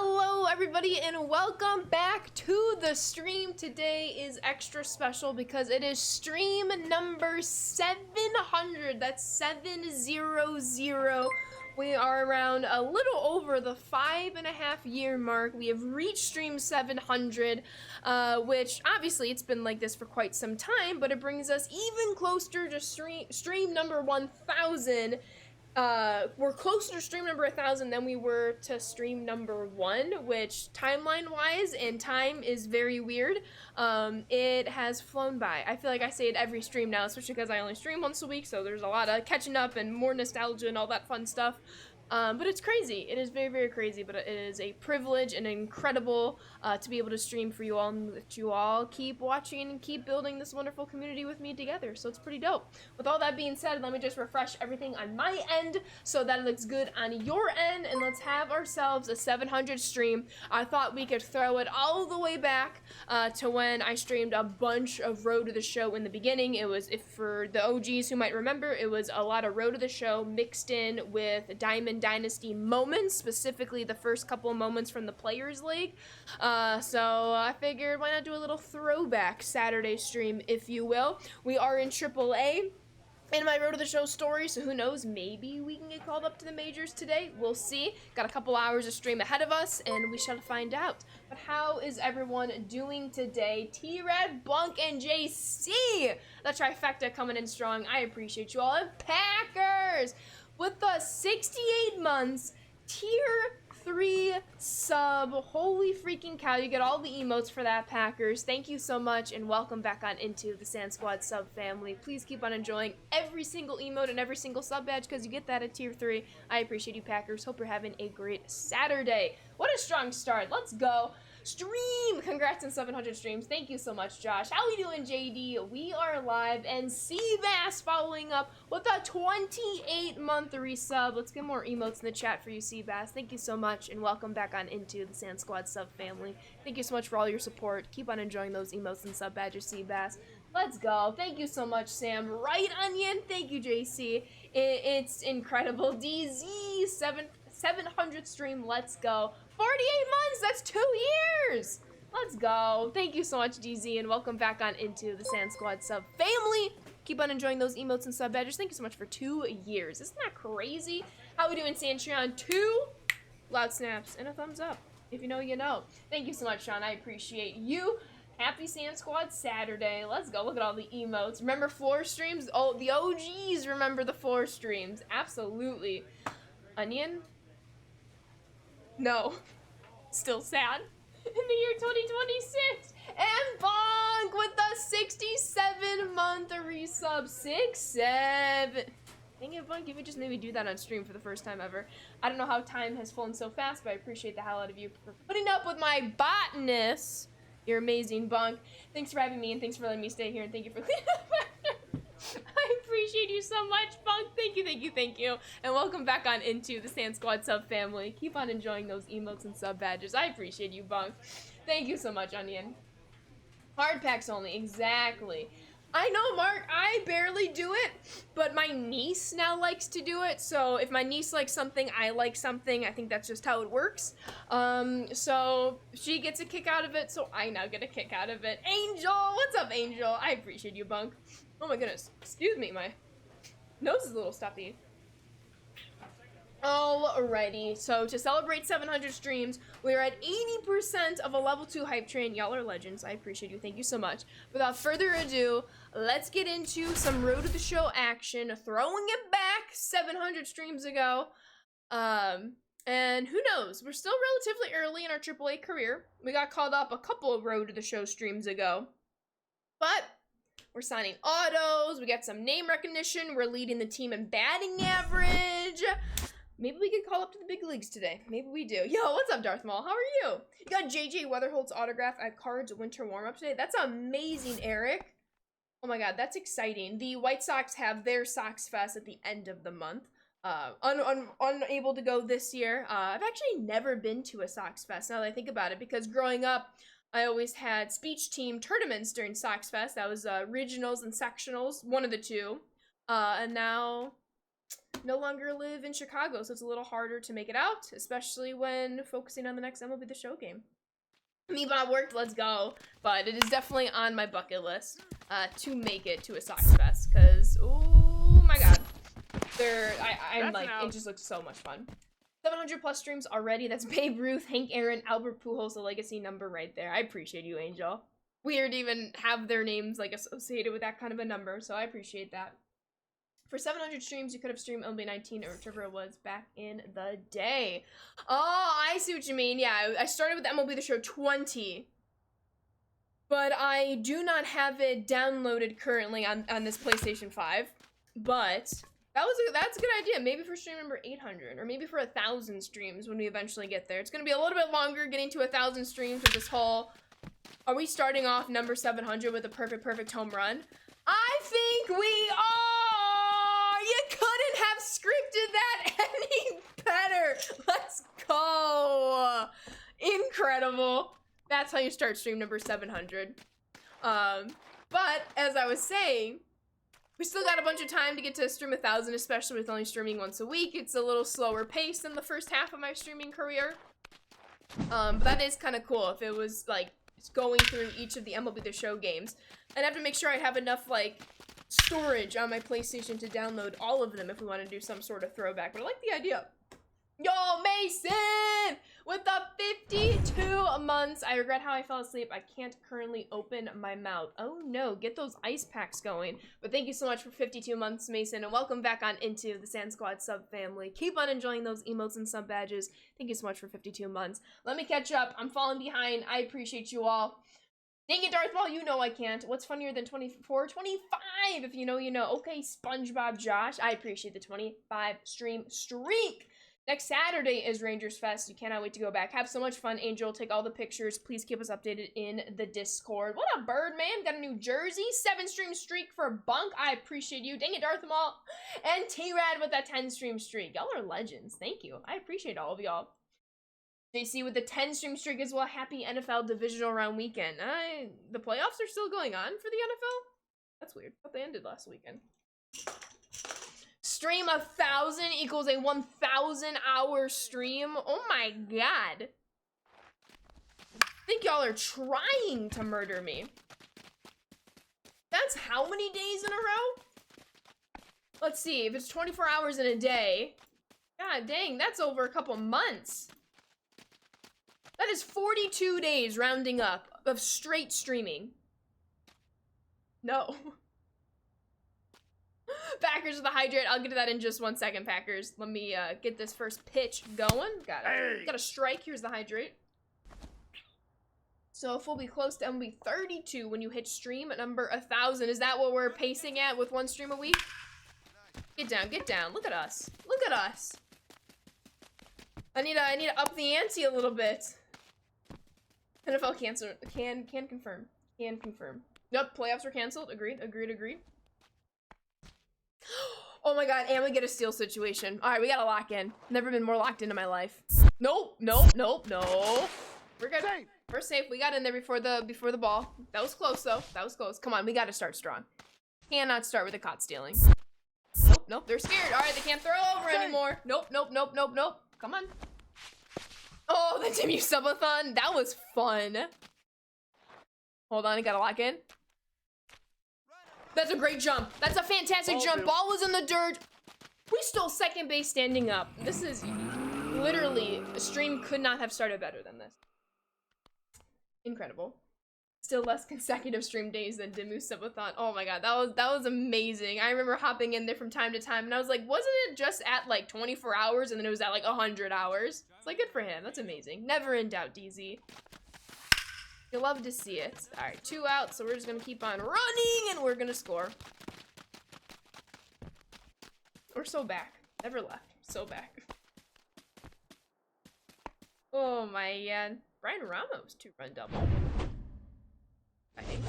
Hello everybody and welcome back to the stream. Today is extra special because it is stream number 700. That's 700. We are around a little over the 5.5 year mark. We have reached stream 700, which obviously it's been like this for quite some time, but it brings us even closer to stream number 1000. We're closer to stream number 1000 than we were to stream number 1, which timeline wise and time is very weird. It has flown by. I feel like I say it every stream now, especially because I only stream once a week, so there's a lot of catching up and more nostalgia and all that fun stuff. But it's crazy. It is very, very crazy, but it is a privilege and incredible to be able to stream for you all and that you all keep watching and keep building this wonderful community with me together. So it's pretty dope. With all that being said, let me just refresh everything on my end so that it looks good on your end, and let's have ourselves a 700 stream. I thought we could throw it all the way back to when I streamed a bunch of Road to the Show in the beginning. It was, if for the OGs who might remember, it was a lot of Road to the Show mixed in with Diamond Dynasty moments, specifically the first couple of moments from the Players League. So I figured why not do a little throwback Saturday stream, if you will. We are in AAA in my Road to the Show story, so who knows, maybe we can get called up to the majors today. We'll see. Got a couple hours of stream ahead of us, and we shall find out. But how is everyone doing today? T-Red, Bunk, and JC! The trifecta coming in strong. I appreciate you all. And Packers! With the 68 months, tier 3 sub. Holy freaking cow, you get all the emotes for that, Packers. Thank you so much, and welcome back on into the Sand Squad sub family. Please keep on enjoying every single emote and every single sub badge because you get that at tier 3. I appreciate you, Packers. Hope you're having a great Saturday. What a strong start. Let's go. Stream! Congrats on 700 streams. Thank you so much, Josh. How we doing, JD? We are live, and Seabass following up with a 28-month resub. Let's get more emotes in the chat for you, Seabass. Thank you so much, and welcome back on into the Sand Squad sub family. Thank you so much for all your support. Keep on enjoying those emotes and sub badges, Seabass. Let's go. Thank you so much, Sam. Right, Onion? Thank you, JC. It's incredible. DZ, 700 stream. Let's go. 48 months, that's 2 years. Let's go. Thank you so much, DZ, and welcome back on into the Sand Squad sub family. Keep on enjoying those emotes and sub badges. Thank you so much for 2 years. Isn't that crazy? How we doing, Santrion? 2 loud snaps and a thumbs up. If you know, you know. Thank you so much, Sean. I appreciate you. Happy Sand Squad Saturday. Let's go. Look at all the emotes. Remember floor streams? Oh, the OGs remember the floor streams. Absolutely. Onion? No. Still sad. In the year 2026. And Bonk with the 67-month resub. 6-7. Dang it, Bonk. You could just maybe do that on stream for the first time ever. I don't know how time has flown so fast, but I appreciate the hell out of you for putting up with my botness. You're amazing, Bonk. Thanks for having me, and thanks for letting me stay here, and thank you for cleaning up. I appreciate you so much, Bunk. Thank you, thank you, thank you. And welcome back on into the Sand Squad sub family. Keep on enjoying those emotes and sub badges. I appreciate you, Bunk. Thank you so much, Onion. Hard packs only, exactly. I know, Mark, I barely do it, but my niece now likes to do it, so if my niece likes something, I like something. I think that's just how it works. So she gets a kick out of it, so I now get a kick out of it. Angel! What's up, Angel? I appreciate you, Bunk. Oh my goodness. Excuse me, my nose is a little stuffy. Alrighty, so to celebrate 700 streams, we're at 80% of a level 2 hype train. Y'all are legends. I appreciate you. Thank you so much. Without further ado, let's get into some Road to the Show action. Throwing it back 700 streams ago. And who knows? We're still relatively early in our AAA career. We got called up a couple of Road to the Show streams ago. But we're signing autos. We got some name recognition. We're leading the team in batting average. Maybe we could call up to the big leagues today. Maybe we do. Yo, what's up, Darth Maul? How are you? You got JJ Weatherholt's autograph at Cards Winter Warm-Up today. That's amazing, Eric. Oh my god, that's exciting. The White Sox have their Sox Fest at the end of the month. Unable to go this year. I've actually never been to a Sox Fest now that I think about it, because growing up, I always had speech team tournaments during Sox Fest. That was regionals and sectionals, one of the two. And now no longer live in Chicago, so it's a little harder to make it out, especially when focusing on the next MLB The Show game. Me not worked, let's go. But it is definitely on my bucket list to make it to a Sox Fest, because, oh my god. I'm like, it just looks so much fun. 700 plus streams already. That's Babe Ruth, Hank Aaron, Albert Pujols, the legacy number right there. I appreciate you, Angel. Weird to even have their names like associated with that kind of a number, so I appreciate that. For 700 streams, you could have streamed MLB 19 or whichever it was back in the day. Oh, I see what you mean. Yeah, I started with MLB The Show 20. But I do not have it downloaded currently on this PlayStation 5. But that's a good idea. Maybe for stream number 800, or maybe for 1,000 streams when we eventually get there. It's gonna be a little bit longer getting to 1,000 streams with this whole. Are we starting off number 700 with a perfect home run? I think we are! You couldn't have scripted that any better! Let's go! Incredible. That's how you start stream number 700. But, as I was saying, we still got a bunch of time to get to stream 1,000, especially with only streaming once a week. It's a little slower pace than the first half of my streaming career. But that is kind of cool if it was, like, going through each of the MLB The Show games. I'd have to make sure I have enough, like, storage on my PlayStation to download all of them if we want to do some sort of throwback. But I like the idea. Yo, Mason! With the 52 months. I regret how I fell asleep. I can't currently open my mouth. Oh no, get those ice packs going. But thank you so much for 52 months, Mason, and welcome back on into the Sand Squad sub family. Keep on enjoying those emotes and sub badges. Thank you so much for 52 months. Let me catch up. I'm falling behind. I appreciate you all. Dang it, Darth Maul, you know I can't. What's funnier than 24? 25! If you know, you know. Okay, SpongeBob Josh, I appreciate the 25 stream streak. Next Saturday is Rangers Fest. You cannot wait to go back. Have so much fun, Angel. Take all the pictures. Please keep us updated in the Discord. What up, Birdman? Got a new jersey. 7-stream streak for Bunk. I appreciate you. Dang it, Darth Maul. And T-Rad with that 10-stream streak. Y'all are legends. Thank you. I appreciate all of y'all. JC with the 10-stream streak as well. Happy NFL divisional round weekend. The playoffs are still going on for the NFL? That's weird. I thought they ended last weekend. Stream 1,000 equals a 1,000-hour stream. Oh my god. I think y'all are trying to murder me. That's how many days in a row? Let's see. If it's 24 hours in a day. God dang, that's over a couple months. That is 42 days, rounding up, of straight streaming. No. Packers with the hydrate. I'll get to that in just 1 second, Packers. Let me get this first pitch going. Got a strike. Here's the hydrate. So if we'll be close to MLB 32 when you hit stream at number 1,000. Is that what we're pacing at with 1 stream a week? Get down, get down. Look at us. Look at us. I need to up the ante a little bit. NFL can confirm. Can confirm. Yep, playoffs were canceled. Agreed. Oh my god, and we get a steal situation. Alright, we gotta lock in. Never been more locked into my life. Nope. We're good. We're safe. We got in there before the ball. That was close though. That was close. Come on, we gotta start strong. Cannot start with a caught stealing. Nope, they're scared. Alright, they can't throw over anymore. Nope. Come on. Oh, the Timmy subathon. That was fun. Hold on, I gotta lock in. That's a great jump. That's a fantastic jump. Ball was in the dirt. We stole second base standing up. This is literally, a stream could not have started better than this. Incredible. Still less consecutive stream days than Dimu Subathon. Oh my god, that was amazing. I remember hopping in there from time to time and I was like, wasn't it just at like 24 hours and then it was at like 100 hours? It's like, good for him. That's amazing. Never in doubt, DZ. You love to see it. All right, 2 out, so we're just gonna keep on running and we're gonna score. We're so back. Never left. So back. Oh my god. Brian Ramos 2-run double. I think.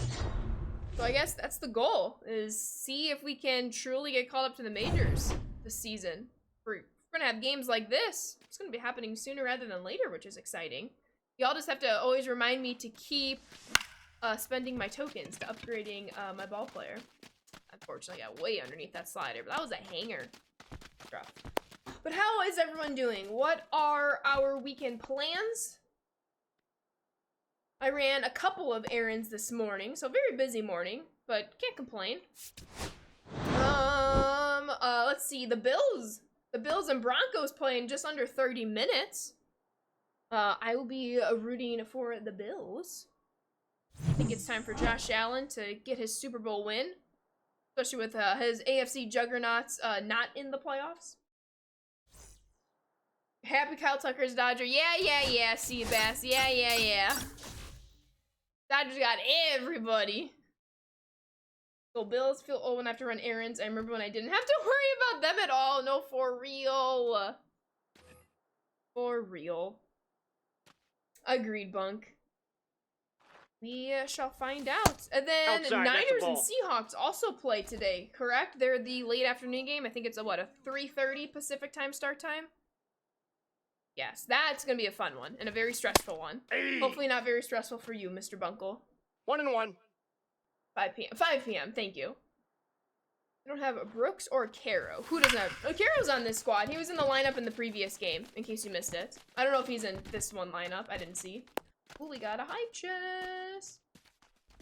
So I guess that's the goal, is see if we can truly get called up to the majors this season. We're gonna have games like this. It's gonna be happening sooner rather than later, which is exciting. Y'all just have to always remind me to keep spending my tokens to upgrading my ball player. Unfortunately, I got way underneath that slider, but that was a hanger. rough. But how is everyone doing? What are our weekend plans? I ran a couple of errands this morning, so very busy morning, but can't complain. Let's see, the Bills and Broncos playing just under 30 minutes. I will be rooting for the Bills. I think it's time for Josh Allen to get his Super Bowl win, especially with his AFC juggernauts not in the playoffs. Happy Kyle Tucker's Dodger. Yeah, Seabass. Yeah. Dodgers got everybody. So Bills feel old when I have to run errands. I remember when I didn't have to worry about them at all. No, for real. For real. Agreed, Bunk. We shall find out. And then Outside, Niners and Seahawks also play today, correct? They're the late afternoon game. I think it's a 3:30 Pacific time start time? Yes, that's going to be a fun one and a very stressful one. Hey. Hopefully not very stressful for you, Mr. Bunkle. 1-1. 5 p.m. 5 p.m. Thank you. I don't have Brooks or Caro. Who doesn't have... Oh, Caro's on this squad. He was in the lineup in the previous game, in case you missed it. I don't know if he's in this one lineup. I didn't see. Ooh, we got a hype chest.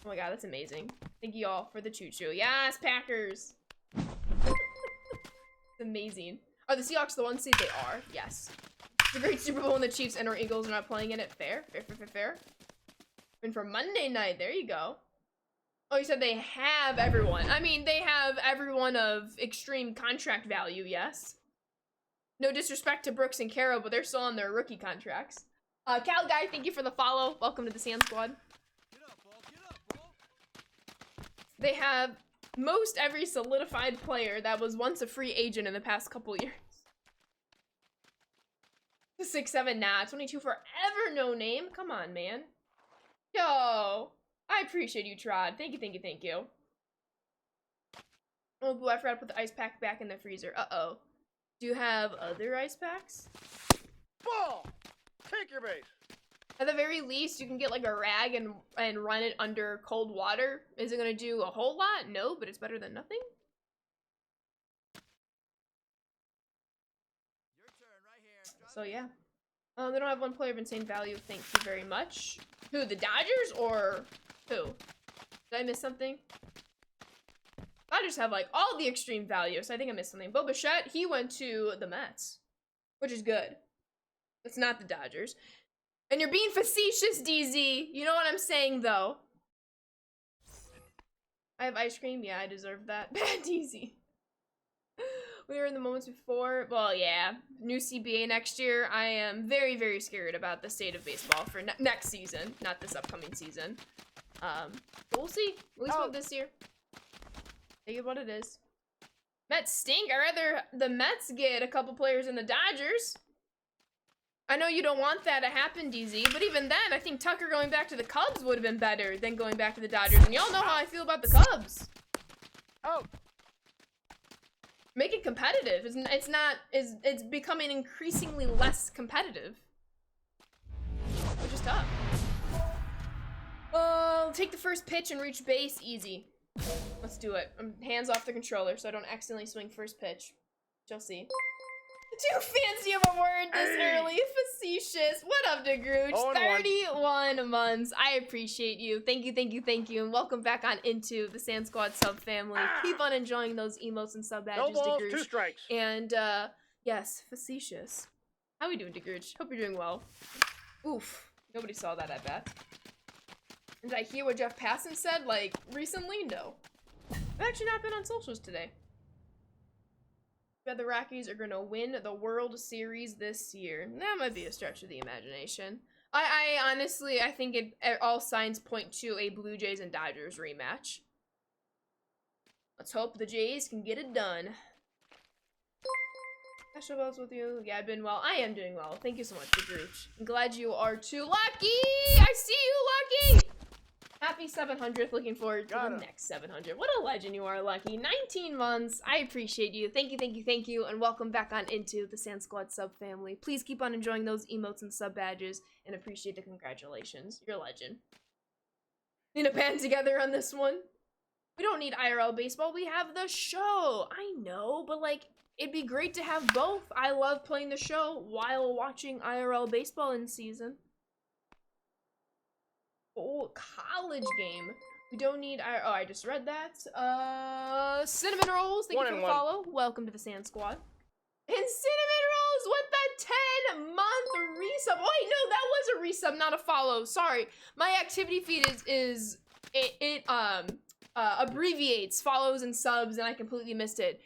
Oh my god, that's amazing. Thank you all for the choo-choo. Yes, Packers. It's amazing. Are the Seahawks the one seed? They are. Yes. It's a great Super Bowl when the Chiefs and our Eagles are not playing in it. Fair. And for Monday night, there you go. Oh, you said they have everyone. I mean, they have everyone of extreme contract value, yes. No disrespect to Brooks and Caro, but they're still on their rookie contracts. Cal Guy, thank you for the follow. Welcome to the Sand Squad. Get up, bro. They have most every solidified player that was once a free agent in the past couple years. 6'7", nah. 22 forever, no name. Come on, man. Yo. I appreciate you, Trod. Thank you. Oh, boo, I forgot to put the ice pack back in the freezer. Uh-oh. Do you have other ice packs? Ball! Take your base. At the very least, you can get like a rag and run it under cold water. Is it gonna do a whole lot? No, but it's better than nothing. Your turn right here. So yeah. They don't have one player of insane value. Thank you very much. Who, the Dodgers or who? Did I miss something? Dodgers have like all the extreme value, so I think I missed something. Bo Bichette, he went to the Mets, which is good. It's not the Dodgers. And you're being facetious, DZ. You know what I'm saying, though. I have ice cream. Yeah, I deserve that. Bad DZ. We were in the moments before. Well, yeah. New CBA next year. I am very, very scared about the state of baseball for next season. Not this upcoming season. But we'll see. At least with this year. Take it what it is. Mets stink. I'd rather the Mets get a couple players in the Dodgers. I know you don't want that to happen, DZ, but even then, I think Tucker going back to the Cubs would have been better than going back to the Dodgers. And y'all know how I feel about the Cubs. Oh. Make it competitive. It's becoming increasingly less competitive. Which is tough. Oh, take the first pitch and reach base. Easy. Let's do it. I'm hands off the controller so I don't accidentally swing first pitch. You'll see. Too fancy of a word this early. Facetious. What up, DeGrooch? 31 months. I appreciate you. Thank you. And welcome back on into the Sand Squad sub family. Keep on enjoying those emotes and sub badges, no balls, DeGrooch. 2 strikes. And, yes, facetious. How we doing, DeGrooch? Hope you're doing well. Oof. Nobody saw that, I bet. Did I hear what Jeff Passan said, like, recently? No. I've actually not been on socials today. But the Rockies are gonna win the World Series this year. That might be a stretch of the imagination. I honestly, I think all signs point to a Blue Jays and Dodgers rematch. Let's hope the Jays can get it done. Special bells with you. Yeah, I've been well. I am doing well. Thank you so much, DeGrooch. I'm glad you are too. Lucky! I see you, Lucky! Happy 700th. Looking forward to the next 700. What a legend you are, Lucky. 19 months. I appreciate you. Thank you. And welcome back on into the Sand Squad sub family. Please keep on enjoying those emotes and sub badges and appreciate the congratulations. You're a legend. Need a band together on this one. We don't need IRL baseball. We have the show. I know, but like, it'd be great to have both. I love playing the show while watching IRL baseball in season. Oh, college game. We don't need oh, I just read that. Cinnamon Rolls, thank you for the follow. Welcome to the Sand Squad. And Cinnamon Rolls with the 10-month resub. Oh wait, no, that was a resub, not a follow. Sorry. My activity feed it abbreviates follows and subs, and I completely missed it.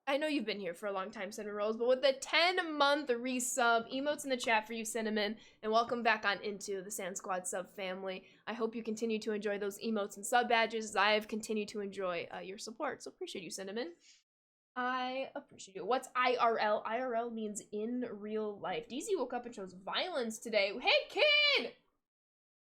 I know you've been here for a long time, Cinnamon Rolls, but with the 10-month resub, emotes in the chat for you, Cinnamon, and welcome back on into the Sand Squad sub family. I hope you continue to enjoy those emotes and sub badges as I have continued to enjoy your support, so appreciate you, Cinnamon. I appreciate you. What's IRL? IRL means in real life. DZ woke up and chose violence today. Hey, kid!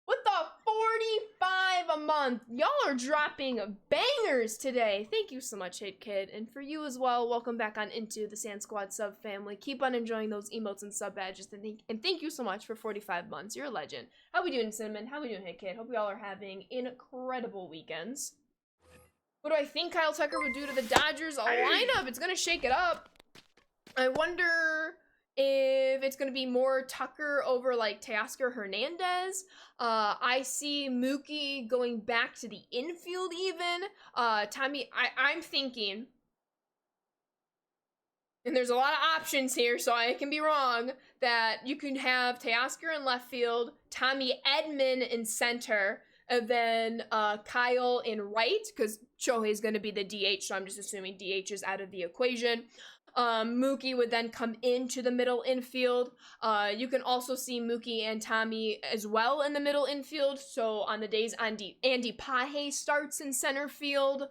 With the 45 a month. Y'all are dropping bangers today. Thank you so much, Hit Kid. And for you as well, welcome back on into the Sand Squad sub family. Keep on enjoying those emotes and sub badges. And thank you so much for 45 months. You're a legend. How we doing, Cinnamon? How we doing, Hit Kid? Hope y'all are having incredible weekends. What do I think Kyle Tucker would do to the Dodgers lineup? It's gonna shake it up. I wonder if it's gonna be more Tucker over like Teoscar Hernandez. I see Mookie going back to the infield even. Tommy, I'm thinking, and there's a lot of options here, so I can be wrong, that you can have Teoscar in left field, Tommy Edman in center, and then Kyle in right, because Shohei's going to be the DH, so I'm just assuming DH is out of the equation. Mookie would then come into the middle infield. You can also see Mookie and Tommy as well in the middle infield. So on the days Andy Paje starts in center field.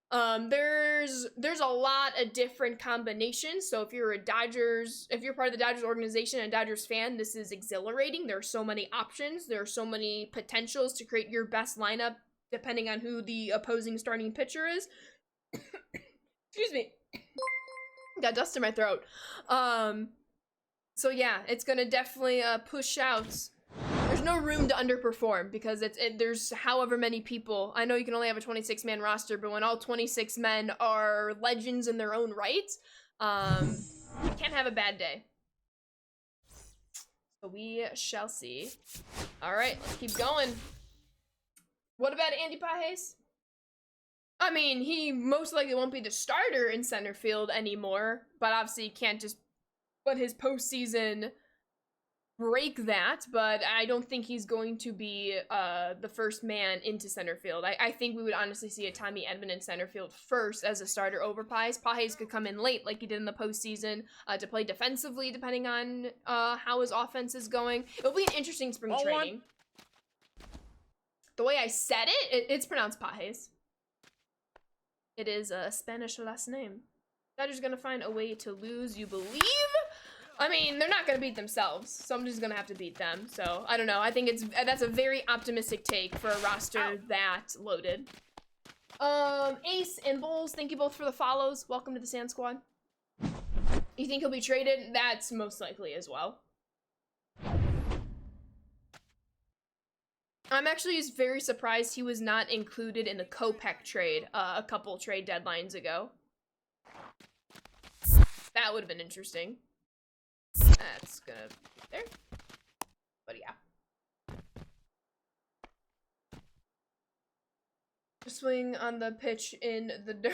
There's a lot of different combinations. So if you're part of the Dodgers organization and a Dodgers fan, this is exhilarating. There are so many options. There are so many potentials to create your best lineup depending on who the opposing starting pitcher is. Excuse me. Got dust in my throat. So yeah, it's gonna definitely push out. There's no room to underperform because there's however many people. I know you can only have a 26-man roster, but when all 26 men are legends in their own right, you can't have a bad day. So we shall see. All right, let's keep going. What about Andy Pajes? I mean, he most likely won't be the starter in center field anymore, but obviously you can't just let his postseason break that, but I don't think he's going to be the first man into center field. I think we would honestly see a Tommy Edman in center field first as a starter over Pajes. Pajes could come in late like he did in the postseason to play defensively depending on how his offense is going. It'll be an interesting spring training. The way I said it's pronounced Pajes. It is a Spanish last name. Dodgers gonna find a way to lose, you believe? I mean, they're not gonna beat themselves. Somebody's gonna have to beat them. So I don't know. I think that's a very optimistic take for a roster that loaded. Ace and Bulls, thank you both for the follows. Welcome to the Sand Squad. You think he'll be traded? That's most likely as well. I'm actually just very surprised he was not included in the Kopech trade a couple trade deadlines ago. That would have been interesting. That's gonna be there. But yeah. Swing on the pitch in the dirt.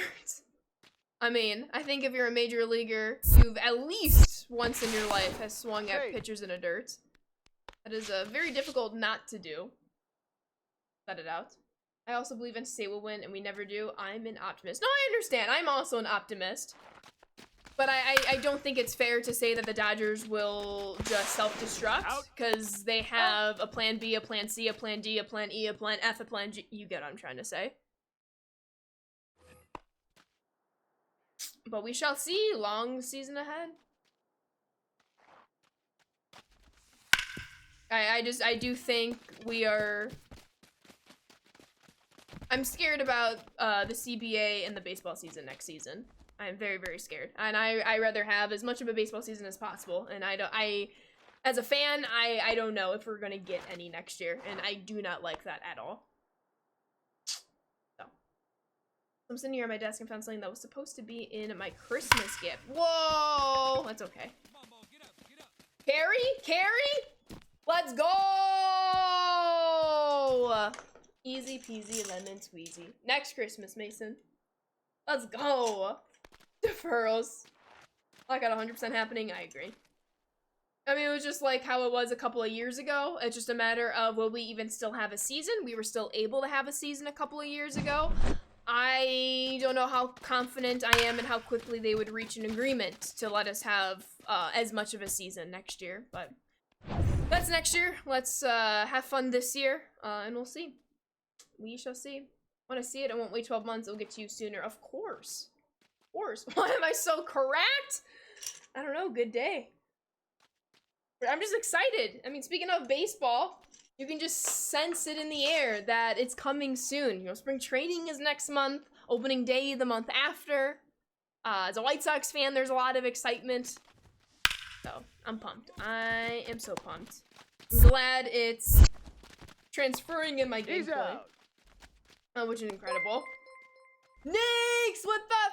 I mean, I think if you're a major leaguer, you've at least once in your life has swung at pitchers in the dirt. That is very difficult not to do. Let it out. I also believe NC will win, and we never do. I'm an optimist. No, I understand. I'm also an optimist. But I don't think it's fair to say that the Dodgers will just self-destruct, because they have a plan B, a plan C, a plan D, a plan E, a plan F, a plan G. You get what I'm trying to say. But we shall see. Long season ahead. I do think we are... I'm scared about the CBA and the baseball season next season. I'm very, very scared. And I rather have as much of a baseball season as possible. And as a fan, I don't know if we're gonna get any next year. And I do not like that at all. So. I'm sitting here at my desk and found something that was supposed to be in my Christmas gift. Whoa! That's okay. Carrie? Carrie? Let's go! Easy peasy lemon squeezy. Next Christmas, Mason. Let's go! Deferrals. I got 100% happening, I agree. I mean, it was just like how it was a couple of years ago. It's just a matter of, will we even still have a season? We were still able to have a season a couple of years ago. I don't know how confident I am and how quickly they would reach an agreement to let us have as much of a season next year, but that's next year. Let's have fun this year, and we'll see. We shall see. Want to see it? I won't wait 12 months. It'll get to you sooner. Of course. Of course. Why am I so correct? I don't know. Good day. I'm just excited. I mean, speaking of baseball, you can just sense it in the air that it's coming soon. You know, spring training is next month, opening day the month after. As a White Sox fan, there's a lot of excitement. So, I'm pumped. I am so pumped. I'm glad it's transferring in my gameplay. Which is incredible. Nix with the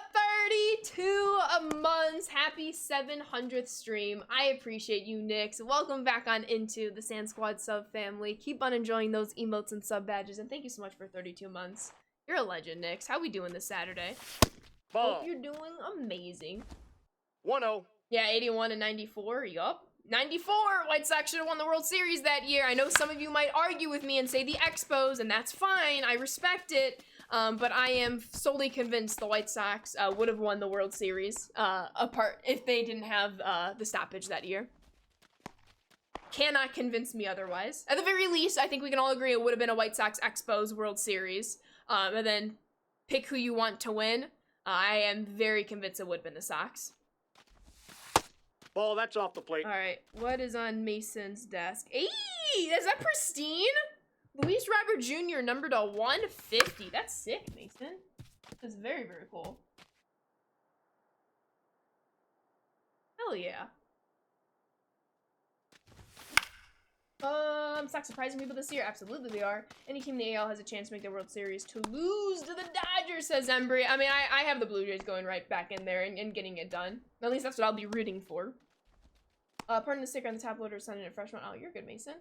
32 months. Happy 700th stream. I appreciate you, Nix. Welcome back on into the Sand Squad sub family. Keep on enjoying those emotes and sub badges, and thank you so much for 32 months. You're a legend, Nix. How we doing this Saturday? Ball. Hope you're doing amazing. 1-0. Yeah, 81 and 94. Yup. 94! White Sox should have won the World Series that year. I know some of you might argue with me and say the Expos, and that's fine. I respect it. But I am solely convinced the White Sox would have won the World Series apart if they didn't have the stoppage that year. Cannot convince me otherwise. At the very least, I think we can all agree it would have been a White Sox Expos World Series. And then pick who you want to win. I am very convinced it would have been the Sox. Ball, that's off the plate. All right, what is on Mason's desk? Hey, is that pristine? Luis Robert Jr. numbered to 150. That's sick, Mason. That's very, very cool. Hell yeah. Sox surprising people this year? Absolutely they are. Any team in the AL has a chance to make the World Series to lose to the Dodgers, says Embry. I mean, I have the Blue Jays going right back in there and getting it done. At least that's what I'll be rooting for. Pardon the sticker on the top loader, sending a fresh one. Oh, you're good, Mason.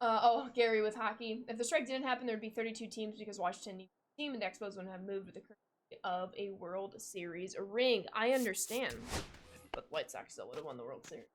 Oh, Gary with hockey. If the strike didn't happen, there'd be 32 teams because Washington needs a team and the Expos wouldn't have moved with the currency of a World Series ring. I understand. But the White Sox still would have won the World Series.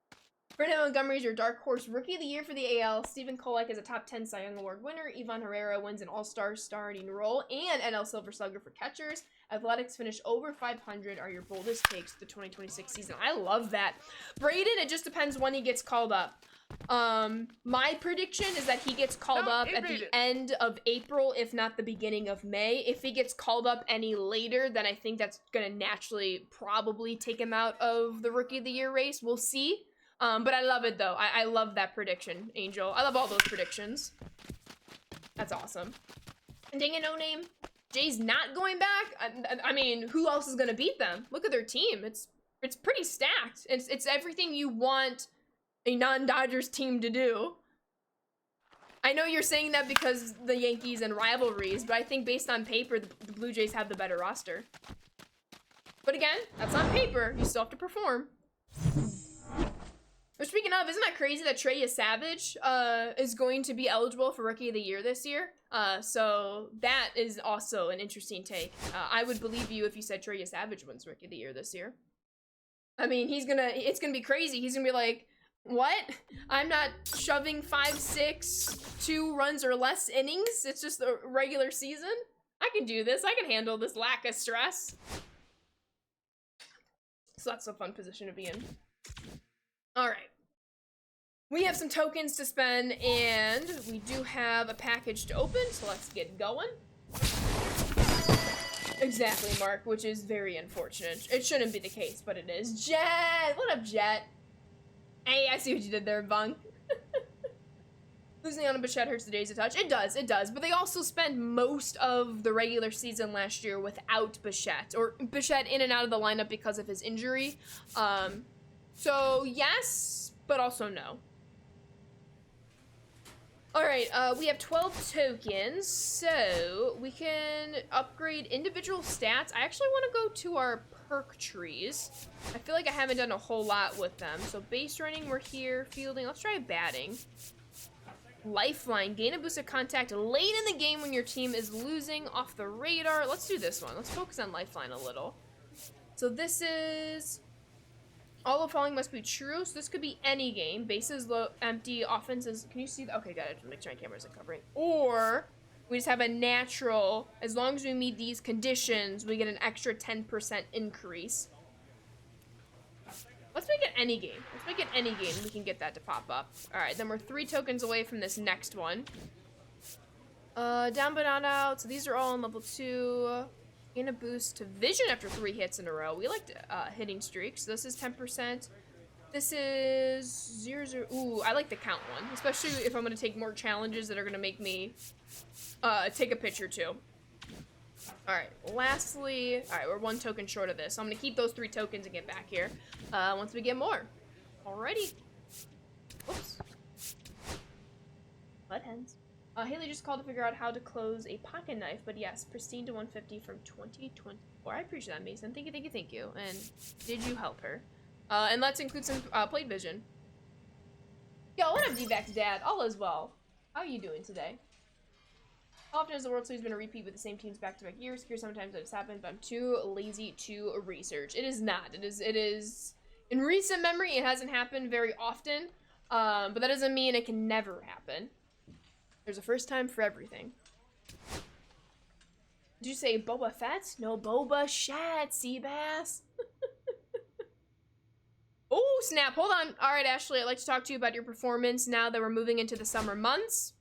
Brandon Montgomery is your dark horse rookie of the year for the AL. Stephen Kolek is a top 10 Cy Young Award winner. Ivan Herrera wins an all-star starting role and NL Silver Slugger for catchers. Athletics finish over 500 are your boldest takes to the 2026 season. I love that. Braden, it just depends when he gets called up. My prediction is that he gets called up at the end of April, if not the beginning of May. If he gets called up any later, then I think that's gonna naturally probably take him out of the Rookie of the Year race. We'll see. But I love it though. I love that prediction, Angel. I love all those predictions. That's awesome. And dang it, No Name. Jay's not going back. I mean, who else is gonna beat them? Look at their team. It's pretty stacked. It's everything you want a non-Dodgers team to do. I know you're saying that because the Yankees and rivalries, but I think based on paper, the Blue Jays have the better roster. But again, that's on paper. You still have to perform. But speaking of, isn't that crazy that Trey Savage is going to be eligible for Rookie of the Year this year? So that is also an interesting take. I would believe you if you said Trey Savage wins Rookie of the Year this year. I mean, it's gonna be crazy. He's gonna be like, what? I'm not shoving 5, 6, 2 runs or less innings. It's just a regular season. I can do this. I can handle this lack of stress. So that's a fun position to be in. All right. We have some tokens to spend, and we do have a package to open, so let's get going. Exactly, Mark, which is very unfortunate. It shouldn't be the case, but it is. Jet! What up, Jet? Hey, I see what you did there, Bung. Losing on a Bichette hurts the Jays a touch. It does. But they also spent most of the regular season last year without Bichette, or Bichette in and out of the lineup because of his injury. So yes, but also no. All right, we have 12 tokens, so we can upgrade individual stats. I actually want to go to our perk trees. I feel like I haven't done a whole lot with them. So base running, we're here. Fielding, let's try batting. Lifeline, gain a boost of contact late in the game when your team is losing off the radar. Let's do this one. Let's focus on lifeline a little. So this is... all of following must be true, so this could be any game. Bases low, empty, offenses. Can you see that? Okay, got it. Make sure my camera isn't covering. Or we just have a natural. As long as we meet these conditions, we get an extra 10% increase. Let's make it any game. Let's make it any game. We can get that to pop up. All right, then we're 3 tokens away from this next one. Down but not out. So these are all on level 2. Gain a boost to vision after 3 hits in a row. We like hitting streaks. This is 10%. This is 0, 0. Ooh, I like the count one, especially if I'm gonna take more challenges that are gonna make me take a picture too. All right, lastly, all right, we're 1 token short of this. So I'm gonna keep those 3 tokens and get back here once we get more. Alrighty. Oops. Butt hens. Haley just called to figure out how to close a pocket knife, but yes, pristine to 150 from 2024. I appreciate that, Mason. Thank you, thank you, thank you. And did you help her? And let's include some plate vision. Yo, what up, D-Back's dad? All is well. How are you doing today? How often has the World Series been a repeat with the same teams back-to-back years? Here sometimes it's happened, but I'm too lazy to research. It is not. It is. In recent memory, it hasn't happened very often, but that doesn't mean it can never happen. There's a first time for everything. Did you say Boba Fett? No, Boba Shat, Seabass. Oh, snap. Hold on. All right, Ashley, I'd like to talk to you about your performance now that we're moving into the summer months.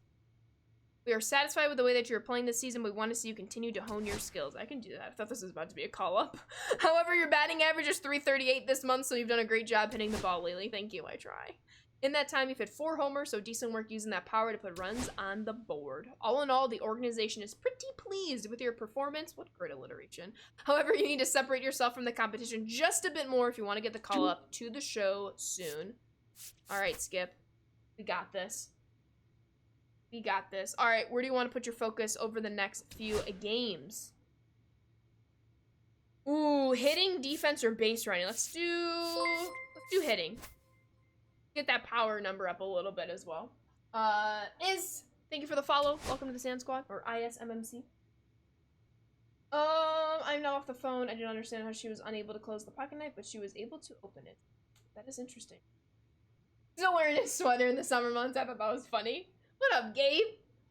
We are satisfied with the way that you're playing this season. We want to see you continue to hone your skills. I can do that. I thought this was about to be a call-up. However, your batting average is .338 this month, so you've done a great job hitting the ball lately. Thank you. I try. In that time, you've hit 4 homers, so decent work using that power to put runs on the board. All in all, the organization is pretty pleased with your performance. What great alliteration. However, you need to separate yourself from the competition just a bit more if you want to get the call up to the show soon. All right, Skip. We got this. We got this. All right, where do you want to put your focus over the next few games? Ooh, hitting, defense, or base running. Let's do hitting. Get that power number up a little bit as well. Thank you for the follow. Welcome to the Sand Squad, or ISMMC. I'm now off the phone. I didn't understand how she was unable to close the pocket knife, but she was able to open it. That is interesting. Still wearing his sweater in the summer months. I thought that was funny. What up, Gabe?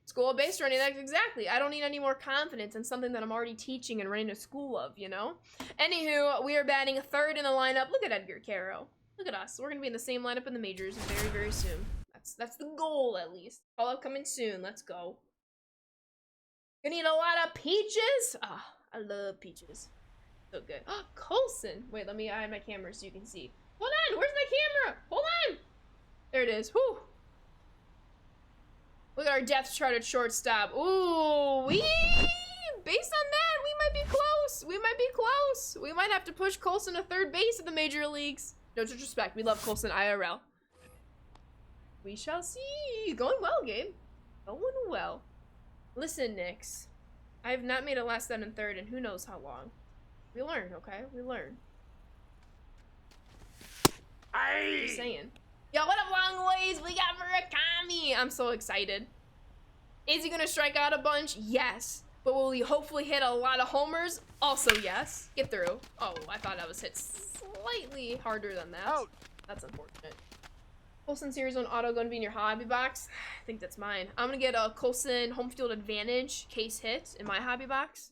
School of base running. That's exactly. I don't need any more confidence in something that I'm already teaching and running a school of, you know? Anywho, we are batting 3rd in the lineup. Look at Edgar Caro. Look at us. We're gonna be in the same lineup in the majors very, very soon. That's the goal, at least. Call up coming soon. Let's go. Gonna need a lot of peaches. Ah, I love peaches. So good. Oh, Coulson. Wait, let me hide my camera so you can see. Hold on. Where's my camera? Hold on. There it is. Whew. Look at our depth chart at shortstop. Ooh, based on that, we might be close. We might be close. We might have to push Coulson to 3rd base at the major leagues. No disrespect. We love Coulson IRL. We shall see. Going well, Gabe. Going well. Listen, Knicks. I have not made it less than in 3rd, and who knows how long. We learn, okay? We learn. Just saying. Yo, what up, long ways? We got Murakami. I'm so excited. Is he gonna strike out a bunch? Yes. But will he hopefully hit a lot of homers? Also yes. Get through. Oh, I thought I was hit slightly harder than that. Out. That's unfortunate. Coulson Series 1 auto going to be in your hobby box. I think that's mine. I'm going to get a Coulson home field advantage case hit in my hobby box.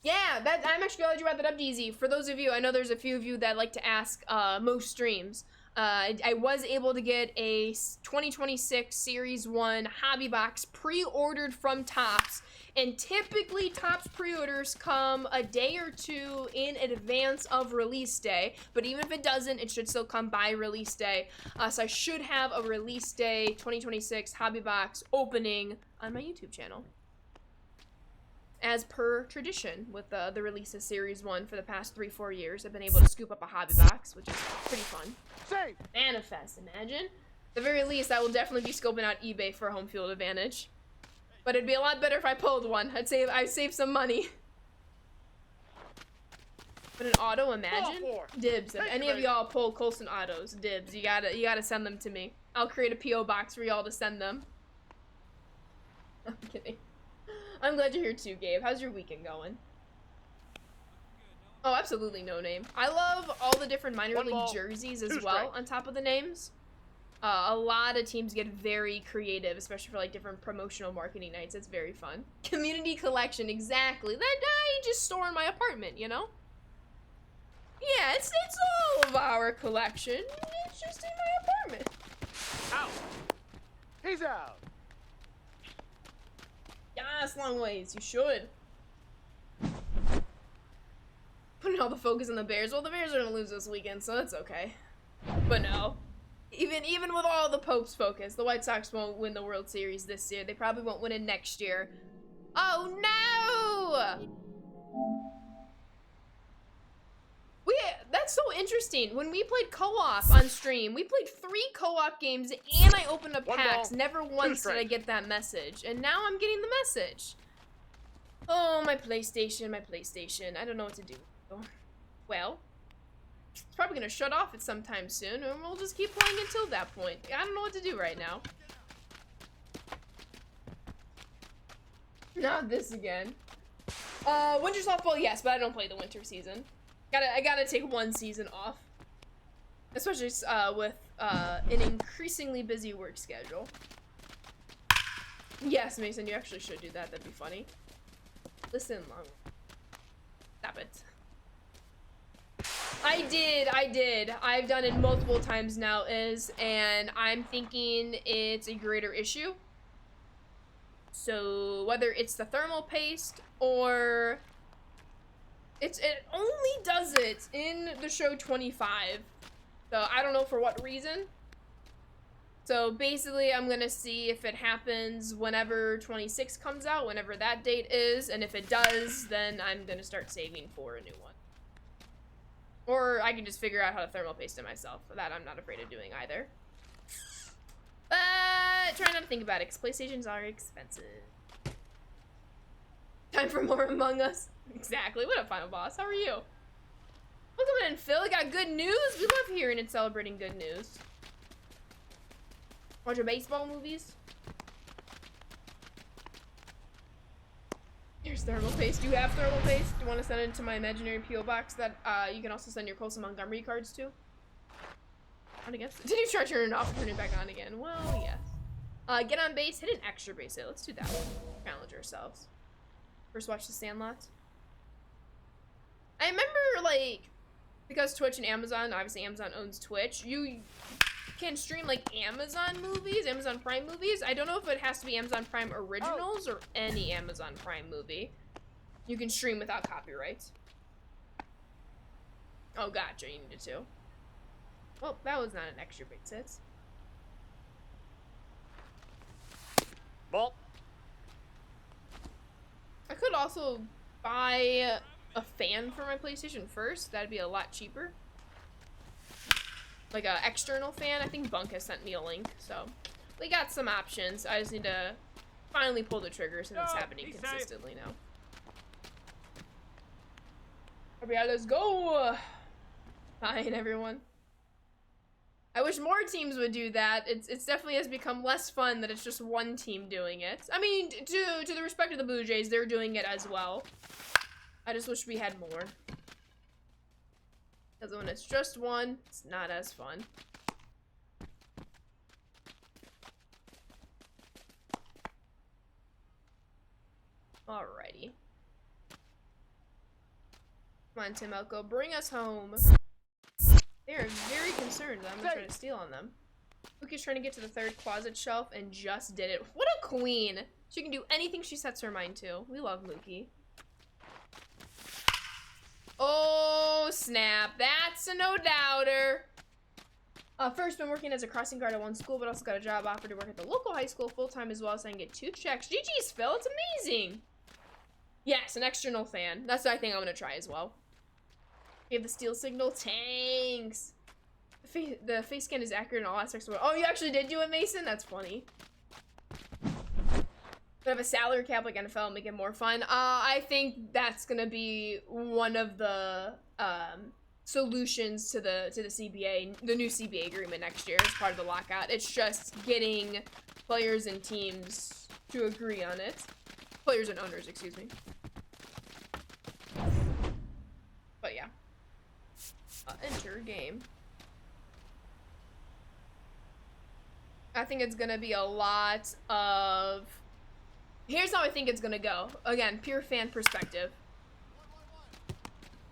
Yeah, I'm actually glad you brought that up, DZ. For those of you, I know there's a few of you that like to ask most streams. I was able to get a 2026 Series 1 hobby box pre-ordered from Topps. And typically, Topps pre-orders come a day or 2 in advance of release day. But even if it doesn't, it should still come by release day. So I should have a release day 2026 hobby box opening on my YouTube channel. As per tradition with the release of Series 1 for the past 3-4 years, I've been able to scoop up a hobby box, which is pretty fun. Safe. Manifest, imagine. the very least, I will definitely be scoping out eBay for a home field advantage. But it'd be a lot better if I pulled one. I'd save some money. But an auto, imagine? Dibs. If any of y'all pull Colson autos, dibs. You gotta send them to me. I'll create a P.O. box for y'all to send them. I'm kidding. I'm glad you're here too, Gabe. How's your weekend going? Oh, absolutely no name. I love all the different minor league jerseys as well on top of the names. A lot of teams get very creative, especially for like different promotional marketing nights. It's very fun. Community collection, exactly. That I just store in my apartment, you know? Yeah, it's all of our collection. It's just in my apartment. Out. He's out. Yes, long ways. You should. Putting all the focus on the Bears. Well, the Bears are gonna lose this weekend, so that's okay. But no. Even with all the Pope's focus, the White Sox won't win the World Series this year. They probably won't win it next year. Oh no! That's so interesting. When we played co-op on stream, we played 3 co-op games and I opened up packs. Never once did I get that message. And now I'm getting the message. Oh, my PlayStation. I don't know what to do. Well, it's probably gonna shut off at some time soon, and we'll just keep playing until that point. I don't know what to do right now. Not this again. Winter softball, yes, but I don't play the winter season. I gotta take one season off. Especially with an increasingly busy work schedule. Yes, Mason, you actually should do that. That'd be funny. Listen, long. Stop it. I did. I've done it multiple times now, and I'm thinking it's a greater issue. So whether it's the thermal paste or it only does it in the show 25. So I don't know for what reason. So basically I'm gonna see if it happens whenever 26 comes out, whenever that date is, and if it does, then I'm gonna start saving for a new one. Or I can just figure out how to thermal paste it myself. That I'm not afraid of doing either. But try not to think about it, because PlayStations are expensive. Time for more Among Us. Exactly. What up, Final Boss? How are you? Welcome in, Phil. We got good news. We love hearing and celebrating good news. Watch your baseball movies. Here's thermal paste. Do you have thermal paste? Do you want to send it to my imaginary P.O. box that you can also send your Colson Montgomery cards to? I guess. Did you try to turn it off and turn it back on again? Well, yes. Get on base. Hit an extra base hit. Let's do that one. Challenge ourselves. First, watch The Sandlot. I remember, like, because Twitch and Amazon, obviously Amazon owns Twitch, you can stream, like, Amazon movies, Amazon Prime movies. I don't know if it has to be Amazon Prime Originals or any Amazon Prime movie. You can stream without copyrights. Oh, gotcha. You needed to. Well, that was not an extra base hit. Ball. I could also buy a fan for my PlayStation first. That'd be a lot cheaper. Like a external fan. I think Bunk has sent me a link, so we got some options. I just need to finally pull the trigger since it's happening consistently now. Alright, let's go. Fine, everyone. I wish more teams would do that. It's definitely has become less fun that it's just one team doing it. I mean, to the respect of the Blue Jays, they're doing it as well. I just wish we had more. Because when it's just one, it's not as fun. Alrighty. Come on, Tim Elko, bring us home. They are very concerned that I'm gonna try to steal on them. Luki's trying to get to the third closet shelf and just did it. What a queen! She can do anything she sets her mind to. We love Luki. Oh, snap. That's a no-doubter. First, been working as a crossing guard at one school, but also got a job offer to work at the local high school full-time as well, so I can get 2 checks. GG's, Phil. It's amazing. Yes, an external fan. That's what I think I'm gonna try as well. We have the steal signal. Tanks. The face scan is accurate in all aspects of it. Oh, you actually did do it, Mason? That's funny. But have a salary cap like NFL, make it more fun. I think that's gonna be one of the solutions to the CBA, the new CBA agreement next year as part of the lockout. It's just getting players and teams to agree on it. Players and owners, excuse me. But yeah. Enter game. I think it's gonna be a lot of... Here's how I think it's gonna go. Again, pure fan perspective.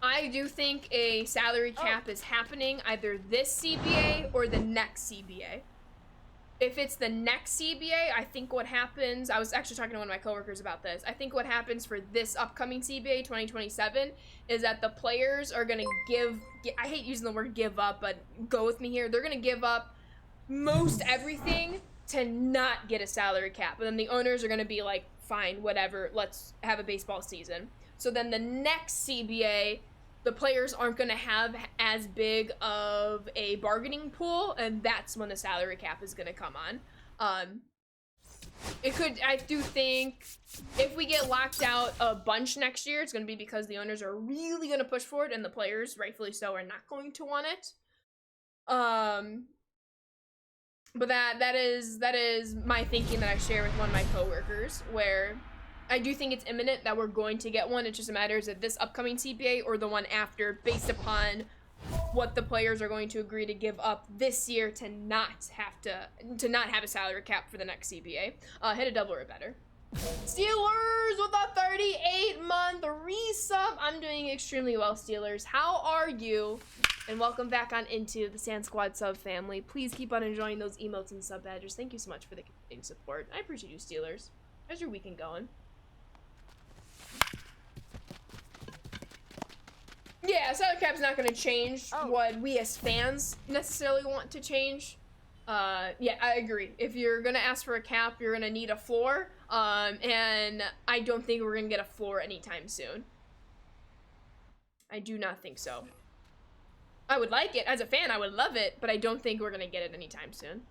I do think a salary cap is happening either this CBA or the next CBA. If it's the next CBA, I think what happens, I was actually talking to one of my coworkers about this. I think what happens for this upcoming CBA 2027 is that the players are gonna I hate using the word give up, but go with me here. They're gonna give up most everything to not get a salary cap. And then the owners are gonna be like, fine, whatever, let's have a baseball season. So then the next CBA, the players aren't going to have as big of a bargaining pool, and that's when the salary cap is going to come on. I do think if we get locked out a bunch next year, it's going to be because the owners are really going to push for it, and the players, rightfully so, are not going to want it. But that is my thinking that I share with one of my coworkers, where I do think it's imminent that we're going to get one. It's just a matter of this upcoming CBA or the one after, based upon what the players are going to agree to give up this year to not have a salary cap for the next CBA. Hit a double or better. Steelers with a 38-month resub. I'm doing extremely well, Steelers. How are you? And welcome back on into the Sand Squad sub family. Please keep on enjoying those emotes and sub badges. Thank you so much for the continued support. I appreciate you, Steelers. How's your weekend going? Yeah, salary cap's not going to change what we as fans necessarily want to change. Yeah, I agree. If you're going to ask for a cap, you're going to need a floor. And I don't think we're going to get a floor anytime soon. I do not think so. I would like it. As a fan, I would love it, but I don't think we're going to get it anytime soon.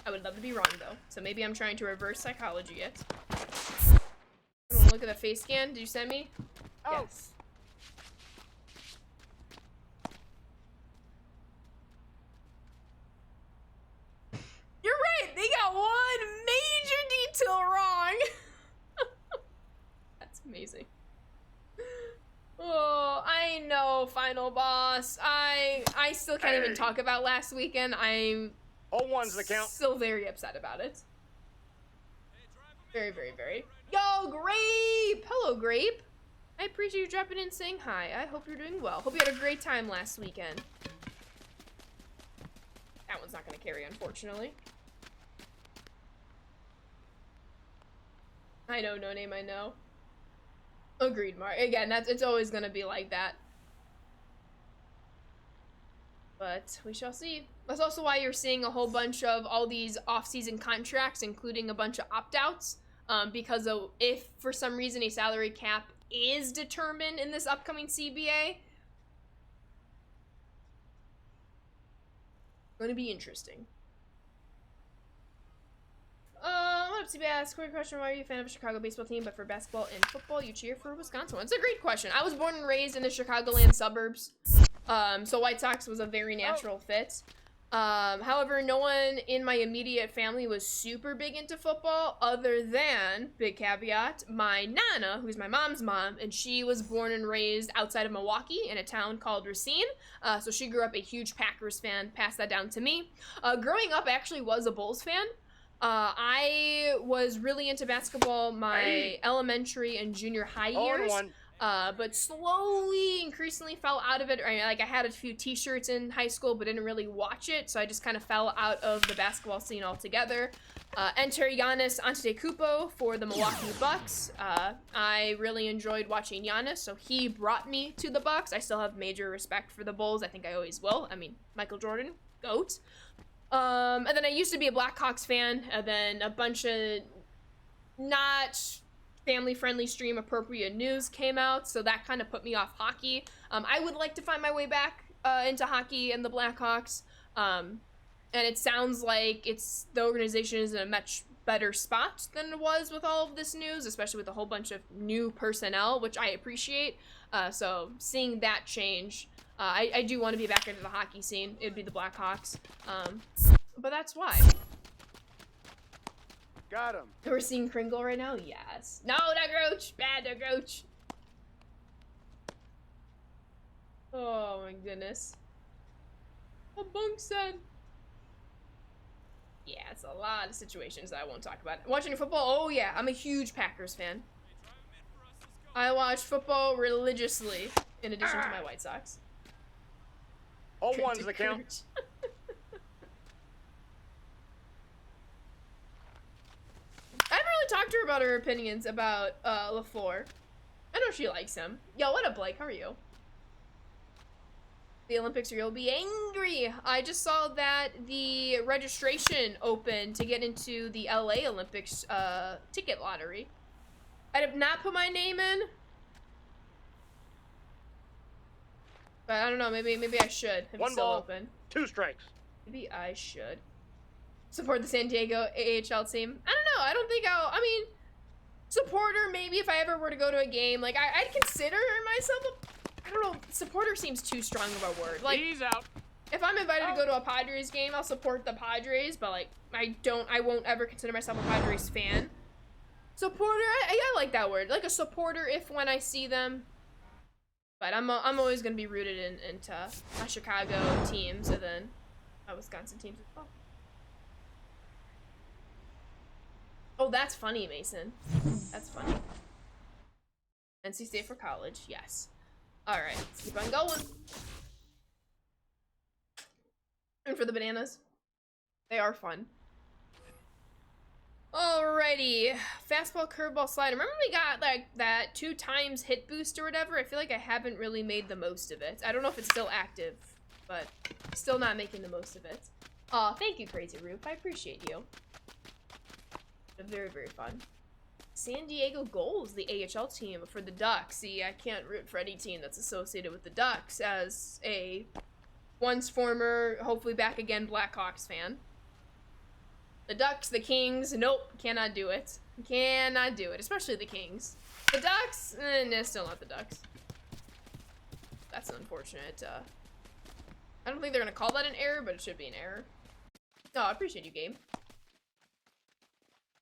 I would love to be wrong, though. So maybe I'm trying to reverse psychology it. Look at the face scan. Did you send me? Yes. You're right. They got one major detail wrong. That's amazing. Oh, I know, final boss. I still can't even talk about last weekend. I'm the count. Still very upset about it. Very, very, very. Yo, Grape! Hello, Grape. I appreciate you dropping in saying hi. I hope you're doing well. Hope you had a great time last weekend. That one's not gonna carry, unfortunately. I know, no name, I know. Agreed, Mark. Again, it's always gonna be like that. But we shall see. That's also why you're seeing a whole bunch of all these off-season contracts, including a bunch of opt-outs. Because if for some reason a salary cap is determined in this upcoming CBA, going to be interesting. What up, CBS? Quick question: why are you a fan of a Chicago baseball team, but for basketball and football, you cheer for Wisconsin? It's a great question. I was born and raised in the Chicagoland suburbs, so White Sox was a very natural fit. However, no one in my immediate family was super big into football, other than, big caveat, my Nana, who's my mom's mom, and she was born and raised outside of Milwaukee in a town called Racine. So she grew up a huge Packers fan, passed that down to me. Growing up, I actually was a Bulls fan. I was really into basketball my elementary and junior high years. But slowly, increasingly fell out of it. I had a few t-shirts in high school, but didn't really watch it, so I just kind of fell out of the basketball scene altogether. Enter Giannis Antetokounmpo for the Milwaukee Bucks. I really enjoyed watching Giannis, so he brought me to the Bucks. I still have major respect for the Bulls. I think I always will. I mean, Michael Jordan, GOAT. And then I used to be a Blackhawks fan, and then a bunch of not family-friendly stream appropriate news came out, so that kind of put me off hockey. I would like to find my way back into hockey and the Blackhawks. And it sounds like the organization is in a much better spot than it was with all of this news, especially with a whole bunch of new personnel, which I appreciate. So seeing that change, I do want to be back into the hockey scene. It'd be the Blackhawks. But that's why. Got him. We're seeing Kringle right now? Yes. No, not Grouch! Bad, no Grouch! Oh my goodness. A bunk said. Yeah, it's a lot of situations that I won't talk about. Watching football? Oh yeah, I'm a huge Packers fan. I watch football religiously, in addition to my White Sox. All ones that count. I haven't really talked to her about her opinions about LaFleur. I know she likes him. Yo, what up, Blake? How are you? The Olympics, or you'll be angry. I just saw that the registration opened to get into the LA Olympics ticket lottery. I did not put my name in. But I don't know, maybe I should. If it's still open. 2 strikes. Maybe I should. Support the San Diego AHL team. I don't know, I don't think I mean, supporter maybe if I ever were to go to a game. Like, I'd consider myself I don't know, supporter seems too strong of a word. Like, He's out. If I'm invited to go to a Padres game, I'll support the Padres, but like, I won't ever consider myself a Padres fan. Supporter, I like that word. Like a supporter if when I see them. But I'm always gonna be rooted into my Chicago teams and then my Wisconsin teams as well. Oh, that's funny, Mason. That's funny. NC State for college, yes. All right, let's keep on going. And for the bananas, they are fun. Alrighty, fastball, curveball, slider. Remember we got like that 2 times hit boost or whatever? I feel like I haven't really made the most of it. I don't know if it's still active, but still not making the most of it. Thank you, Crazy Roof. I appreciate you. Very, very fun. San Diego Gulls, the AHL team for the Ducks. See, I can't root for any team that's associated with the Ducks as a once former, hopefully back again, Blackhawks fan. The Ducks, the Kings, nope, cannot do it. Cannot do it, especially the Kings. The Ducks, nah, still not the Ducks. That's unfortunate. I don't think they're gonna call that an error, but it should be an error. No, I appreciate you, Gabe.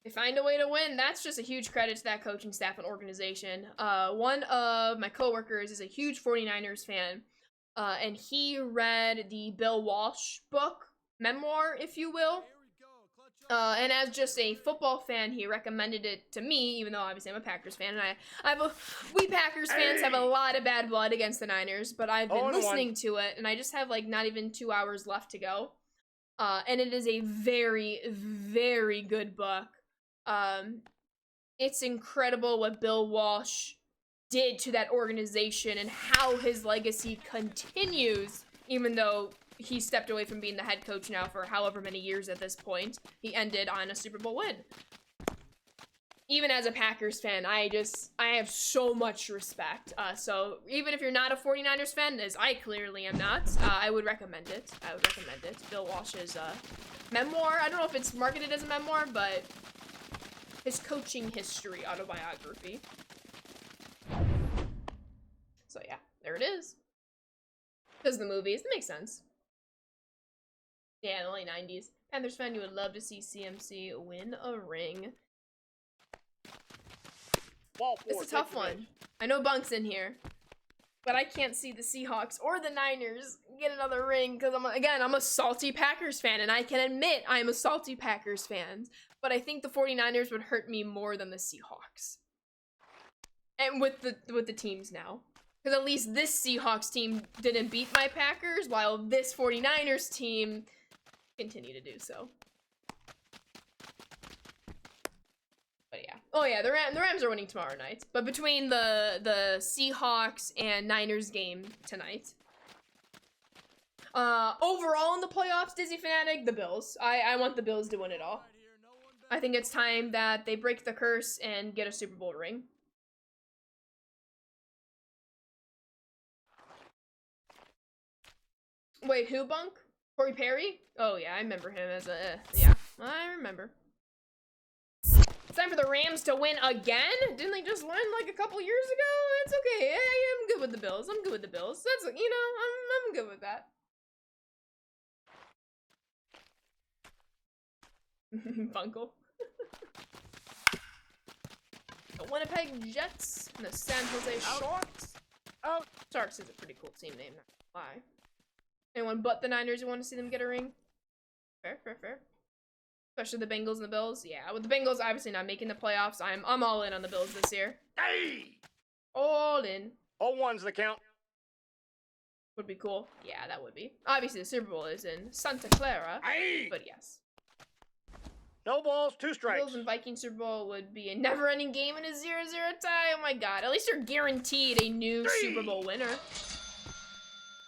They find a way to win. That's just a huge credit to that coaching staff and organization. One of my coworkers is a huge 49ers fan, and he read the Bill Walsh book, memoir, if you will. And as just a football fan, he recommended it to me, even though obviously I'm a Packers fan, and we Packers fans have a lot of bad blood against the Niners, but I've been listening to it, and I just have like not even 2 hours left to go. And it is a very, very good book. It's incredible what Bill Walsh did to that organization and how his legacy continues, even though he stepped away from being the head coach now for however many years at this point. He ended on a Super Bowl win. Even as a Packers fan, I have so much respect. So even if you're not a 49ers fan, as I clearly am not, I would recommend it. Bill Walsh's memoir. I don't know if it's marketed as a memoir, but his coaching history autobiography. So yeah, there it is. Because the movies, it makes sense. Yeah, in the late 90s. Panthers fan, you would love to see CMC win a ring. It's a tough one. I know Bunk's in here, but I can't see the Seahawks or the Niners get another ring because I'm a salty Packers fan, and I can admit I'm a salty Packers fan, but I think the 49ers would hurt me more than the Seahawks. And with the teams now. Because at least this Seahawks team didn't beat my Packers, while this 49ers team continue to do so. But yeah. Oh yeah, the Rams are winning tomorrow night. But between the Seahawks and Niners game tonight. Overall in the playoffs, Disney Fanatic, the Bills. I want the Bills to win it all. I think it's time that they break the curse and get a Super Bowl ring. Wait, who Bunk? Corey Perry? Oh yeah, I remember him as a yeah. I remember. It's time for the Rams to win again? Didn't they just win like a couple years ago? It's okay. I'm good with the Bills. I'm good with the Bills. That's, you know, I'm good with that. Bunkle. The Winnipeg Jets and the San Jose Sharks. Oh, Sharks is a pretty cool team name, not gonna lie. Anyone but the Niners who want to see them get a ring? Fair, fair, fair. Especially the Bengals and the Bills. Yeah, with the Bengals obviously not making the playoffs, I'm all in on the Bills this year. hey! All in. 0-1's the count. Would be cool. Yeah, that would be. Obviously the Super Bowl is in Santa Clara, Hey! but yes. No balls, 2 strikes. Bills and Vikings Super Bowl would be a never-ending game and a 0-0 tie. Oh my god. At least you're guaranteed a new Super Bowl winner.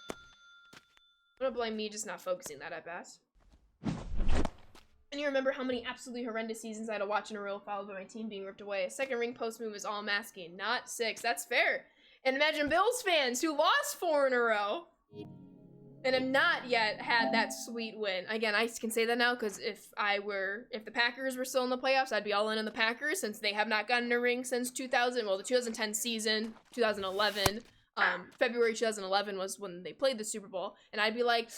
I'm gonna blame me just not focusing that at bat. And you remember how many absolutely horrendous seasons I had to watch in a row followed by my team being ripped away. A second ring post move is all masking, not 6. That's fair. And imagine Bills fans who lost 4 in a row and have not yet had that sweet win. Again, I can say that now because if the Packers were still in the playoffs, I'd be all in on the Packers since they have not gotten a ring since the 2010 season, 2011. February 2011 was when they played the Super Bowl, and I'd be like,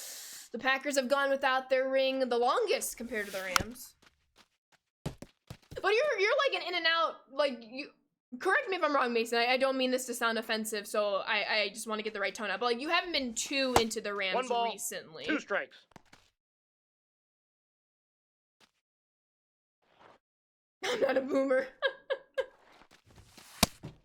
the Packers have gone without their ring the longest compared to the Rams. But you're like an in and out, like, you correct me if I'm wrong, Mason. I don't mean this to sound offensive, so I just want to get the right tone out. But like, you haven't been too into the Rams 1 ball, recently. 2 strikes. I'm not a boomer.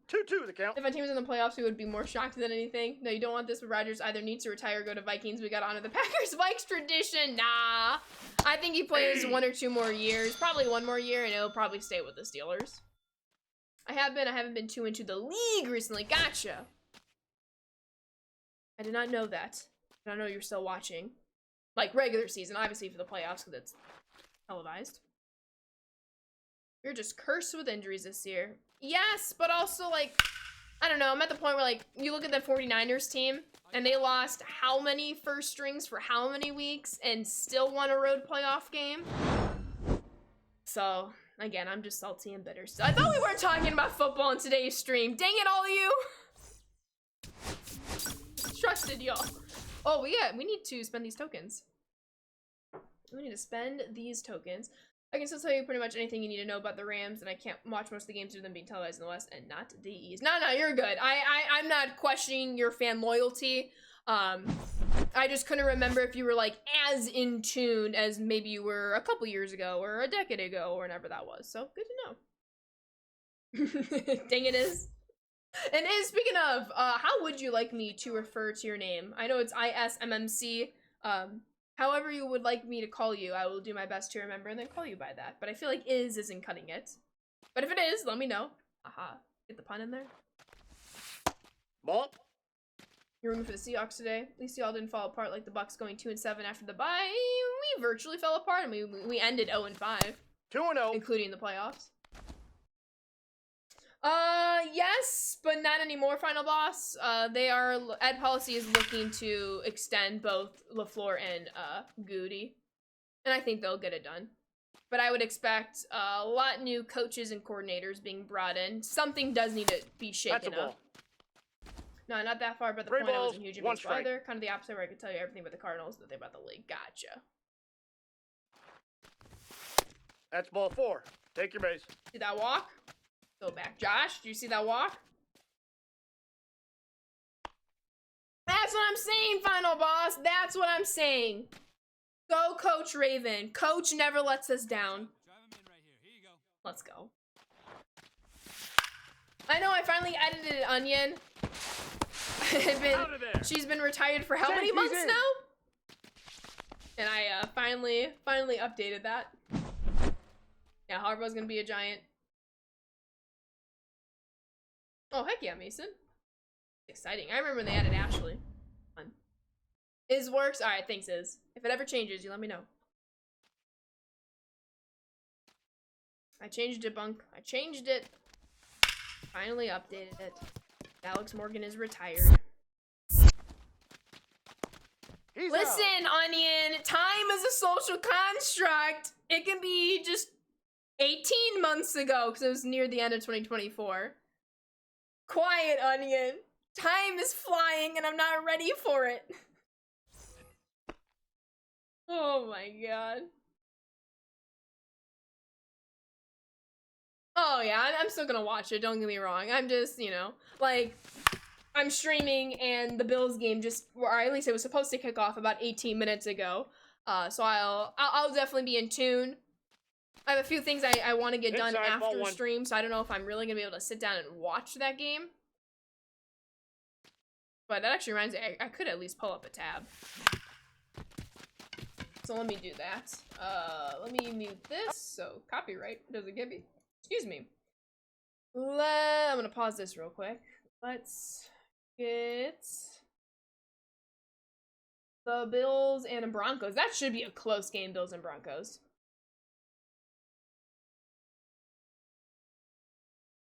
2-2 the count. If my team was in the playoffs, we would be more shocked than anything. No, you don't want this, but Rodgers either needs to retire or go to Vikings. We gotta honor the Packers-Vikes tradition. Nah. I think he plays 1 or 2 more years. Probably 1 more year, and he'll probably stay with the Steelers. I haven't been too into the league recently. Gotcha. I did not know that. I don't know you're still watching. Like, regular season, obviously for the playoffs, because it's televised. You're just cursed with injuries this year. Yes, but also, like, I don't know. I'm at the point where, like, you look at the 49ers team, and they lost how many first strings for how many weeks, and still won a road playoff game. So, again, I'm just salty and bitter. So I thought we weren't talking about football in today's stream. Dang it, all of you! Trusted y'all. Oh, we need to spend these tokens. We need to spend these tokens. I can still tell you pretty much anything you need to know about the Rams, and I can't watch most of the games due to them being televised in the West and not the East. No, you're good. I'm not questioning your fan loyalty. I just couldn't remember if you were, like, as in tune as maybe you were a couple years ago or a decade ago or whenever that was. So, good to know. Dang it is. And speaking of, how would you like me to refer to your name? I know it's ISMMC. However you would like me to call you, I will do my best to remember and then call you by that. But I feel like isn't cutting it. But if it is, let me know. Aha. Get the pun in there. Ball. You're rooting for the Seahawks today. At least y'all didn't fall apart like the Bucks going 2-7 after the bye. We virtually fell apart, and we ended 0-5. 2-0. Including the playoffs. Yes, but not anymore, Final Boss. Ed Policy is looking to extend both LaFleur and, Goody. And I think they'll get it done. But I would expect a lot new coaches and coordinators being brought in. Something does need to be shaken up. No, not that far, but the point I wasn't huge in baseball either. Kind of the opposite where I could tell you everything about the Cardinals, nothing about the league. Gotcha. That's ball 4. Take your base. See that walk? Go back. Josh, do you see that walk? That's what I'm saying, Final Boss. That's what I'm saying. Go, Coach Raven. Coach never lets us down. Let's go. I know, I finally edited Onion. She's been retired for how many months now? And I finally updated that. Yeah, Harbaugh's gonna be a Giant. Oh, heck yeah, Mason. Exciting. I remember when they added Ashley. Fun. Iz works? Alright, thanks, Iz. If it ever changes, you let me know. I changed it, Bunk. I changed it. Finally updated it. Alex Morgan is retired. He's out. Listen, Onion, time is a social construct. It can be just 18 months ago because it was near the end of 2024. Quiet, Onion. Time is flying and I'm not ready for it. Oh my god. Oh yeah, I'm still gonna watch it, don't get me wrong. I'm just, you know, like, I'm streaming and the Bills game just, or at least it was supposed to kick off about 18 minutes ago. So I'll definitely be in tune. I have a few things I want to get done Inside, ball after one. stream, so I don't know if I'm really gonna be able to sit down and watch that game. But that actually reminds me, I could at least pull up a tab. So let me do that. Let me mute this so copyright doesn't get me. Excuse me. I'm gonna pause this real quick. Let's get the Bills and the Broncos. That should be a close game, Bills and Broncos.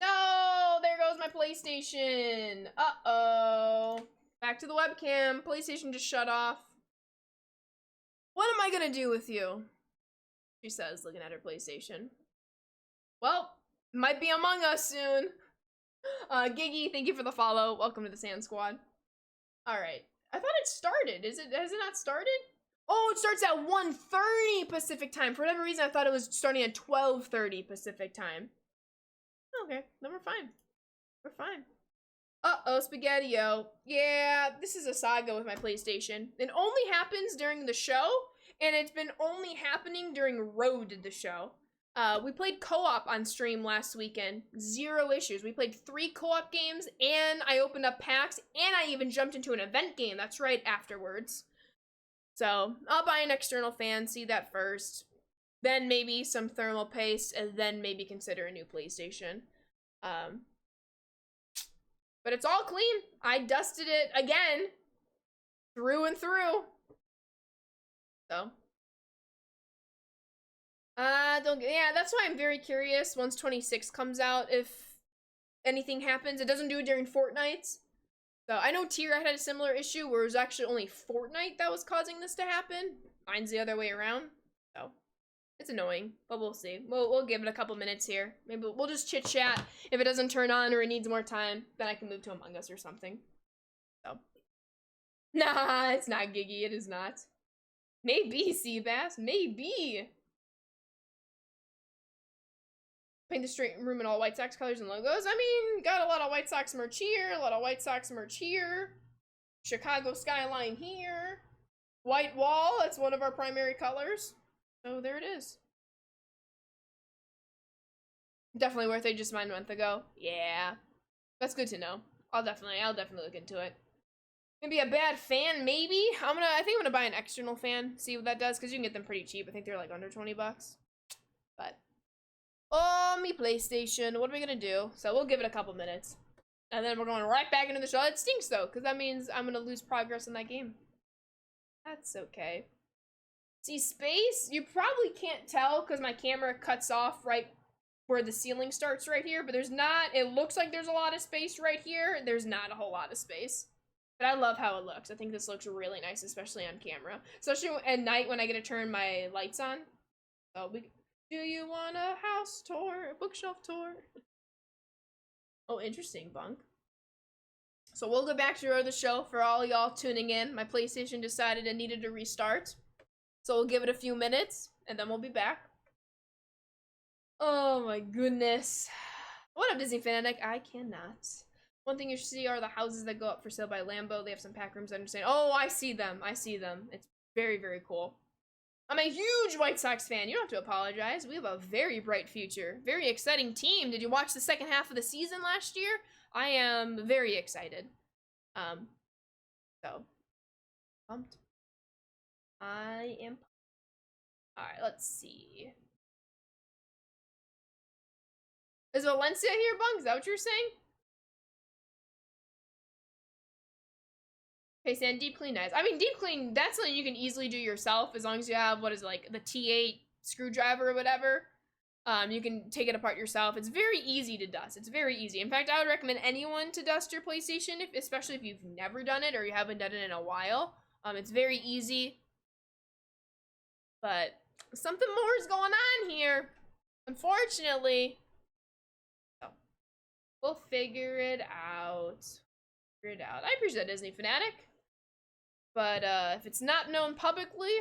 No, there goes my PlayStation. Uh-oh. Back to the webcam. PlayStation just shut off. What am I gonna do with you? She says, looking at her PlayStation. Well, might be Among Us soon. Giggy, thank you for the follow. Welcome to the Sand Squad. Alright. I thought it started. Has it not started? Oh, it starts at 1:30 Pacific time. For whatever reason, I thought it was starting at 12:30 Pacific time. Okay, then we're fine. We're fine. Uh-oh, Spaghetti-O. Yeah, this is a saga with my PlayStation. It only happens during the show, and it's been only happening during Road the show. We played co-op on stream last weekend. 0 issues. We played 3 co-op games, and I opened up packs, and I even jumped into an event game. That's right, afterwards. So, I'll buy an external fan, see that first. Then maybe some thermal paste, and then maybe consider a new PlayStation. But it's all clean. I dusted it again, through and through. So. Yeah, that's why I'm very curious once 26 comes out if anything happens. It doesn't do it during Fortnite. So I know Tier had a similar issue where it was actually only Fortnite that was causing this to happen. Mine's the other way around. So it's annoying, but we'll see. We'll give it a couple minutes here. Maybe we'll just chit chat. If it doesn't turn on or it needs more time, then I can move to Among Us or something. So. Nah, it's not Giggy. It is not. Maybe, Seabass. Maybe. Paint the straight room in all White Sox colors and logos. I mean, got a lot of White Sox merch here, a lot of White Sox merch here. Chicago skyline here. White wall, that's one of our primary colors. So there it is. Definitely worth it just a month ago. Yeah. That's good to know. I'll definitely look into it. Maybe a bad fan, maybe? I think I'm gonna buy an external fan, see what that does, because you can get them pretty cheap. I think they're like under 20 bucks. But oh, me PlayStation. What are we gonna do? So we'll give it a couple minutes. And then we're going right back into the show. It stinks though, because that means I'm gonna lose progress in that game. That's okay. See, space? You probably can't tell because my camera cuts off right where the ceiling starts right here, but there's not, it looks like there's a lot of space right here. There's not a whole lot of space. But I love how it looks. I think this looks really nice, especially on camera. Especially at night when I get to turn my lights on. So do you want a house tour? A bookshelf tour? Oh, interesting, Bunk. So we'll go back to the show for all y'all tuning in. My PlayStation decided it needed to restart. So we'll give it a few minutes, and then we'll be back. Oh my goodness. What up, Disney Fanatic? I cannot. One thing you should see are the houses that go up for sale by Lambo. They have some pack rooms, I understand. Oh, I see them. I see them. It's very, very cool. I'm a huge White Sox fan. You don't have to apologize. We have a very bright future. Very exciting team. Did you watch the second half of the season last year? I am very excited. So, pumped. I am pumped. Alright, let's see. Is Valencia here, Bunk? Is that what you're saying? Okay, Stan, deep clean nice. I mean, deep clean, that's something you can easily do yourself as long as you have, what is it, like, the T8 screwdriver or whatever. You can take it apart yourself. It's very easy to dust. It's very easy. In fact, I would recommend anyone to dust your PlayStation, especially if you've never done it or you haven't done it in a while. It's very easy, but something more is going on here, unfortunately. So we'll figure it out. I appreciate that, Disney Fanatic, but if it's not known publicly,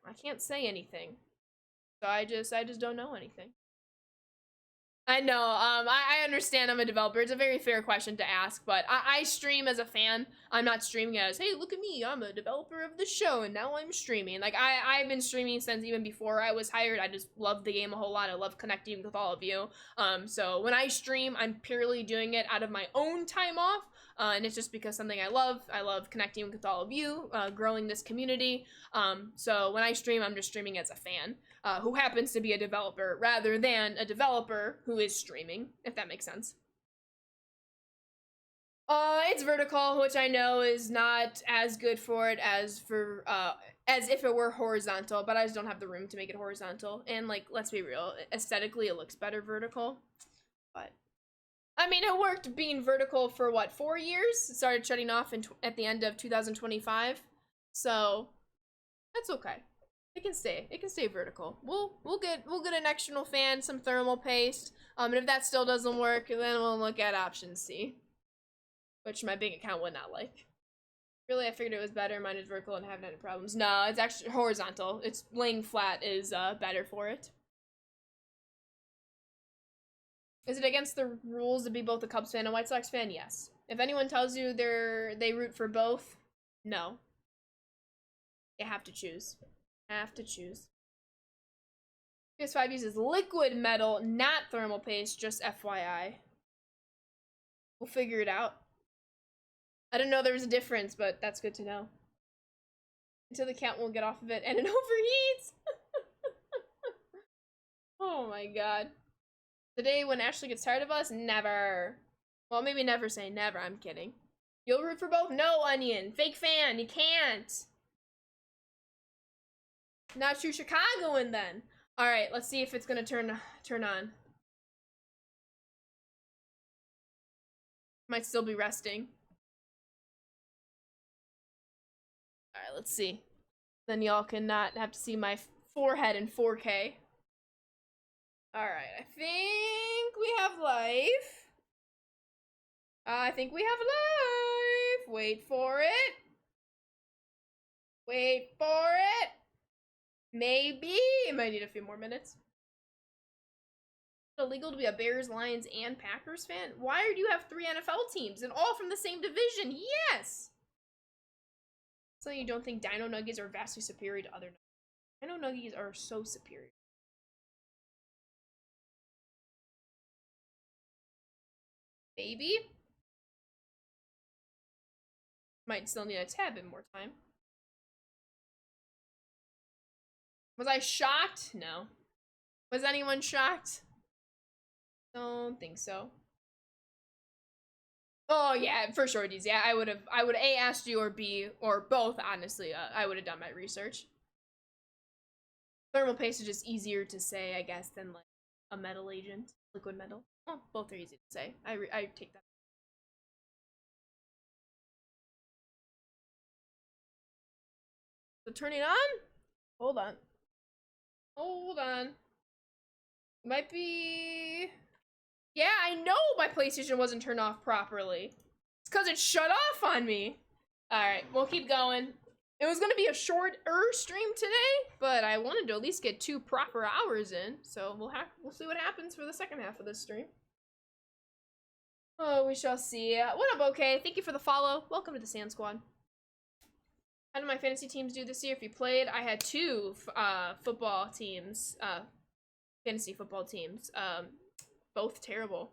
I can't say anything. So I just don't know anything. I know, I understand I'm a developer. It's a very fair question to ask, but I stream as a fan. I'm not streaming as, hey, look at me, I'm a developer of the show, and now I'm streaming. Like, I've been streaming since even before I was hired. I just love the game a whole lot. I love connecting with all of you. So when I stream, I'm purely doing it out of my own time off, and it's just because something I love. I love connecting with all of you, growing this community. So when I stream, I'm just streaming as a fan. Who happens to be a developer rather than a developer who is streaming, if that makes sense. It's vertical, which I know is not as good for it as if it were horizontal, but I just don't have the room to make it horizontal. And like, let's be real, aesthetically it looks better vertical. But I mean, it worked being vertical for what, 4 years? It started shutting off at the end of 2025. So that's okay. It can stay vertical. We'll get an external fan, some thermal paste. And if that still doesn't work, then we'll look at option C, which my bank account would not like. Really, I figured it was better. Mine is vertical and I haven't had any problems. No, it's actually horizontal. It's laying flat is better for it. Is it against the rules to be both a Cubs fan and White Sox fan? Yes. If anyone tells you they root for both, no. You have to choose. PS5 uses liquid metal, not thermal paste, just FYI. We'll figure it out. I didn't know there was a difference, but that's good to know. Until the count won't get off of it and it overheats. Oh my god. The day when Ashley gets tired of us? Never. Well, maybe never say never, I'm kidding. You'll root for both? No, Onion. Fake fan, you can't. Not true Chicagoan then. All right, let's see if it's gonna turn on. Might still be resting. All right, let's see. Then y'all can not have to see my forehead in 4K. All right, I think we have life. I think we have life. Wait for it. Wait for it. Maybe. It might need a few more minutes. Is it illegal to be a Bears, Lions, and Packers fan? Why do you have 3 NFL teams and all from the same division? Yes! So you don't think Dino Nuggies are vastly superior to other Nuggies? Dino Nuggies are so superior. Maybe? Might still need a tad bit more time. Was I shocked? No. Was anyone shocked? Don't think so. Oh yeah, for sure, D's. Yeah, I would have A, asked you, or B, or both, honestly. I would have done my research. Thermal paste is just easier to say, I guess, than like a metal agent, liquid metal. Well, both are easy to say. I take that. So turning on? Hold on. Hold on. Might be... Yeah, I know my PlayStation wasn't turned off properly. It's because it shut off on me. Alright, we'll keep going. It was going to be a shorter stream today, but I wanted to at least get 2 proper hours in. So we'll see what happens for the second half of this stream. Oh, we shall see. What up, okay? Thank you for the follow. Welcome to the Sand Squad. How did my fantasy teams do this year? If you played, I had 2 football teams, fantasy football teams, both terrible.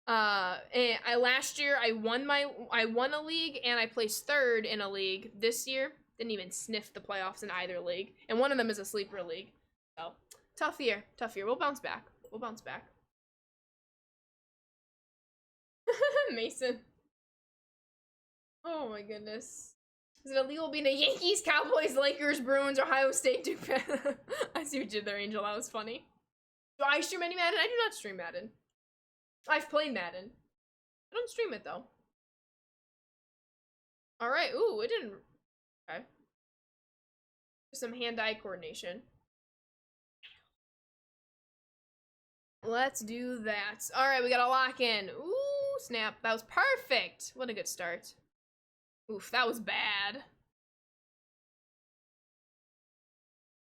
Last year I won a league and I placed 3rd in a league. This year, didn't even sniff the playoffs in either league, and one of them is a sleeper league. So tough year. We'll bounce back. Mason. Oh my goodness. Is it illegal being a Yankees, Cowboys, Lakers, Bruins, Ohio State, Duke fan? I see what you did there, Angel. That was funny. Do I stream any Madden? I do not stream Madden. I've played Madden. I don't stream it, though. Alright, ooh, it didn't... Okay. Some hand-eye coordination. Let's do that. All right, we gotta lock in. Ooh, snap. That was perfect. What a good start. Oof, that was bad.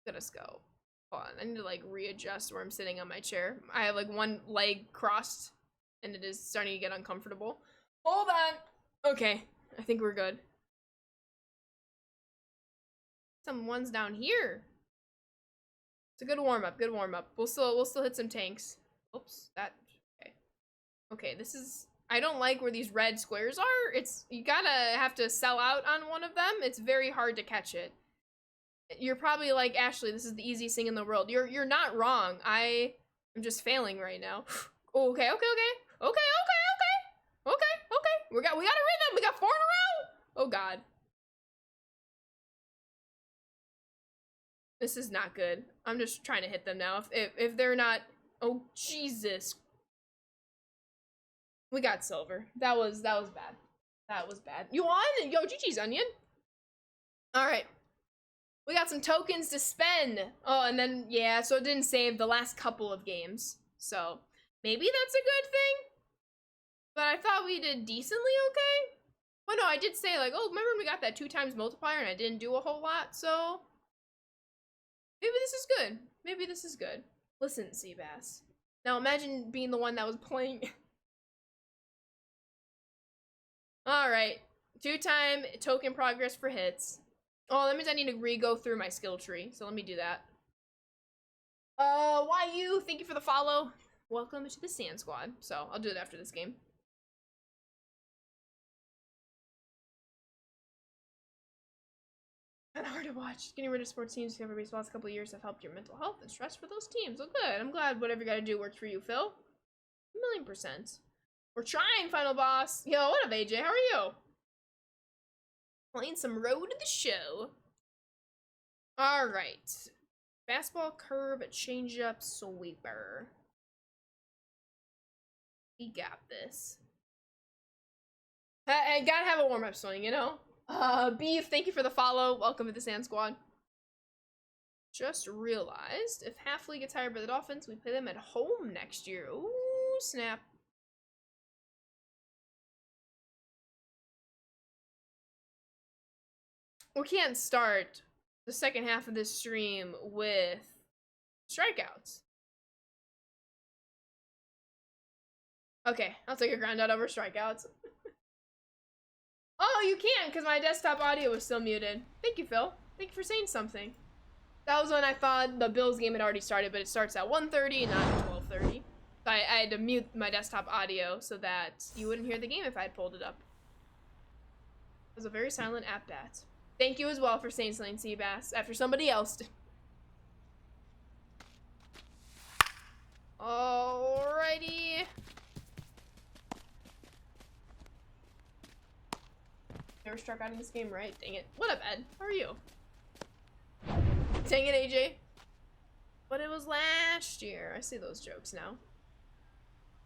Let's go. Hold on, I need to like readjust where I'm sitting on my chair. I have like one leg crossed and it is starting to get uncomfortable. Hold on. Okay, I think we're good. Some ones down here. It's a good warm-up, good warm-up. We'll still hit some tanks. Oops, that, okay. Okay, this is, I don't like where these red squares are. It's, you gotta have to sell out on one of them. It's very hard to catch it. You're probably like, Ashley, this is the easiest thing in the world. You're not wrong. I am just failing right now. Okay. We got a rhythm. We got 4 in a row. Oh God. This is not good. I'm just trying to hit them now. If they're not, oh Jesus. We got silver. That was bad. That was bad. You won? Yo, GG's Onion. All right. We got some tokens to spend. Oh, and then, yeah, so it didn't save the last couple of games. So, maybe that's a good thing? But I thought we did decently okay? Well, no, I did say, like, oh, remember we got that 2 times multiplier and I didn't do a whole lot, so... Maybe this is good. Maybe this is good. Listen, Seabass. Now imagine being the one that was playing... Alright. 2-time token progress for hits. Oh, that means I need to re-go through my skill tree, so let me do that. YU, thank you for the follow. Welcome to the Sand Squad. So, I'll do it after this game. Kind of hard to watch. Getting rid of sports teams to cover baseball last couple of years have helped your mental health and stress for those teams. Oh, good. I'm glad whatever you gotta do works for you, Phil. 1,000,000%. We're trying, final boss. Yo, what up, AJ? How are you? Playing some Road to the Show. Alright. Fastball, curve, changeup, sweeper. We got this. I gotta have a warm-up swing, you know? Beef, thank you for the follow. Welcome to the Sand Squad. Just realized, if Halfley gets hired by the Dolphins, we play them at home next year. Ooh, snap. We can't start the second half of this stream with strikeouts. Okay, I'll take a ground out over strikeouts. Oh, you can, because my desktop audio was still muted. Thank you, Phil. Thank you for saying something. That was when I thought the Bills game had already started, but it starts at 1:30, not 12:30. So I had to mute my desktop audio so that you wouldn't hear the game if I had pulled it up. It was a very silent at-bat. Thank you as well for saying something, Seabass, after somebody else did. Alrighty. Never struck out in this game, right? Dang it. What up, Ed? How are you? Dang it, AJ. But it was last year. I see those jokes now.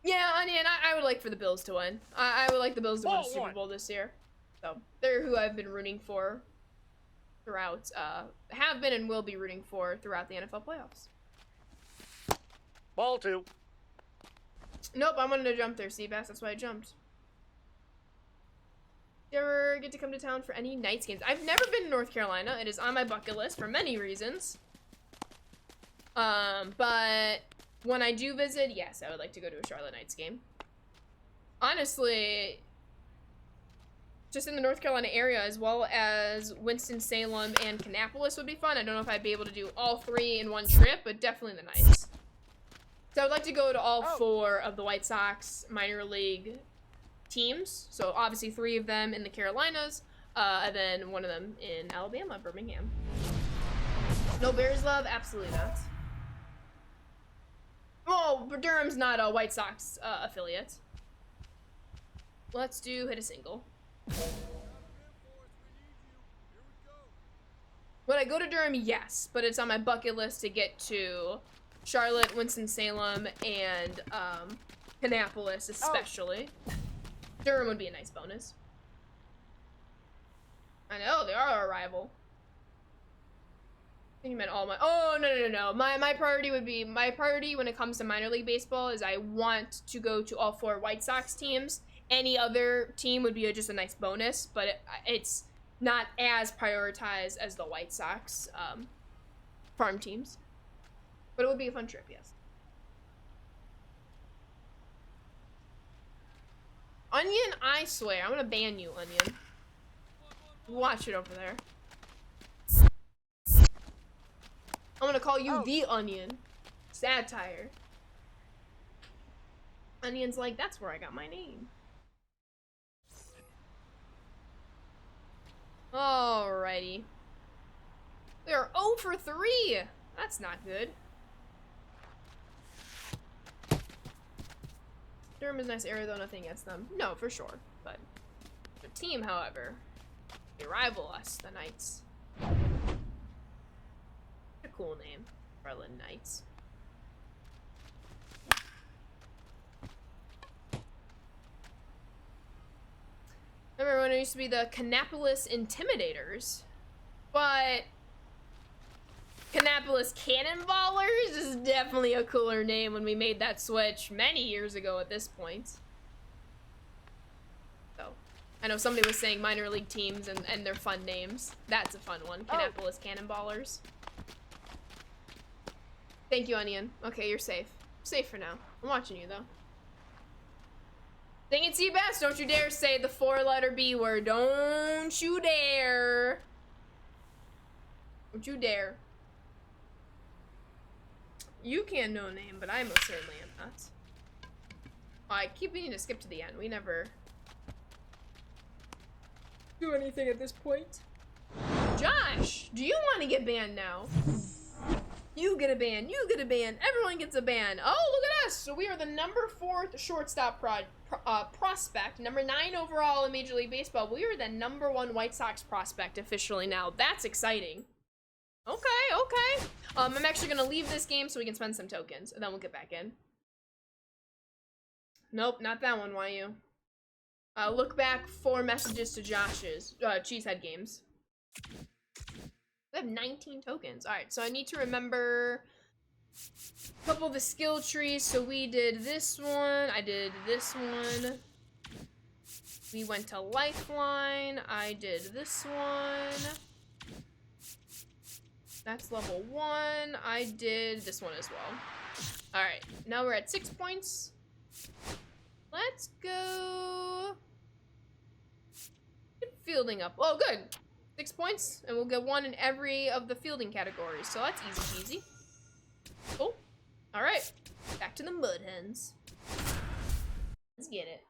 Yeah, Onion, I would like for the Bills to win. I would like the Bills to win the Super Bowl this year. So, they're who I've been rooting for throughout, have been and will be rooting for throughout the NFL playoffs. Ball 2. Nope, I wanted to jump there, Seabass. That's why I jumped. Do you ever get to come to town for any Knights games? I've never been to North Carolina. It is on my bucket list for many reasons. But when I do visit, yes, I would like to go to a Charlotte Knights game. Honestly, just in the North Carolina area, as well as Winston-Salem and Kannapolis would be fun. I don't know if I'd be able to do all 3 in one trip, but definitely the Knights. So I would like to go to all 4 of the White Sox minor league teams. So obviously 3 of them in the Carolinas, and then 1 of them in Alabama, Birmingham. No Bears love? Absolutely not. Oh, but Durham's not a White Sox affiliate. Let's do hit a single. Would I go to Durham? Yes, but it's on my bucket list to get to Charlotte, Winston-Salem, and Kannapolis especially. Oh. Durham would be a nice bonus. I know, they are our rival. I think you meant all my. Oh no. My priority would be when it comes to minor league baseball is I want to go to all 4 White Sox teams. Any other team would be just a nice bonus, but it's not as prioritized as the White Sox farm teams. But it would be a fun trip, yes. Onion, I swear, I'm gonna ban you, Onion. Watch it over there. I'm gonna call you the Onion. Satire. Onion's like, that's where I got my name. Alrighty. We are 0 for 3. That's not good. Durham is a nice area though, nothing against them. No, for sure. But the team, however, they rival us, the Knights. A cool name, Berlin Knights. Remember when it used to be the Kannapolis Intimidators, but Kannapolis Cannonballers is definitely a cooler name when we made that switch many years ago at this point. So, I know somebody was saying minor league teams and their fun names. That's a fun one, Kannapolis Cannonballers. Thank you, Onion. Okay, you're safe. Safe for now. I'm watching you, though. Dang it, Seabass, don't you dare say the 4-letter B word. Don't you dare. Don't you dare. You can no name, but I most certainly am not. Oh, I keep meaning to skip to the end. We never do anything at this point. Josh, do you want to get banned now? You get a ban. You get a ban. Everyone gets a ban. Oh, look at us. So we are the number 4th shortstop prospect. Number 9 overall in Major League Baseball. We are the number 1 White Sox prospect officially now. That's exciting. Okay. I'm actually going to leave this game so we can spend some tokens. And then we'll get back in. Nope, not that one, YU. Look back 4 messages to Josh's. Cheesehead games. We have 19 tokens. Alright, so I need to remember a couple of the skill trees. So we did this one. I did this one. We went to Lifeline. I did this one. That's level 1. I did this one as well. Alright, now we're at 6 points. Let's go. Get fielding up. Oh, good. 6 points, and we'll get 1 in every of the fielding categories, so that's easy peasy. Cool. Alright, back to the Mud Hens. Let's get it.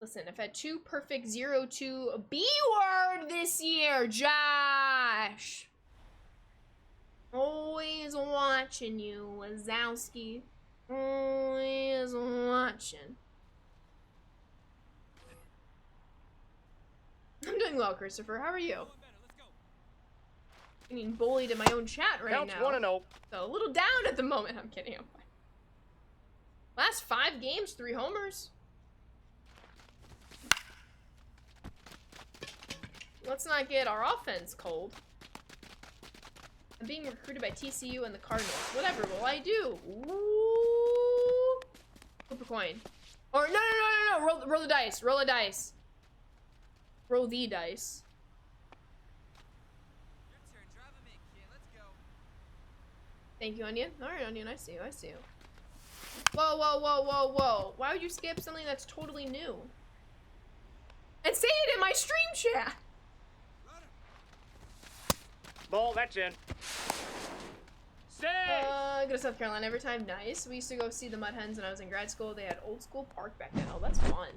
Listen, I've had 2 perfect 0-2 B-word this year, Josh! Always watching you, Wazowski. Always watching. I'm doing well, Christopher. How are you? I'm getting bullied in my own chat right Counts now. 1-0. So a little down at the moment. I'm kidding. I'm fine. Last 5 games, 3 homers. Let's not get our offense cold. I'm being recruited by TCU and the Cardinals. Whatever will I do? Ooh. Flip a coin. Or no. Roll the dice. Roll a dice. Roll the dice. Your turn. Drive him in, kid. Let's go. Thank you, Onion. Alright, Onion, I see you. Whoa. Why would you skip something that's totally new? And say it in my stream chat! Ball, that's in. Stay! Go to South Carolina every time. Nice. We used to go see the Mud Hens when I was in grad school. They had Old School Park back then. Oh, that's fun.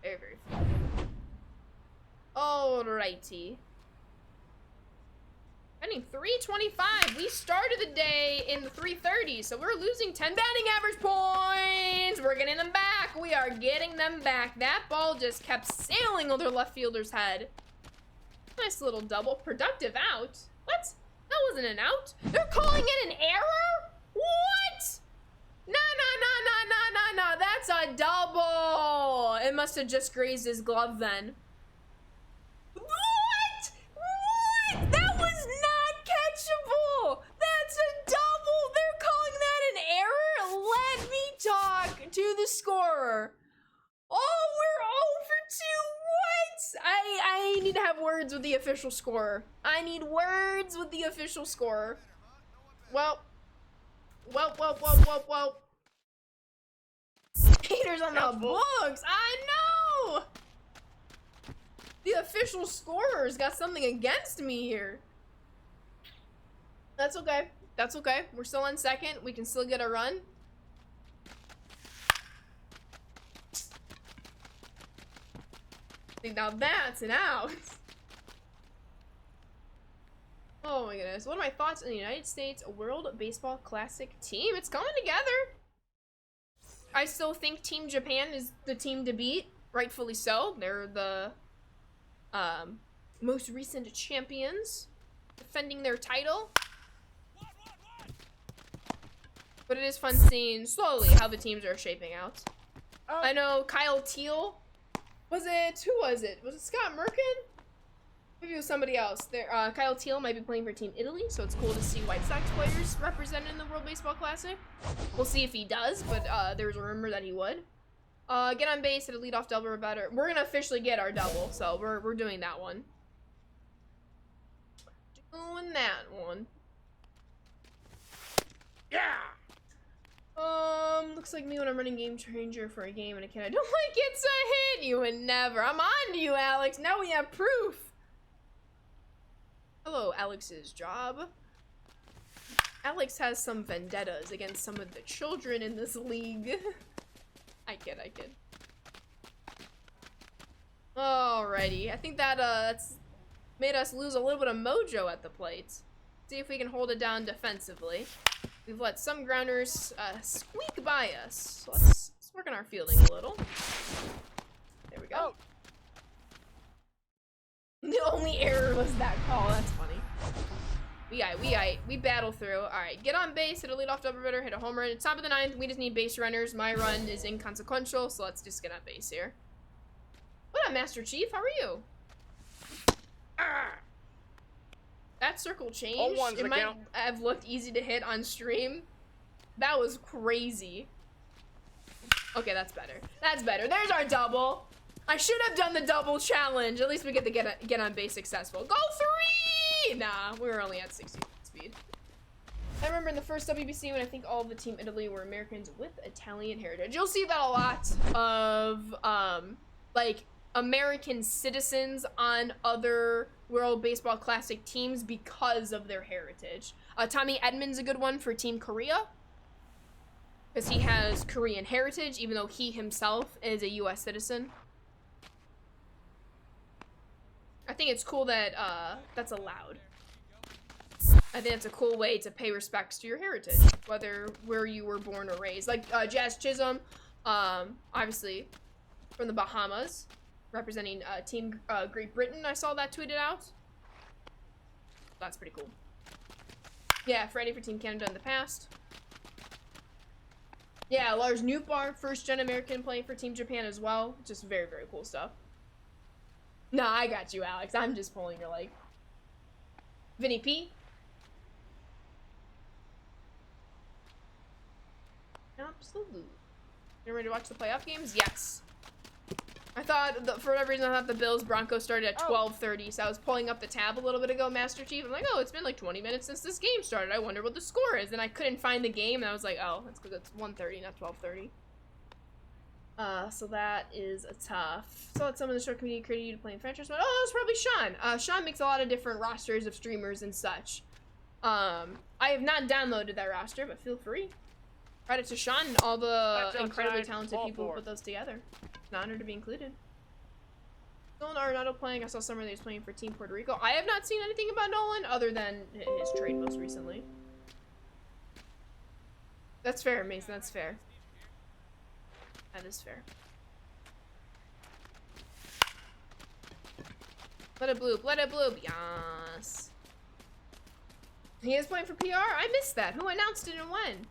Very, very fun. Alrighty. Batting 325. We started the day in the 330s, so we're losing 10 batting average points. We're getting them back. We are getting them back. That ball just kept sailing over left fielder's head. Nice little double. Productive out. What? That wasn't an out. They're calling it an error? What? No. That's a double. It must have just grazed his glove then. What? That was not catchable. scorer. Oh, we're 0 for 2. What? I need to have words with the official scorer. I need words with the official scorer. Well. Haters on the Doubtful. books. I know. The official scorer's got something against me here. That's okay. That's okay. We're still on second. We can still get a run. See, now that's an out. Oh my goodness. What are my thoughts on the United States World Baseball Classic team? It's coming together. I still think Team Japan is the team to beat. Rightfully so. They're the most recent champions, defending their title. But it is fun seeing slowly how the teams are shaping out. Oh. I know Kyle Teal. Who was it? Was it Scott Merkin? Maybe it was somebody else. Kyle Teal might be playing for Team Italy, so it's cool to see White Sox players represented in the World Baseball Classic. We'll see if he does, but there's a rumor that he would. Get on base at a leadoff double or better. We're gonna officially get our double, so we're doing that one. Doing that one. Yeah. Looks like me when I'm running Game Changer for a game and a kid I don't like it's a hit. You would never. I'm on to you, Alex. Now we have proof. Hello, Alex's job. Alex has some vendettas against some of the children in this league. I kid. Alrighty, I think that that's made us lose a little bit of mojo at the plate. See if we can hold it down defensively. We've let some grounders squeak by us. So let's work on our fielding a little. There we go. Oh. The only error was that call. That's funny. We battle through. All right, get on base, hit a leadoff double hitter, hit a home run. It's top of the ninth. We just need base runners. My run is inconsequential, so let's just get on base here. What up, Master Chief? How are you? Ah. That circle changed. All ones It the might count. have looked easy to hit on stream. That was crazy. Okay, that's better. That's better. There's our double. I should have done the double challenge. At least we get to get on base successful. Go 3! Nah, we were only at 60 speed. I remember in the first WBC when I think all of the Team Italy were Americans with Italian heritage. You'll see that a lot of like American citizens on other World Baseball Classic teams because of their heritage. Tommy Edman's a good one for Team Korea because he has Korean heritage, even though he himself is a U.S. citizen. I think it's cool that that's allowed. I think it's a cool way to pay respects to your heritage, whether where you were born or raised. Like Jazz Chisholm, obviously from the Bahamas, representing Team Great Britain. I saw that tweeted out. That's pretty cool. Yeah, Freddie for Team Canada in the past. Yeah, Lars Nootbaar, first-gen American playing for Team Japan as well. Just very, very cool stuff. Nah, I got you, Alex. I'm just pulling your leg. Vinny P. Absolutely. You ready to watch the playoff games? Yes. I thought, for whatever reason, I thought the Bills-Broncos started at 12:30, so I was pulling up the tab a little bit ago, Master Chief. I'm like, oh, it's been like 20 minutes since this game started. I wonder what the score is. And I couldn't find the game, and I was like, oh, that's because it's 1:30, not 12:30. So that is a tough. So that's some of the short community created you to play in franchise mode. Oh, it was probably Sean. Sean makes a lot of different rosters of streamers and such. I have not downloaded that roster, but feel free. Credit to Sean and all the incredibly talented people who put those together. It's an honor to be included. Nolan Arenado playing. I saw somewhere that he's playing for Team Puerto Rico. I have not seen anything about Nolan other than his trade most recently. That's fair, Mason. That's fair. That is fair. Let it bloop. Let it bloop. Yes. He is playing for PR? I missed that. Who announced it and when?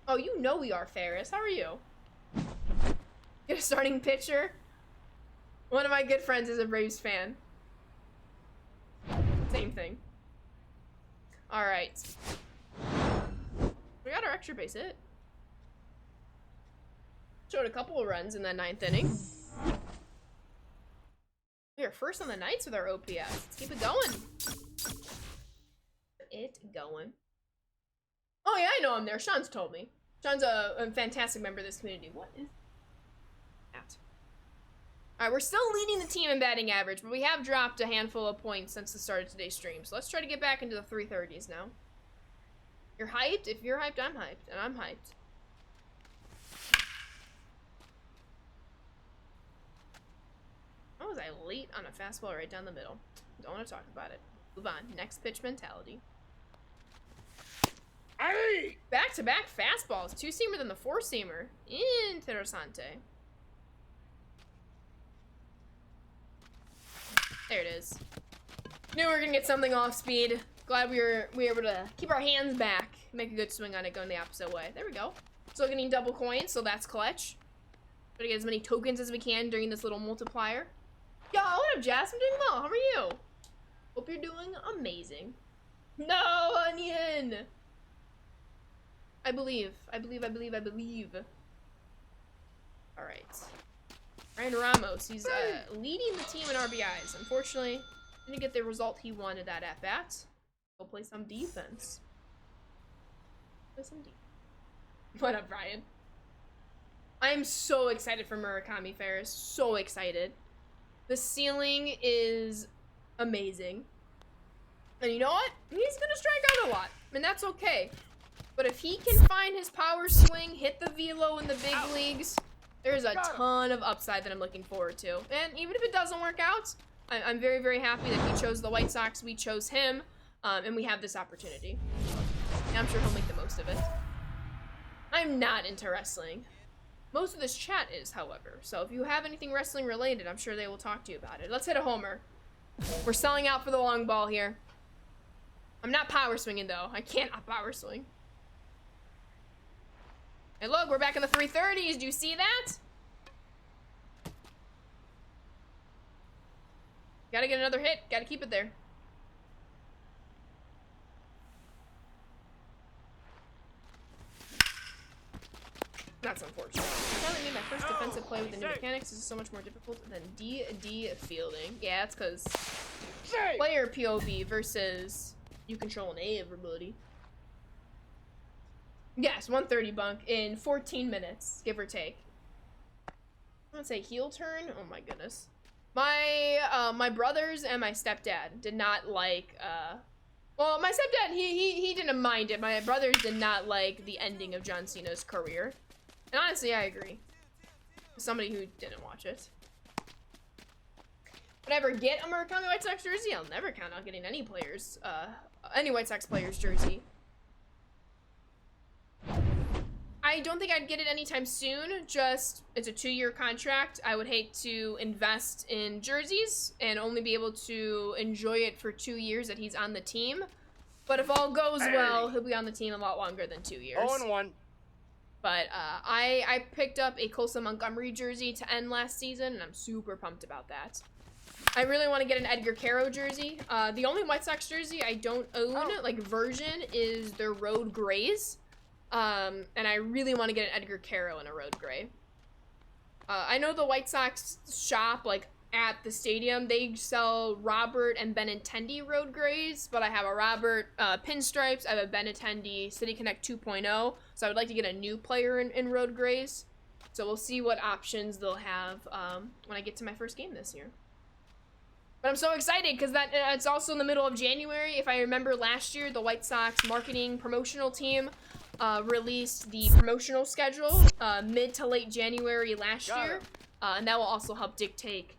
Oh, you know we are, Ferris. How are you? Get a starting pitcher? One of my good friends is a Braves fan. Same thing. Alright. We got our extra base hit. Showed a couple of runs in that 9th inning. We are first on the Knights with our OPS. Let's keep it going. Oh yeah, I know I'm there. Sean's told me. Sean's a fantastic member of this community. What is that? Alright, we're still leading the team in batting average, but we have dropped a handful of points since the start of today's stream. So let's try to get back into the 330s now. You're hyped? If you're hyped, I'm hyped. And I'm hyped. How was I late on a fastball right down the middle? Don't want to talk about it. Move on. Next pitch mentality. Aye! Back-to-back fastballs. 2-seamer than the 4-seamer. Interessante. There it is. Knew we were gonna get something off speed. Glad we were able to keep our hands back. Make a good swing on it going the opposite way. There we go. Still getting double coins, so that's clutch. Try to get as many tokens as we can during this little multiplier. Yo, what up, Jazz? I'm doing well. How are you? Hope you're doing amazing. No, Onion! I believe. Alright. Ryan Ramos, he's leading the team in RBIs. Unfortunately, didn't get the result he wanted that at-bat. Go play some defense. What up, Brian? I am so excited for Murakami Ferris. So excited. The ceiling is amazing. And you know what? He's gonna strike out a lot. And that's okay. But if he can find his power swing, hit the velo in the big leagues, there's a ton of upside that I'm looking forward to. And even if it doesn't work out, I'm very, very happy that he chose the White Sox, we chose him, and we have this opportunity. And I'm sure he'll make the most of it. I'm not into wrestling. Most of this chat is, however. So if you have anything wrestling related, I'm sure they will talk to you about it. Let's hit a homer. We're selling out for the long ball here. I'm not power swinging, though. I can't power swing. Hey, look, we're back in the 330s. Do you see that? Gotta get another hit. Gotta keep it there. That's unfortunate. I finally made my first defensive play with the new mechanics. This is so much more difficult than D fielding. Yeah, it's because player POV versus you control an A ability. Yes, 130 bunk in 14 minutes, give or take. I'm gonna say heel turn. Oh my goodness. My brothers and my stepdad did not like well, my stepdad he didn't mind it. My brothers did not like the ending of John Cena's career. And honestly, I agree. As somebody who didn't watch it. If I ever get a Murakami White Sox jersey, I'll never count on getting any players, any White Sox players jersey. I don't think I'd get it anytime soon. Just, it's a 2-year contract. I would hate to invest in jerseys and only be able to enjoy it for 2 years that he's on the team. But if all goes well, he'll be on the team a lot longer than 2 years. 0-1. But I picked up a Colson Montgomery jersey to end last season, and I'm super pumped about that. I really want to get an Edgar Caro jersey. The only White Sox jersey I don't own, like version, is their Road Grays. And I really want to get an Edgar Caro in a Road Gray. I know the White Sox shop, like, at the stadium, they sell Robert and Benintendi Road Grays, but I have a Robert Pinstripes, I have a Benintendi City Connect 2.0, so I would like to get a new player in Road Grays. So we'll see what options they'll have when I get to my first game this year. But I'm so excited because it's also in the middle of January. If I remember last year, the White Sox marketing promotional team released the promotional schedule mid to late January last year, and that will also help dictate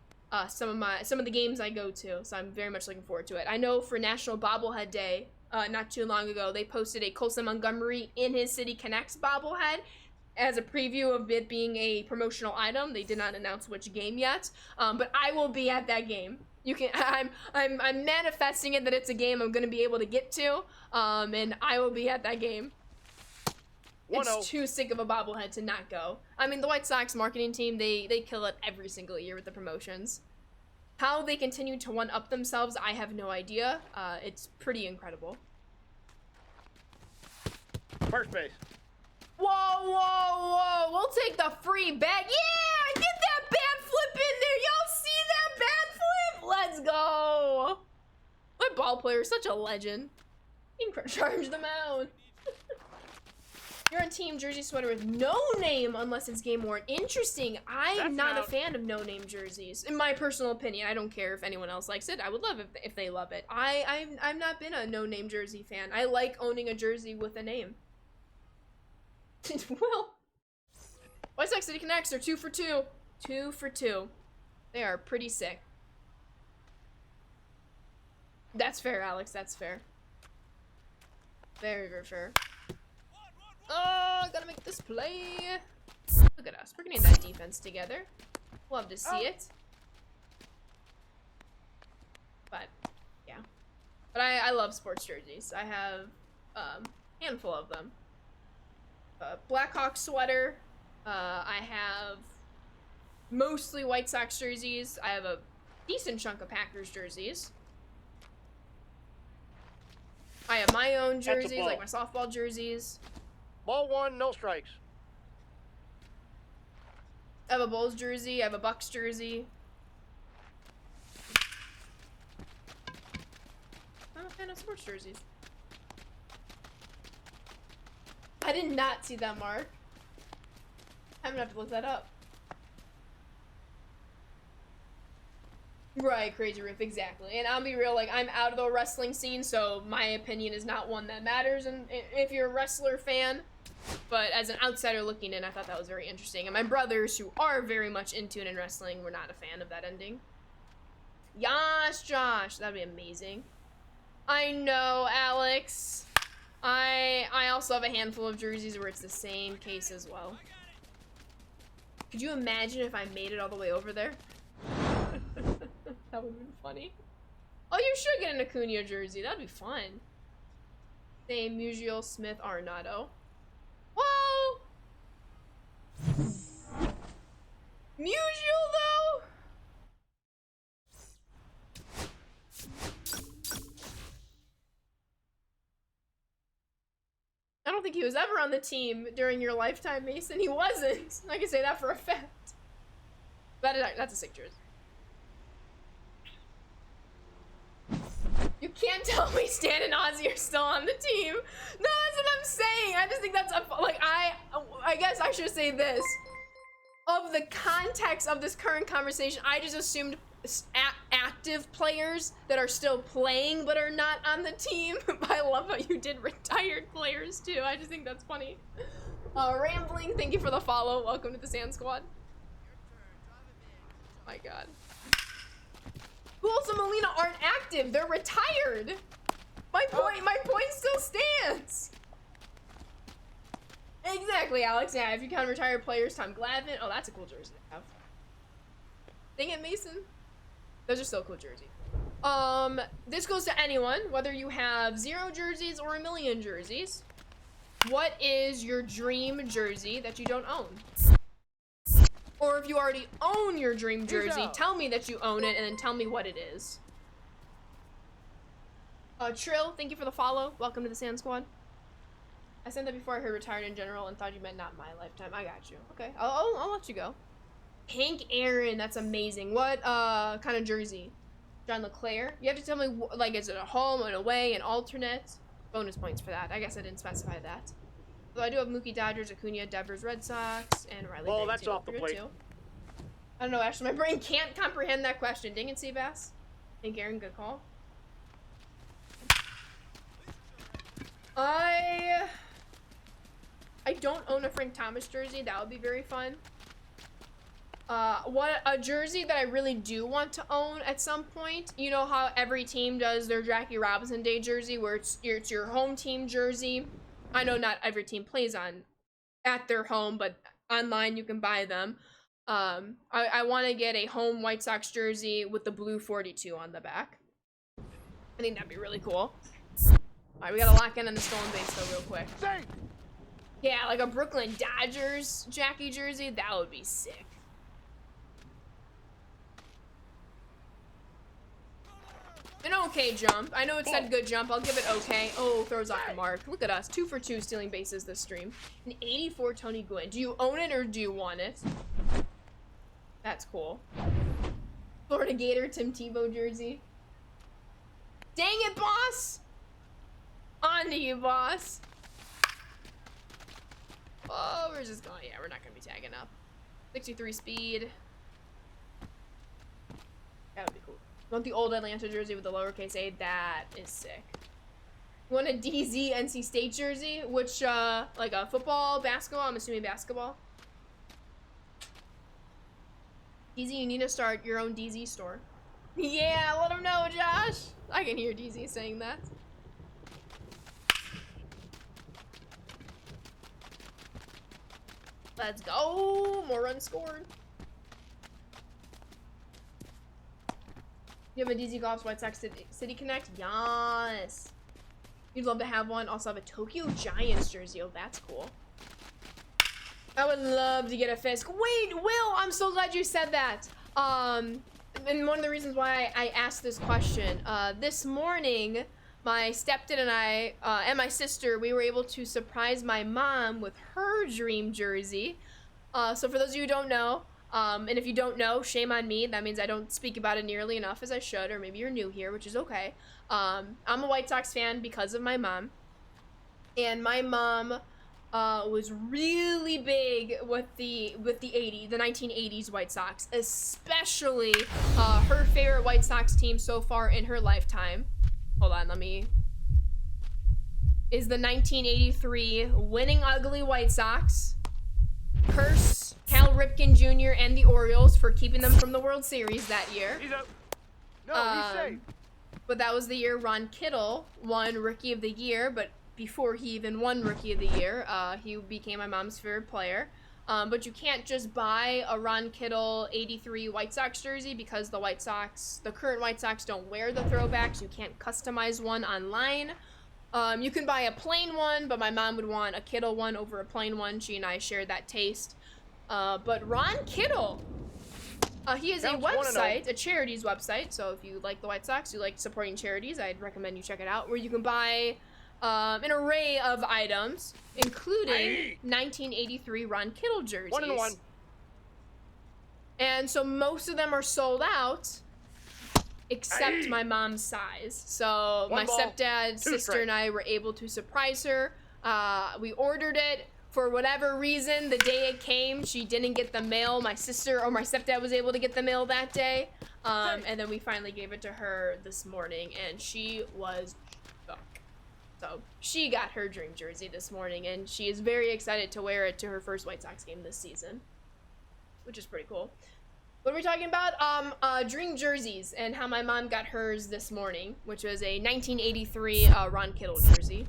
some of the games I go to. So I'm very much looking forward to it. I know for National Bobblehead Day, not too long ago, they posted a Colson Montgomery in his City Connects bobblehead as a preview of it being a promotional item. They did not announce which game yet, but I will be at that game. You can. I'm manifesting it that it's a game I'm going to be able to get to, and I will be at that game. It's too sick of a bobblehead to not go. I mean, the White Sox marketing team, they kill it every single year with the promotions. How they continue to one-up themselves, I have no idea. It's pretty incredible. First base. Whoa, whoa, whoa. We'll take the free bag. Yeah, get that bat flip in there. Y'all see that bat flip? Let's go. My ball player is such a legend. You can charge them out. You're on team jersey sweater with no name unless it's game worn. Interesting. I'm That's not a out. fan of no name jerseys. In my personal opinion, I don't care if anyone else likes it. I would love it if they love it. I've not been a no name jersey fan. I like owning a jersey with a name. Well, White Sox City Connects are 2 for 2. 2 for 2. They are pretty sick. That's fair, Alex. That's fair. Very, very fair. Oh, gotta make this play. Look at us. We're getting that defense together. Love to see it. But, yeah. But I love sports jerseys. I have a handful of them. Blackhawks sweater. I have mostly White Sox jerseys. I have a decent chunk of Packers jerseys. I have my own jerseys, like my softball jerseys. Ball one, no strikes. I have a Bulls jersey. I have a Bucks jersey. I'm a fan of sports jerseys. I did not see that, Mark. I'm gonna have to look that up. Right, Crazy Roof, exactly. And I'll be real, like, I'm out of the wrestling scene, so my opinion is not one that matters. And if you're a wrestler fan, but as an outsider looking in, I thought that was very interesting. And my brothers, who are very much in tune in wrestling, were not a fan of that ending. Yas, Josh, that'd be amazing. I know, Alex. I also have a handful of jerseys where it's the same case as well. Could you imagine if I made it all the way over there? That would be funny. Oh, you should get an Acuna jersey. That'd be fun. Same Musial, Smith, Arenado. Whoa! Musial, though? I don't think he was ever on the team during your lifetime, Mason. He wasn't. I can say that for a fact. That's a sick jersey. You can't tell me Stan and Ozzy are still on the team. No, that's what I'm saying. I just think that's like I guess I should say this. Of the context of this current conversation, I just assumed active players that are still playing but are not on the team. I love how you did retired players too. I just think that's funny. Rambling, thank you for the follow. Welcome to the Sand Squad. Oh my god. Pujols and Molina aren't active. They're retired. My point still stands. Exactly, Alex. Yeah, if you count retired players, Tom Glavine. Oh, that's a cool jersey to have. Dang it, Mason. Those are still cool jerseys. This goes to anyone, whether you have 0 jerseys or 1,000,000 jerseys. What is your dream jersey that you don't own? Or if you already own your dream jersey, tell me that you own it and then tell me what it is. Trill, thank you for the follow. Welcome to the Sand Squad. I said that before I heard retired in general and thought you meant not my lifetime. I got you. Okay, I'll let you go. Hank Aaron, that's amazing. What kind of jersey? John LeClaire? You have to tell me, like, is it a home, an away, an alternate? Bonus points for that. I guess I didn't specify that. So I do have Mookie Dodgers, Acuna, Devers, Red Sox, and Riley. Oh, that's off the plate. Too. I don't know, actually, my brain can't comprehend that question. Dang it, Seabass. Hank Aaron, good call. I don't own a Frank Thomas jersey. That would be very fun. What a jersey that I really do want to own at some point. You know how every team does their Jackie Robinson Day jersey, where it's your home team jersey. I know not every team plays at their home, but online you can buy them. I want to get a home White Sox jersey with the blue 42 on the back. I think that'd be really cool. All right, we gotta lock in on the stolen base though real quick. Safe. Yeah, like a Brooklyn Dodgers Jackie jersey, that would be sick. An okay jump. I know it said good jump. I'll give it okay. Oh, throws off the mark. Look at us. 2 for 2 stealing bases this stream. An 84 Tony Gwynn. Do you own it or do you want it? That's cool. Florida Gator Tim Tebow jersey. Dang it, boss! On to you, boss. Oh, we're just going. Yeah, we're not going to be tagging up. 63 speed. That would be cool. Want the old Atlanta jersey with the lowercase a? That is sick. You want a DZ NC State jersey? Which, like a football, basketball? I'm assuming basketball. DZ, you need to start your own DZ store. Yeah, let him know, Josh. I can hear DZ saying that. Let's go. More runs scored. You have a DZ Golf's White Sox City Connect? Yes. You'd love to have one. Also have a Tokyo Giants jersey. Oh, that's cool. I would love to get a Fisk. Wait, Will, I'm so glad you said that. And one of the reasons why I asked this question, this morning, my stepdad and I, and my sister, we were able to surprise my mom with her dream jersey. So for those of you who don't know, and if you don't know, shame on me. That means I don't speak about it nearly enough as I should, or maybe you're new here, which is okay. I'm a White Sox fan because of my mom. And my mom was really big with the 1980s White Sox, especially her favorite White Sox team so far in her lifetime. Hold on, is the 1983 winning ugly White Sox. Curse Cal Ripken Jr. and the Orioles for keeping them from the World Series that year. He's up. No, he's safe. But that was the year Ron Kittle won Rookie of the Year, but before he even won Rookie of the Year, he became my mom's favorite player. But you can't just buy a Ron Kittle 83 White Sox jersey because the current White Sox don't wear the throwbacks. You can't customize one online. You can buy a plain one, but my mom would want a Kittle one over a plain one. She and I share that taste. But Ron Kittle, he has a website, a charities website. So if you like the White Sox, you like supporting charities, I'd recommend you check it out, where you can buy an array of items, including 1983 Ron Kittle jerseys. 1-1. And so most of them are sold out, except my mom's size. So my stepdad, sister, and I were able to surprise her. We ordered it. For whatever reason, the day it came, she didn't get the mail. My sister or my stepdad was able to get the mail that day. And then we finally gave it to her this morning, and she was shocked. So she got her dream jersey this morning, and she is very excited to wear it to her first White Sox game this season, which is pretty cool. What are we talking about? Dream jerseys, and how my mom got hers this morning, which was a 1983 Ron Kittle jersey.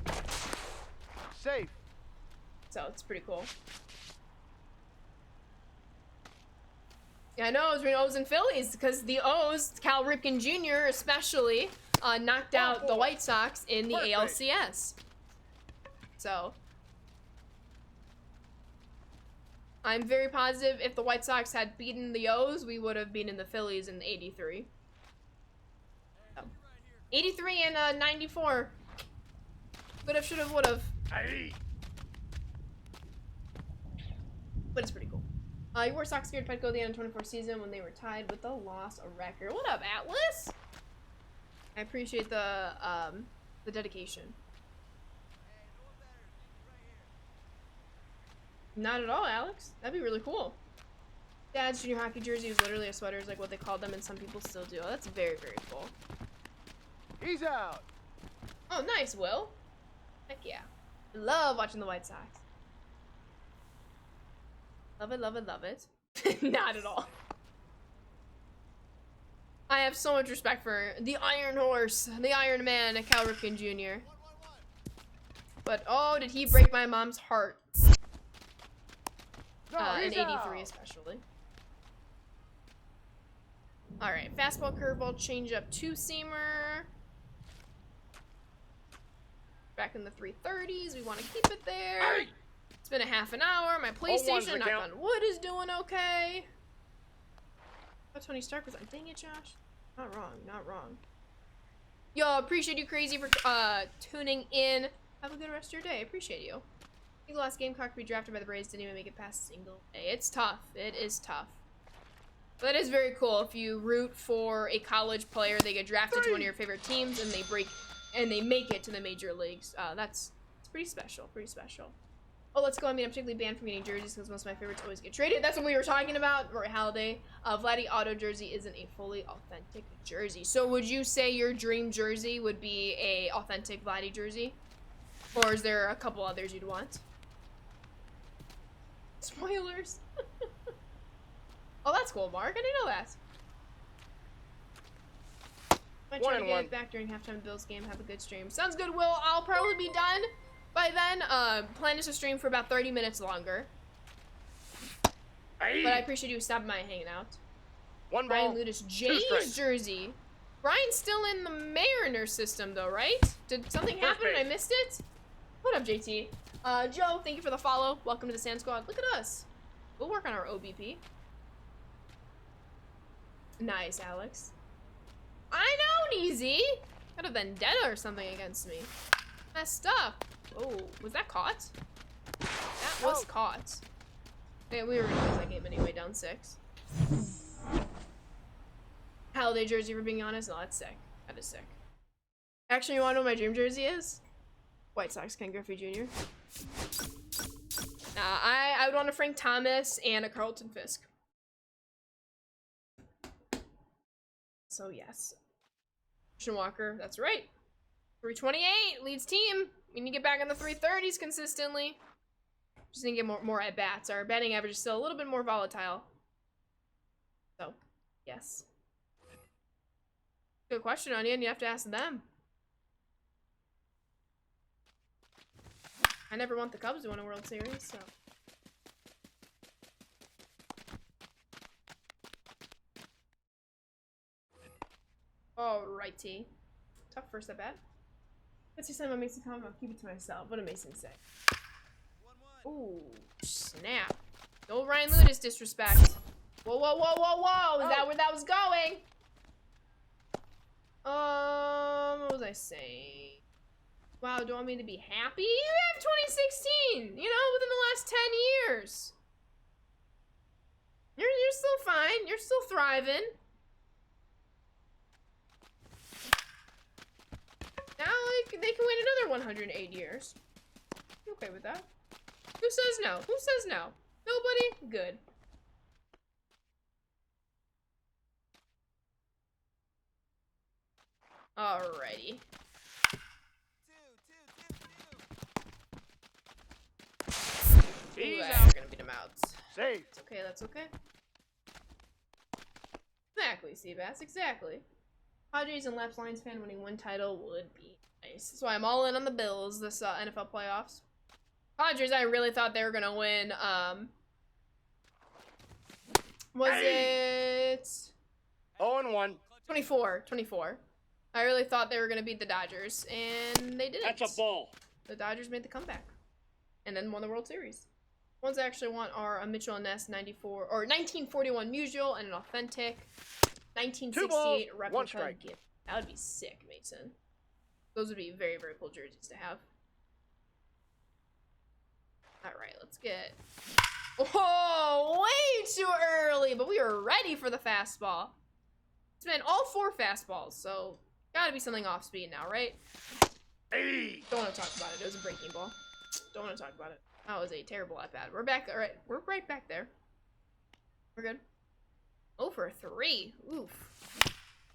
Safe. So it's pretty cool. Yeah, I know, it was between O's and Phillies, because the O's, Cal Ripken Jr. especially, knocked out the White Sox in the ALCS. So I'm very positive if the White Sox had beaten the O's, we would have beaten the Phillies in the 83. So, 83 and 94. Could've, should've, would've. But it's pretty cool. You wore Sox gear to Petco the end of 24 season when they were tied with the loss record. What up, Atlas? I appreciate the dedication. Not at all, Alex. That'd be really cool. Dad's junior hockey jersey was literally a sweater, is like what they called them, and some people still do. Oh, that's very, very cool. He's out. Oh, nice, Will. Heck yeah. I love watching the White Sox. Love it, love it, love it. Not at all. I have so much respect for the Iron Horse, the Iron Man, Cal Ripken Jr. But oh, did he break my mom's heart. In 83 especially. Alright, fastball, curveball, changeup, two-seamer. Back in the 330s, we want to keep it there. Hey! It's been a half an hour. My PlayStation, knock on wood, is doing okay. Oh, Tony Stark was on. Dang it, Josh. Not wrong, not wrong. Yo, appreciate you, Crazy, for tuning in. Have a good rest of your day. Appreciate you. I think the last Gamecock to be drafted by the Braves didn't even make it past single A. It's tough. It is tough. But it is very cool if you root for a college player, they get drafted to one of your favorite teams, and they make it to the major leagues. It's pretty special. Pretty special. Oh, let's go. I mean, I'm particularly banned from getting jerseys because most of my favorites always get traded. That's what we were talking about. Roy Halladay. Vladdy auto jersey isn't a fully authentic jersey. So would you say your dream jersey would be a authentic Vladdy jersey? Or is there a couple others you'd want? Spoilers. Oh, that's cool, Mark. I didn't know that. Might try to get back during halftime of Bills game. Have a good stream. Sounds good, Will. I'll probably be done by then. Plan is to stream for about 30 minutes longer. Aye. But I appreciate you stopping by and hanging out. One Brian ball. Ludis, Two Jays strikes. jersey. Brian's still in the Mariner system though, right? Did something First happen and I base. missed it? What up, JT? Joe, thank you for the follow. Welcome to the Sand Squad. Look at us. We'll work on our OBP. Nice, Alex. I know, Neezy. Got a vendetta or something against me. Messed up. Oh, was that caught? That was caught. Yeah, we were gonna lose that game anyway, down 6. Halladay jersey, for being honest. No, that's sick. That is sick. Actually, you wanna know what my dream jersey is? White Sox Ken Griffey Jr. Nah, I would want a Frank Thomas and a Carlton Fisk. So yes. Christian Walker, that's right. 328 leads team. We need to get back in the 330s consistently. Just need to get more at bats. Our batting average is still a little bit more volatile. So, yes. Good question, Onion. You have to ask them. I never want the Cubs to win a World Series, so. Alrighty. Tough first at bat. Let's see something about Mason comment. I'll keep it to myself. What did Mason say? 1-1. Ooh, snap. The old Ryan Ludis disrespect. Whoa, whoa, whoa, whoa, whoa. Is that where that was going? What was I saying? Wow, do you want me to be happy? You have 2016, you know, within the last 10 years. You're still fine. You're still thriving. Now they can wait another 108 years. You okay with that? Who says no? Who says no? Nobody? Good. Alrighty. 2-2-2-2. Ooh, He's we're out. gonna beat him out. Safe. It's okay, that's okay. Exactly, Seabass, exactly. Padres and Laps Lions fan winning one title would be nice. So I'm all in on the Bills this NFL playoffs. Padres, I really thought they were gonna win. Was it 0-1. 24? I really thought they were gonna beat the Dodgers, and they didn't. That's a ball. The Dodgers made the comeback, and then won the World Series. Ones I actually want are a Mitchell and Ness 1941 Musial and an authentic 1968 1 replica strike. gift. That would be sick, Mason. Those would be very, very cool jerseys to have. All right, let's get. Oh, way too early, but we were ready for the fastball. It's been all 4 fastballs, so gotta be something off speed now, right? Hey. Don't want to talk about it. It was a breaking ball. Don't want to talk about it. That was a terrible at bat. We're back. All right, we're right back there. We're good. 0 for 3. Oof.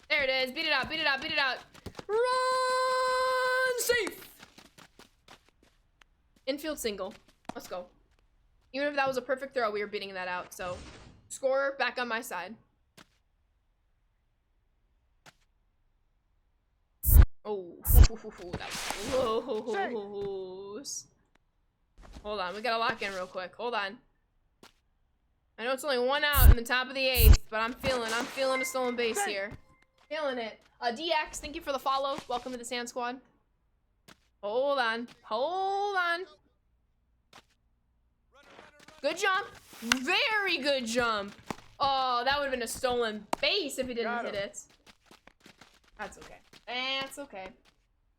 There it is. Beat it out. Beat it out. Beat it out. Run safe. Infield single. Let's go. Even if that was a perfect throw, we were beating that out. So, scorer back on my side. Oh, that was close. Hold on, we gotta lock in real quick. Hold on. I know it's only 1 out in the top of the 8th, but I'm feeling a stolen base here. Feeling it. DX, thank you for the follow. Welcome to the Sand Squad. Hold on. Hold on. Good jump. Very good jump. Oh, that would have been a stolen base if he didn't Got hit him. it. That's okay. It's okay.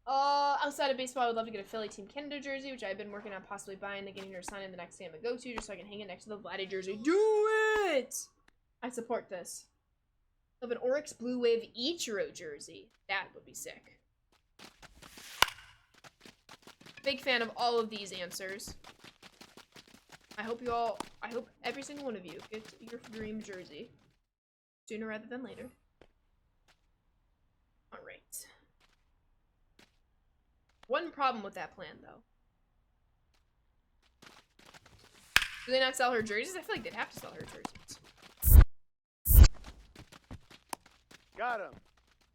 Outside of baseball, I would love to get a Philly Team Canada jersey, which I've been working on possibly buying and getting her signed in the next game I go to, just so I can hang it next to the Vladdy jersey. Do it! I support this. Of an Oryx Blue Wave Ichiro jersey. That would be sick. Big fan of all of these answers. I hope every single one of you gets your dream jersey sooner rather than later. All right. One problem with that plan, though. Do they not sell her jerseys? I feel like they'd have to sell her jerseys. Got him.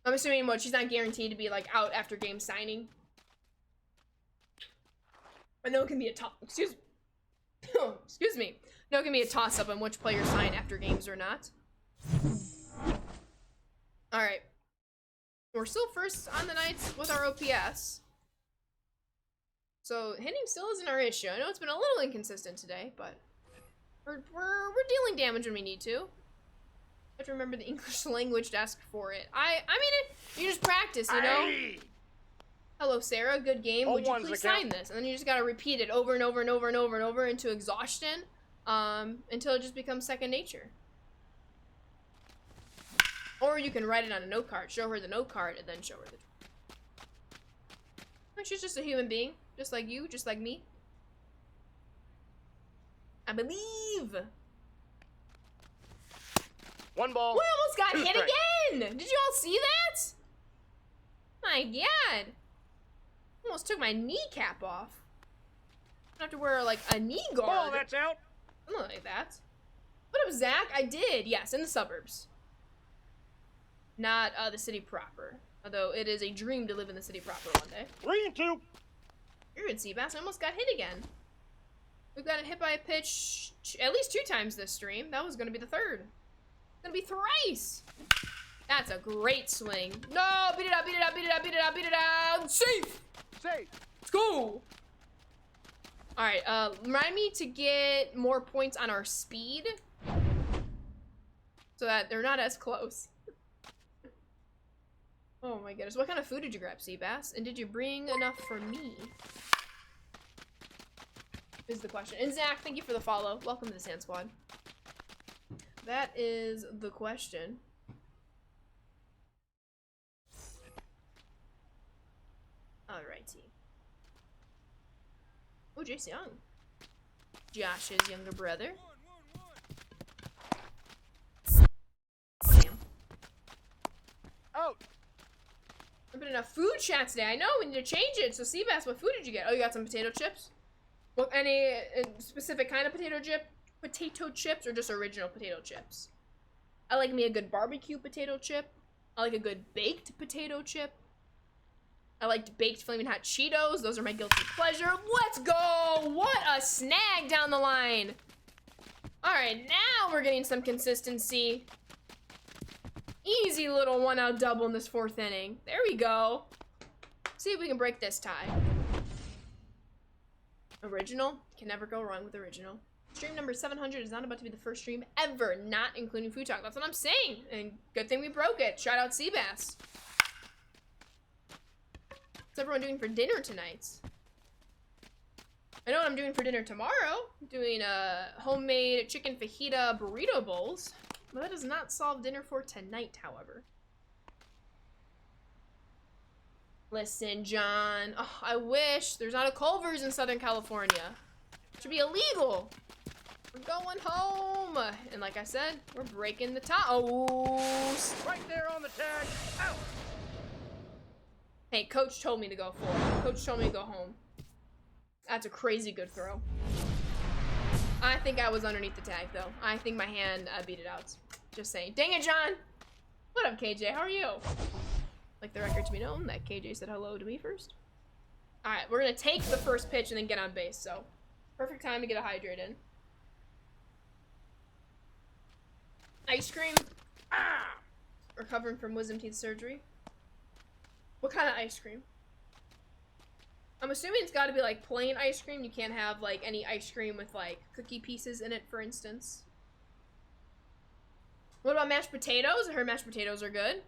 I'm assuming what, she's not guaranteed to be like out after game signing. I know it can be a toss. Excuse me. No, it can be a toss-up on which players sign after games or not. All right. We're still first on the nights with our OPS. So hitting still isn't our issue. I know it's been a little inconsistent today, but we're dealing damage when we need to. I have to remember the English language to ask for it. I mean, you just practice, you know? Hey. Hello, Sarah. Good game. Oh, Would you one's please the count. sign this? And then you just gotta repeat it over and over and over and over and over into exhaustion, until it just becomes second nature. Or you can write it on a note card, show her the note card, and then show her the. Like, she's just a human being, just like you, just like me. I believe. One ball. We almost got Two hit strikes. again! Did you all see that? My God. Almost took my kneecap off. I have to wear, like, a knee guard. Ball, that's out. Something like that. What up, Zach? I did, yes, in the suburbs. Not, the city proper. Although it is a dream to live in the city proper one day. 3-2. You're good, Seabass. I almost got hit again. We've gotten hit by a pitch at least 2 times this stream. That was gonna be the third. It's gonna be thrice. That's a great swing. No, beat it out, beat it out, beat it out, beat it out, beat it out. Safe! Safe. Let's go! Alright, remind me to get more points on our speed. So that they're not as close. Oh my goodness. What kind of food did you grab, Seabass? And did you bring enough for me? Is the question. And Zach, thank you for the follow. Welcome to the Sand Squad. That is the question. Alrighty. Oh, Jace Young. Josh's younger brother. Oh, damn. Out. There's been enough food chat today. I know, we need to change it. So, Seabass, what food did you get? Oh, you got some potato chips? What, any specific kind of potato chips, or just original potato chips? I like me a good barbecue potato chip. I like a good baked potato chip. I liked baked flaming hot Cheetos. Those are my guilty pleasure. Let's go! What a snag down the line. All right, now we're getting some consistency. Easy little 1-out double in this 4th inning. There we go. See if we can break this tie. Original. Can never go wrong with original. Stream number 700 is not about to be the first stream ever, not including Food Talk. That's what I'm saying. And good thing we broke it. Shout out Seabass. What's everyone doing for dinner tonight? I know what I'm doing for dinner tomorrow. I'm doing homemade chicken fajita burrito bowls. But that does not solve dinner for tonight, however. Listen, John. Oh, I wish there's not a Culver's in Southern California. It should be illegal. We're going home. And like I said, we're breaking the tie. Oh, Right there on the tag. Out. hey, coach told me to go forward. Coach told me to go home. That's a crazy good throw. I think I was underneath the tag, though. I think my hand beat it out. Just saying. Dang it, John! What up, KJ? How are you? Like the record to be known that KJ said hello to me first. Alright, we're gonna take the first pitch and then get on base, so perfect time to get a hydrate in. Ice cream. Ah. Recovering from wisdom teeth surgery. What kind of ice cream? I'm assuming it's got to be like plain ice cream. You can't have like any ice cream with like cookie pieces in it, for instance. What about mashed potatoes? I heard mashed potatoes are good.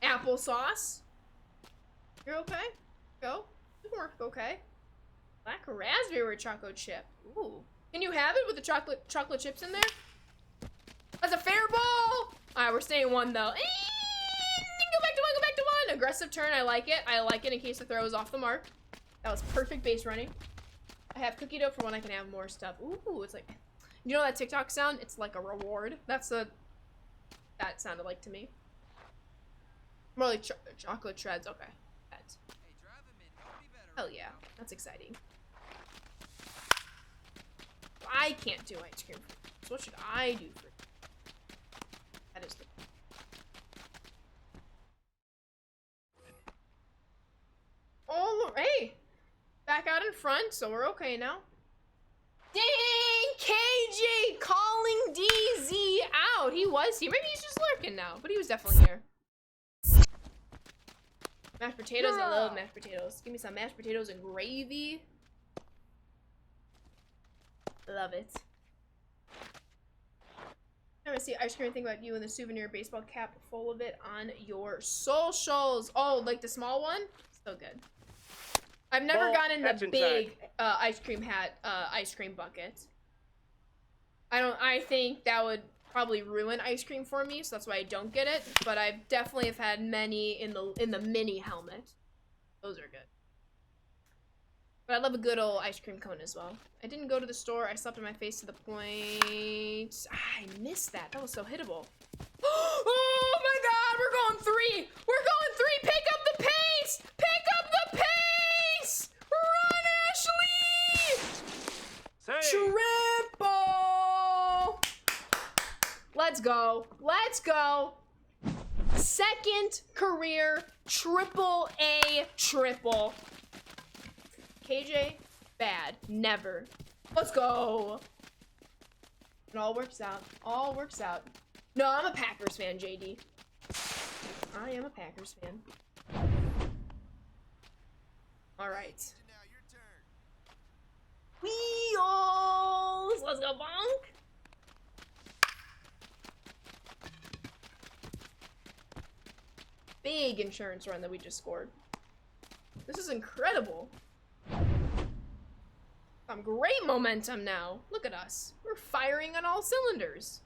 Applesauce. You're okay? Go. You can work okay. Black raspberry chocolate chip. Ooh. Can you have it with the chocolate chips in there? That's a fair ball! Alright, we're staying one though. Go back to one, go back to one! Aggressive turn, I like it. I like it in case the throw is off the mark. That was perfect base running. I have cookie dough for when I can have more stuff. Ooh, it's like, you know that TikTok sound? It's like a reward. That sounded like to me. More like chocolate shreds, okay. That's, Hey, drive him in. Don't be better. hell yeah, that's exciting. I can't do ice cream. So what should I do for? That is the. Oh, hey, back out in front, so we're okay now. Dang, KJ calling DZ out. He was here. Maybe he's just lurking now, but he was definitely here. Mashed potatoes. I love mashed potatoes. Give me some mashed potatoes and gravy. Love it. I want to see ice cream and think about you and the souvenir baseball cap full of it on your socials. Oh, like the small one? So good. I've never Ball, gotten that's the inside. big ice cream ice cream bucket. I think that would probably ruin ice cream for me, so that's why I don't get it. But I definitely have had many in the mini helmet. Those are good. But I love a good old ice cream cone as well. I didn't go to the store. I slept on my face to the point. I missed that. That was so hittable. Oh my god, we're going 3. We're going 3. Pick up the pace. Pick up the pace. Run, Ashley. Save. Triple. Let's go. Let's go. Second career triple A triple. KJ, bad. Never. Let's go. It all works out. All works out. No, I'm a Packers fan, JD. I am a Packers fan. All right. Now your turn. Wheels. Let's go, bonk. Big insurance run that we just scored. This is incredible. Some great momentum now. Look at us. We're firing on all cylinders.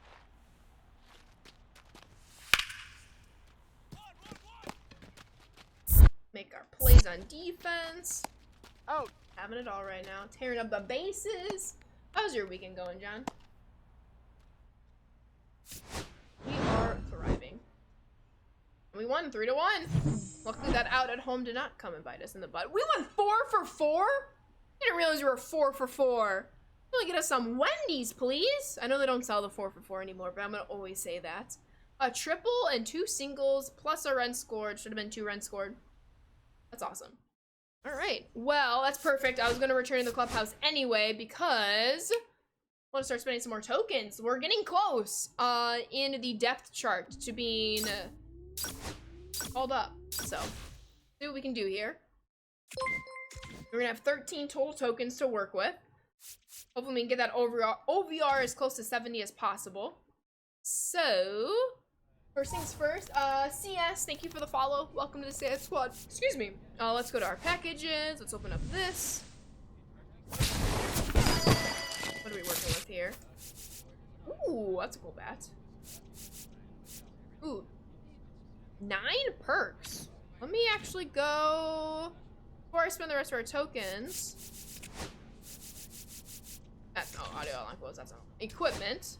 Make our plays on defense. Out. Having it all right now. Tearing up the bases. How's your weekend going, John? We are thriving. We won 3-1. Luckily that out at home did not come and bite us in the butt. We won 4 for 4? I didn't realize we were 4 for 4. Really get us some Wendy's, please. I know they don't sell the 4 for 4 anymore, but I'm gonna always say that. A triple and 2 singles plus a run scored. Should have been 2 runs scored. That's awesome. All right. Well, that's perfect. I was gonna return to the clubhouse anyway because I want to start spending some more tokens. We're getting close in the depth chart to being called up. So, see what we can do here. We're gonna have 13 total tokens to work with. Hopefully we can get that OVR as close to 70 as possible. So, first things first, CS, thank you for the follow. Welcome to the CS squad. Excuse me. Let's go to our packages. Let's open up this. What are we working with here? Ooh, that's a cool bat. Ooh. 9 perks. Let me actually go, before I spend the rest of our tokens. Audio unlock was, that's all. Equipment.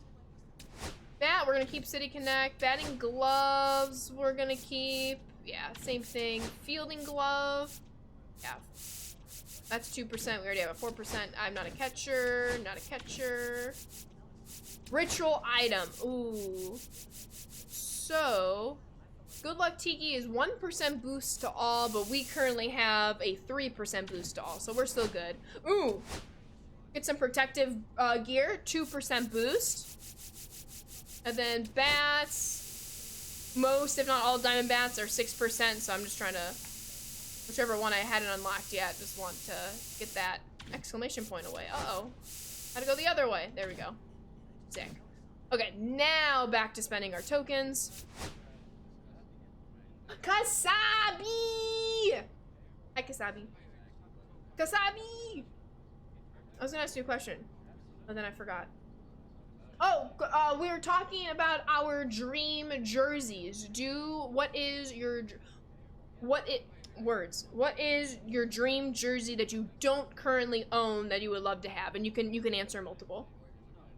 Bat, we're gonna keep City Connect. Batting gloves, we're gonna keep, yeah, same thing. Fielding glove, yeah. That's 2%, we already have a 4%. I'm not a catcher, not a catcher. Ritual item, ooh. So, Good Luck Tiki is 1% boost to all, but we currently have a 3% boost to all, so we're still good. Ooh, get some protective gear, 2% boost. And then bats, most if not all diamond bats are 6%, so I'm just trying to, whichever one I hadn't unlocked yet, just want to get that exclamation point away. Uh-oh, had to go the other way. There we go. Sick. Okay, now back to spending our tokens. Kasabi! Hi, Kasabi. Kasabi! I was gonna ask you a question, but then I forgot. Oh, we were talking about our dream jerseys. What is your dream jersey that you don't currently own that you would love to have? And you can answer multiple.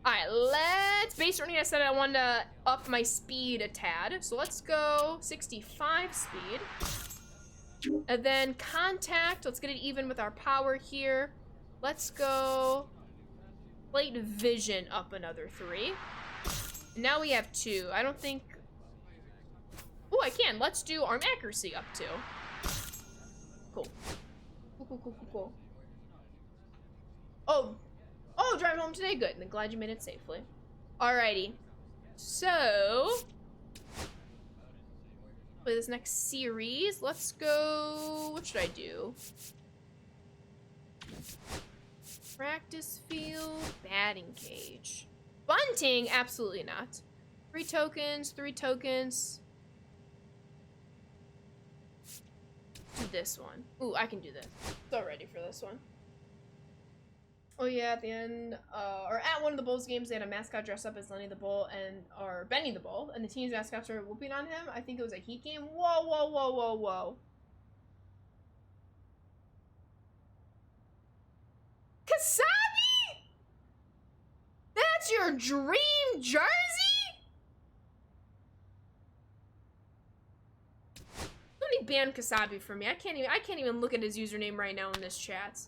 All right, let's base running. I said I wanted to up my speed a tad, so let's go 65 speed. And then contact, let's get it even with our power here. Let's go plate vision up another 3. Now we have 2. I don't think, oh, I can. Let's do arm accuracy up 2. Cool. Cool. Oh, driving home today, good. I'm glad you made it safely. Alrighty, so play this next series. Let's go, what should I do? Practice field, batting cage. Bunting, absolutely not. 3 tokens, 3 tokens. Do this one. Ooh, I can do this. So ready for this one. Oh yeah, at the end, or at one of the Bulls games, they had a mascot dress up as Lenny the Bull or Benny the Bull, and the team's mascots were whooping on him. I think it was a Heat game. Whoa. Kasabi? That's your dream jersey? Somebody ban Kasabi for me. I can't even look at his username right now in this chat.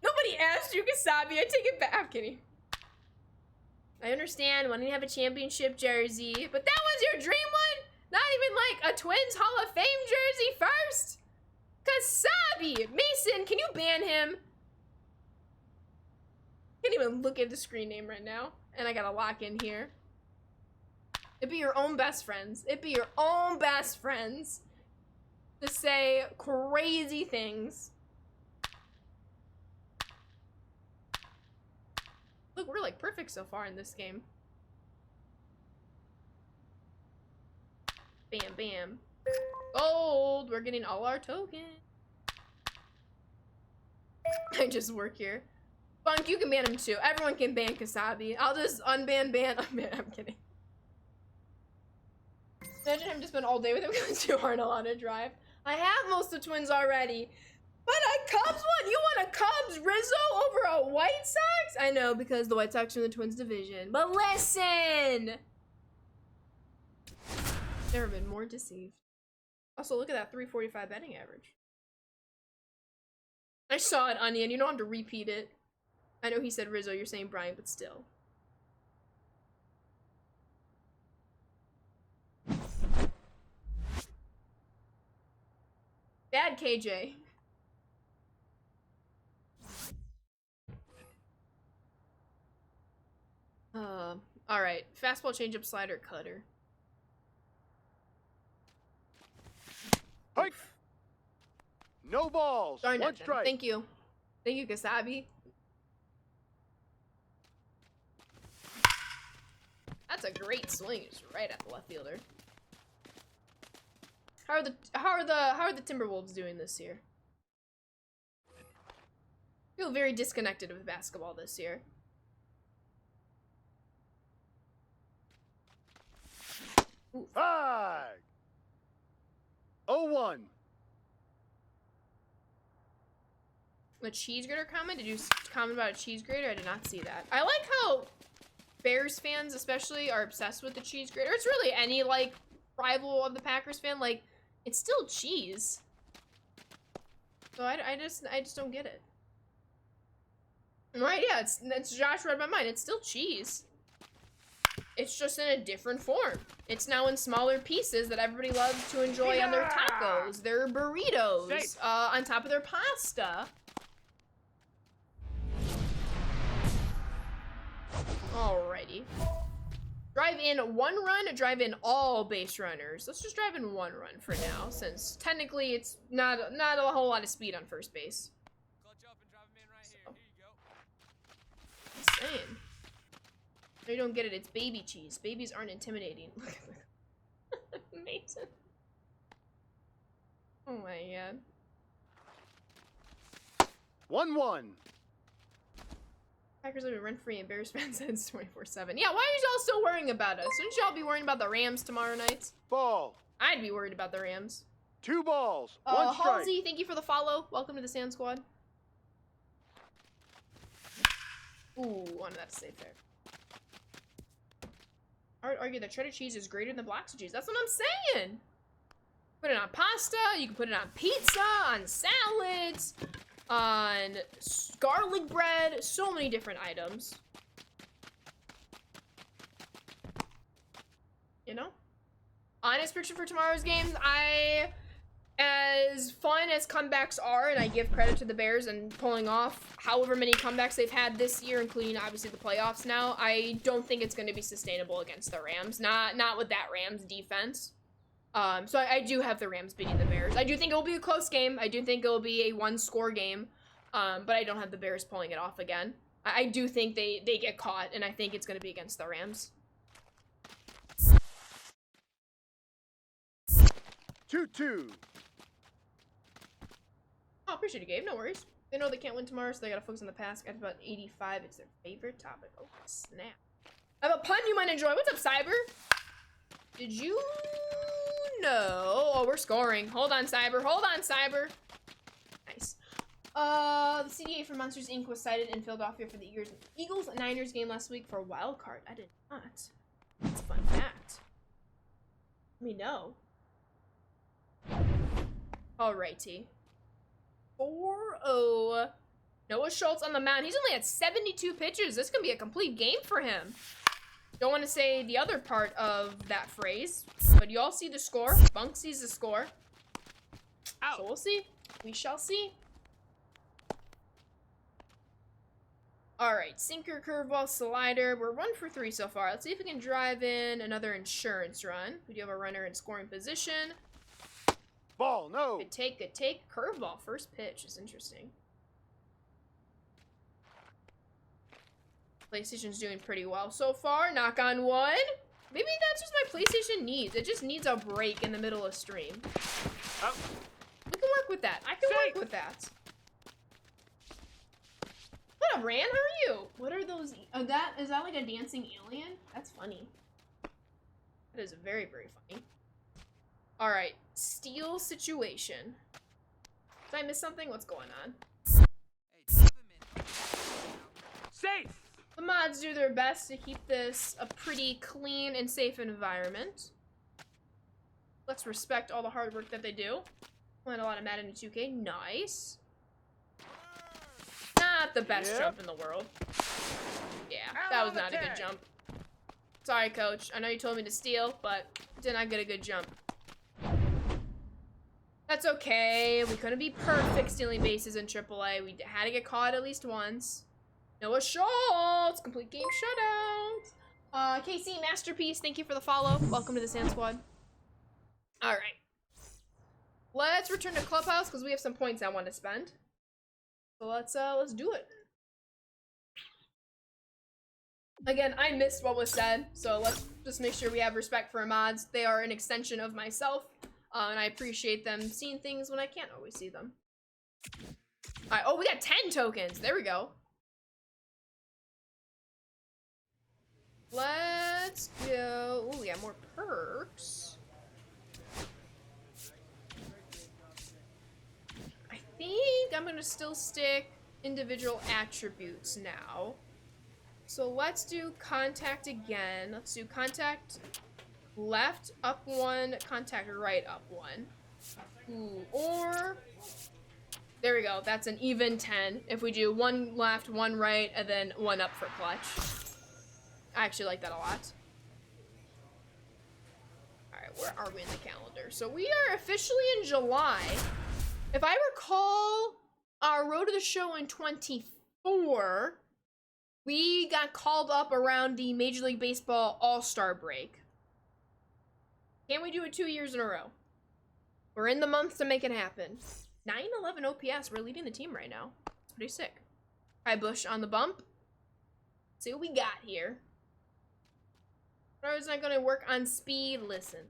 Nobody asked you, Kasabi. I take it back. I'm kidding. I understand wanting to have a championship jersey, but that was your dream one? Not even like a Twins Hall of Fame jersey first? Kasabi! Mason, can you ban him? Can't even look at the screen name right now. And I gotta lock in here. It'd be your own best friends. It'd be your own best friends to say crazy things. Look, we're like perfect so far in this game. Bam, bam. Gold! We're getting all our tokens. I just work here. Funk, you can ban him too. Everyone can ban Kasabi. I'll just unban. I'm kidding. Imagine him just spend all day with him because it's too hard to let it drive. I have most of the Twins already. But a Cubs one? You want a Cubs Rizzo over a White Sox? I know, because the White Sox are in the Twins division. But listen! Never been more deceived. Also, look at that 345 betting average. I saw it, Onion. You don't have to repeat it. I know he said Rizzo, you're saying Brian, but still. Bad KJ. Alright. Fastball, changeup, slider, cutter. Hike. No balls. Darn One it. strike. Thank you. Thank you, Kasabi. That's a great swing. It's right at the left fielder. How are the Timberwolves doing this year? I feel very disconnected with basketball this year. Five. 0-1. A cheese grater comment? Did you comment about a cheese grater? I did not see that. I like how Bears fans especially are obsessed with the cheese grater. It's really any like rival of the Packers fan. Like, it's still cheese. So I just don't get it. Right, yeah, it's Josh read my mind. It's still cheese. It's just in a different form. It's now in smaller pieces that everybody loves to enjoy on their tacos, their burritos, on top of their pasta. Alrighty. Drive in 1 run, drive in all base runners. Let's just drive in 1 run for now, since technically it's not a whole lot of speed on first base. Clutch up and drive him in right here. Here you go. Insane. You don't get it. It's baby cheese. Babies aren't intimidating. Look at Mason. Oh my god. 1-1. Packers live in rent-free and Bears fans since 24/7. Yeah, why are y'all still worrying about us? Shouldn't y'all be worrying about the Rams tomorrow night? Ball. I'd be worried about the Rams. 2 balls. 1 strike. Halsey, thank you for the follow. Welcome to the Sand Squad. Ooh, wanted that to stay fair. I would argue that cheddar cheese is greater than blocks of cheese. That's what I'm saying. Put it on pasta. You can put it on pizza, on salads, on garlic bread. So many different items. You know? Honest prediction for tomorrow's games, as fun as comebacks are, and I give credit to the Bears and pulling off however many comebacks they've had this year, including obviously the playoffs now, I don't think it's going to be sustainable against the Rams. Not with that Rams defense. So I do have the Rams beating the Bears. I do think it will be a close game. I do think it will be a 1-score game. But I don't have the Bears pulling it off again. I do think they get caught, and I think it's going to be against the Rams. 2-2. Oh, appreciate it, Gabe. No worries. They know they can't win tomorrow, so they gotta focus on the past. At about 85, it's their favorite topic. Oh, snap. I have a pun you might enjoy. What's up, Cyber? Did you know? Oh, we're scoring. Hold on, Cyber. Hold on, Cyber. Nice. The CDA for Monsters, Inc. was cited in Philadelphia for the Eagles-Niners game last week for a wild card. I did not. That's a fun fact. Let me know. Alrighty. 4-0. Noah Schultz on the mound. He's only had 72 pitches. This is going to be a complete game for him. Don't want to say the other part of that phrase, but you all see the score. Bunk sees the score. Out. So we'll see. We shall see. Alright, sinker, curveball, slider. We're 1 for 3 so far. Let's see if we can drive in another insurance run. We do have a runner in scoring position. Ball, no. Good take, good take. Curveball, first pitch is interesting. PlayStation's doing pretty well so far. Knock on wood. Maybe that's just my PlayStation needs. It just needs a break in the middle of stream. Out. We can work with that. I can work with that. What up, Ran? How are you? What are those? Is that like a dancing alien? That's funny. That is very, very funny. All right, steal situation. Did I miss something? What's going on? Hey, drive him in. Safe. The mods do their best to keep this a pretty clean and safe environment. Let's respect all the hard work that they do. Playing a lot of Madden and 2K. Nice. Not the best jump in the world. Yeah, that was not a good jump. Sorry, coach. I know you told me to steal, but did not get a good jump. That's okay. We couldn't be perfect stealing bases in AAA. We had to get caught at least once. Noah Schultz, complete game shutout. KC Masterpiece, thank you for the follow. Welcome to the Sand Squad. All right. Let's return to Clubhouse because we have some points I want to spend. So let's do it. Again, I missed what was said, so let's just make sure we have respect for our mods. They are an extension of myself. And I appreciate them seeing things when I can't always see them. Alright, oh, we got 10 tokens. There we go. Let's go. Oh, we got more perks. I think I'm going to still stick individual attributes now. So let's do contact again. Let's do contact left up 1, contact right up 1. Ooh, or there we go. That's an even 10. If we do 1 left, 1 right, and then 1 up for clutch. I actually like that a lot. Alright, where are we in the calendar? So we are officially in July. If I recall our road to the show in 24, we got called up around the Major League Baseball All-Star break. Can we do it 2 years in a row? We're in the month to make it happen. 911 OPS. We're leading the team right now. It's pretty sick. Hi, Bush on the bump. See what we got here. I was not gonna work on speed. Listen.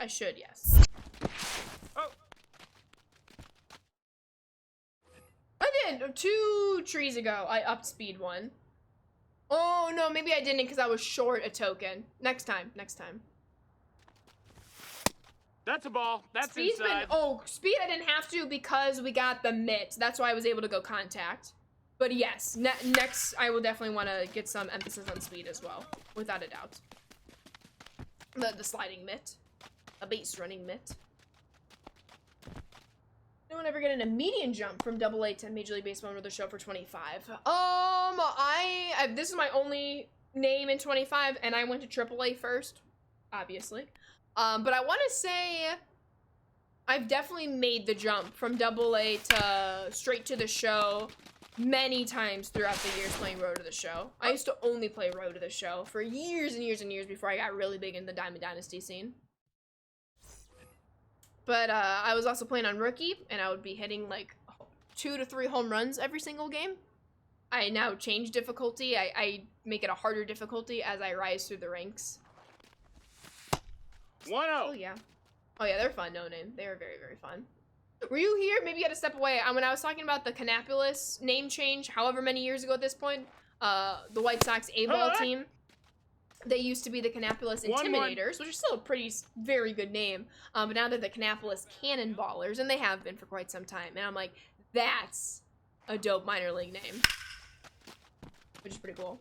I should, yes. Oh. I did 2 trees ago. I upped speed 1. Oh no, maybe I didn't because I was short a token. Next time. That's a ball. That's Speed's inside. speed I didn't have to because we got the mitt. That's why I was able to go contact. But yes, next I will definitely want to get some emphasis on speed as well, without a doubt. The sliding mitt, a base running mitt. No one ever getting a median jump from AA to Major League Baseball under the show for 25. This is my only name in 25, and I went to AAA first, obviously. But I want to say I've definitely made the jump from AA to straight to the show many times throughout the years playing Road to the Show. I used to only play Road to the Show for years and years and years before I got really big in the Diamond Dynasty scene. But I was also playing on Rookie, and I would be hitting like 2 to 3 home runs every single game. I now change difficulty. I make it a harder difficulty as I rise through the ranks. 1-0. Oh yeah. Oh yeah, they're fun, no name. They are very, very fun. Were you here? Maybe you had to step away. When I was talking about the Canapolis name change, however many years ago at this point, the White Sox A-ball team, they used to be the Canapolis Intimidators, which is still a very good name. But now they're the Canapolis Cannonballers, and they have been for quite some time. And I'm like, that's a dope minor league name. Which is pretty cool.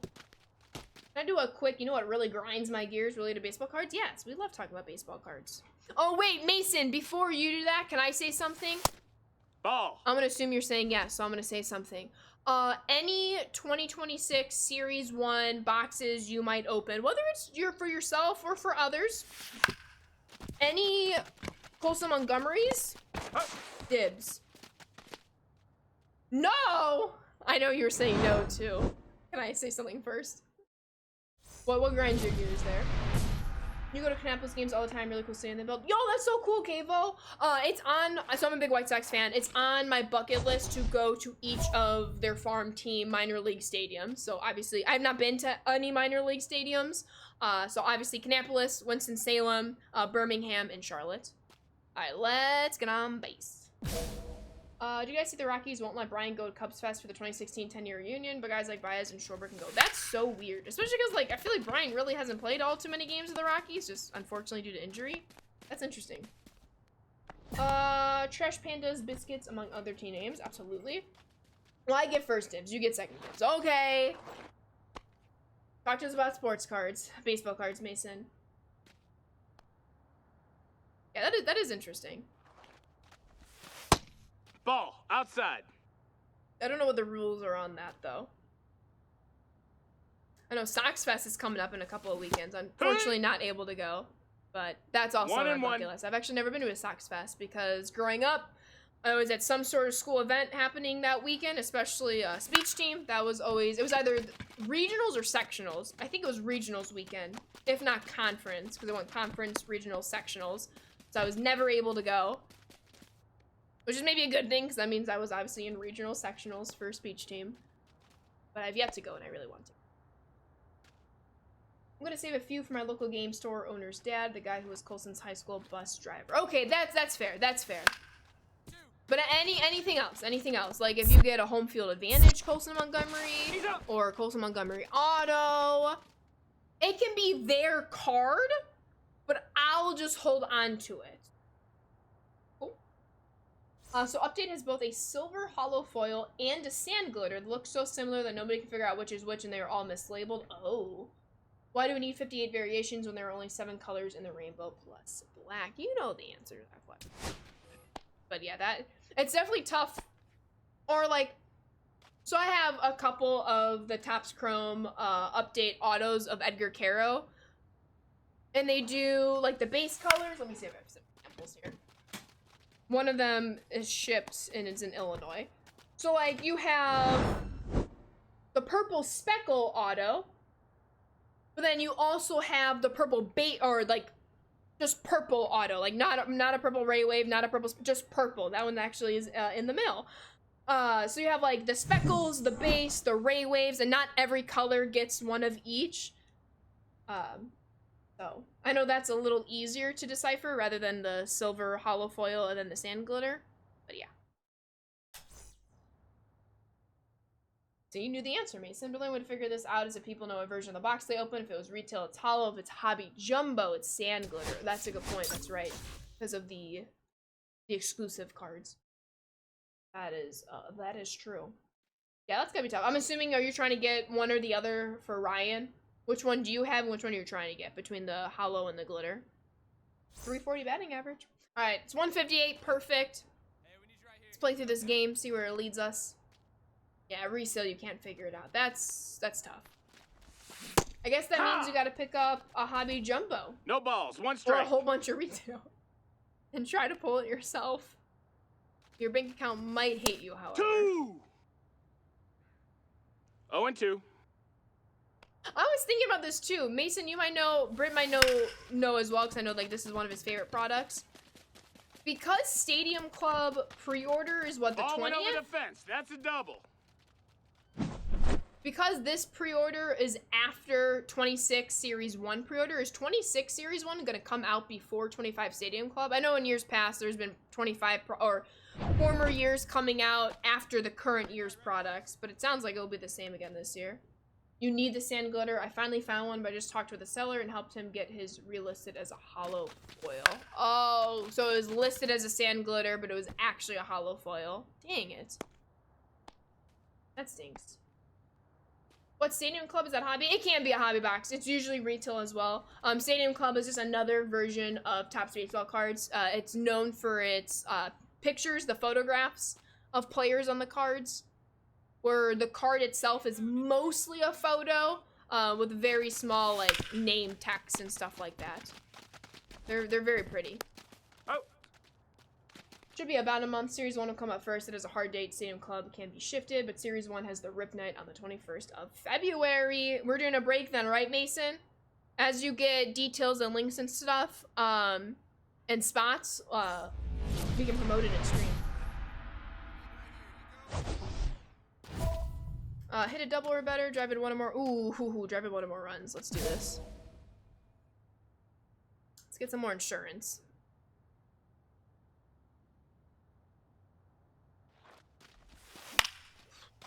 Can I do a quick, you know what really grinds my gears related to baseball cards? Yes, we love talking about baseball cards. Oh, wait, Mason, before you do that, can I say something? Ball. I'm gonna assume you're saying yes, so I'm gonna say something. Any 2026 Series 1 boxes you might open, whether it's for yourself or for others, any Colson Montgomerys, dibs. No! I know you were saying no, too. Can I say something first? What grinds your gears there? You go to Canapolis games all the time, really cool seeing them build. Yo, that's so cool, Kavo. It's on, so I'm a big White Sox fan. It's on my bucket list to go to each of their farm team minor league stadiums. So obviously, I've not been to any minor league stadiums. So obviously, Canapolis, Winston-Salem, Birmingham, and Charlotte. All right, let's get on base. Do you guys see the Rockies won't let Brian go to Cubs Fest for the 2016 10-year reunion, but guys like Baez and Schwarber can go? That's so weird, especially because, like, I feel like Brian really hasn't played all too many games with the Rockies, just unfortunately due to injury. That's interesting. Trash Pandas, Biscuits, among other team names, absolutely. Well, I get first dibs, you get second dibs. Okay. Talk to us about sports cards, baseball cards, Mason. Yeah, that is interesting. Ball. Outside. I don't know what the rules are on that, though. I know Sox Fest is coming up in a couple of weekends. Unfortunately, not able to go, but that's also on my bucket list. I've actually never been to a Sox Fest because growing up, I was at some sort of school event happening that weekend, especially a speech team. It was either regionals or sectionals. I think it was regionals weekend, if not conference, because I went conference, regionals, sectionals. So I was never able to go. Which is maybe a good thing, because that means I was obviously in regional sectionals for speech team. But I've yet to go, and I really want to. I'm going to save a few for my local game store owner's dad, the guy who was Colson's high school bus driver. Okay, that's fair, that's fair. But anything else. Like, if you get a home field advantage Colson Montgomery, or Colson Montgomery auto, it can be their card, but I'll just hold on to it. So Update has both a silver hollow foil and a sand glitter that looks so similar that nobody can figure out which is which and they are all mislabeled. Oh. Why do we need 58 variations when there are only 7 colors in the rainbow plus black? You know the answer to that question. But yeah, it's definitely tough. Or like, so I have a couple of the Topps Chrome Update autos of Edgar Caro. And they do like the base colors. Let me see if I have some samples here. One of them is shipped and it's in Illinois. So like you have the purple speckle auto, but then you also have the purple bait or like just purple auto, like not a purple ray wave, not a purple, just purple. That one actually is in the mail. So you have like the speckles, the base, the ray waves, and not every color gets one of each. So I know that's a little easier to decipher rather than the silver hollow foil and then the sand glitter, but yeah. So you knew the answer, Mason. But the only way to figure this out is if people know what version of the box they open. If it was retail, it's hollow. If it's hobby jumbo, it's sand glitter. That's a good point. That's right, because of the exclusive cards. That is true. Yeah, that's gonna be tough. I'm assuming, are you trying to get one or the other for Ryan? Which one do you have and which one are you trying to get between the hollow and the glitter? 340 batting average. All right, it's 158, perfect. Let's play through this game, see where it leads us. Yeah, resale, you can't figure it out. That's tough. I guess that means you gotta pick up a hobby jumbo. No balls, one Or a strike. whole bunch of retail. And try to pull it yourself. Your bank account might hate you, however. 2. 0-2. I was thinking about this too. Mason, you might know, Britt might know as well, because I know like this is one of his favorite products. Because Stadium Club pre-order is what, the Ball went over 20th? the fence. That's a double. Because this pre-order is after 26 Series 1 pre-order, is 26 Series 1 gonna come out before 25 Stadium Club? I know in years past there's been 25 or former years coming out after the current year's products, but it sounds like it'll be the same again this year. You need the sand glitter. I finally found one, but I just talked with the seller and helped him get his relisted as a hollow foil. Oh, so it was listed as a sand glitter, but it was actually a hollow foil. Dang it. That stinks. What Stadium Club is that hobby? It can be a hobby box. It's usually retail as well. Stadium Club is just another version of Topps baseball cards. It's known for its pictures, the photographs of players on the cards, where the card itself is mostly a photo with very small like name text and stuff like that. They're very pretty. Oh. Should be about a month. Series 1 will come up first. It has a hard date. Stadium Club can be shifted, but Series 1 has the Rip Night on the 21st of February. We're doing a break then, right, Mason? As you get details and links and stuff, and spots, we can promote it in stream. Hit a double or better, drive it one or more. Ooh, drive it one or more runs. Let's do this. Let's get some more insurance.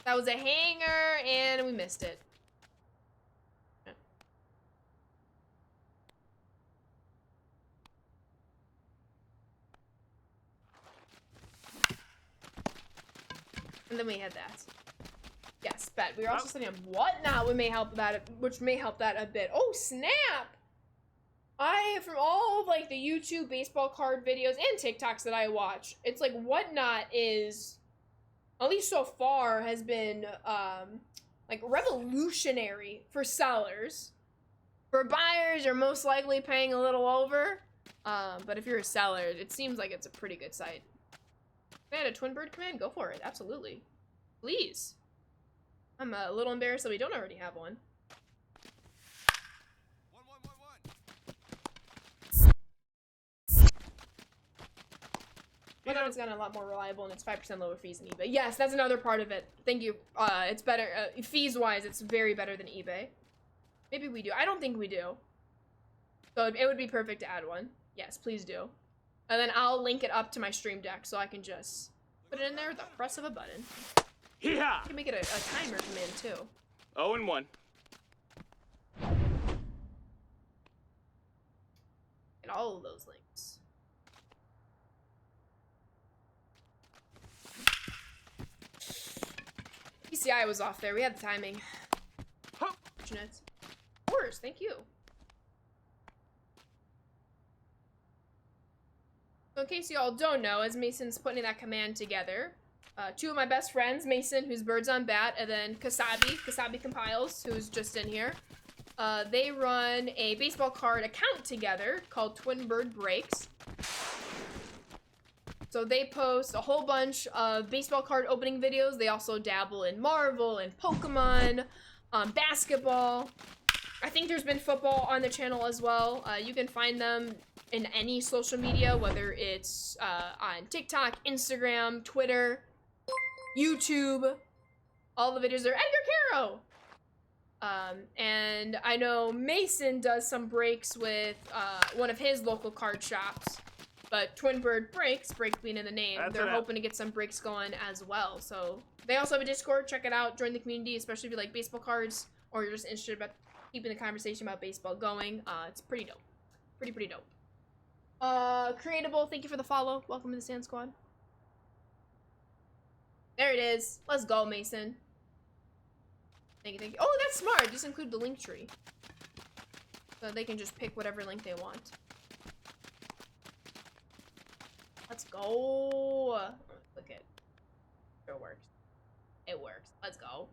That was a hanger, and we missed it. And then we had that. Yes, bet. We were also setting up Whatnot, which may help that a bit. Oh, snap! From all of, like, the YouTube baseball card videos and TikToks that I watch, it's like Whatnot is, at least so far, has been, like, revolutionary for sellers. For buyers, you're most likely paying a little over. But if you're a seller, it seems like it's a pretty good site. If I had a twin bird command, go for it. Absolutely. Please. I'm a little embarrassed that we don't already have one. 1-1-1-1. Whatnot's gotten a lot more reliable and it's 5% lower fees than eBay. Yes, that's another part of it. Thank you. It's better, fees-wise, it's very better than eBay. Maybe we do. I don't think we do. So it would be perfect to add one. Yes, please do. And then I'll link it up to my Stream Deck so I can just put it in there with the press of a button. Hee-haw! I can make it a timer command too. 0-1. Get all of those links. PCI was off there. We had the timing. Hup. Fortunate. Of course, thank you. So in case you all don't know, as Mason's putting that command together, two of my best friends, Mason, who's Birds on Bat, and then Kasabi Compiles, who's just in here, they run a baseball card account together called Twin Bird Breaks. So they post a whole bunch of baseball card opening videos. They also dabble in Marvel and Pokemon, basketball. I think there's been football on the channel as well. You can find them in any social media, whether it's on TikTok, Instagram, Twitter. YouTube. All the videos are Edgar Caro. And I know Mason does some breaks with one of his local card shops. But Twin Bird Breaks, break being in the name, That's they're it. hoping to get some breaks going as well. So they also have a Discord. Check it out. Join the community, especially if you like baseball cards or you're just interested about keeping the conversation about baseball going. It's pretty dope. Pretty dope. Creatable, thank you for the follow. Welcome to the Sand Squad. There it is. Let's go, Mason. Thank you. Oh, that's smart. Just include the link tree. So they can just pick whatever link they want. Let's go. Click it. Sure works. It works. Let's go.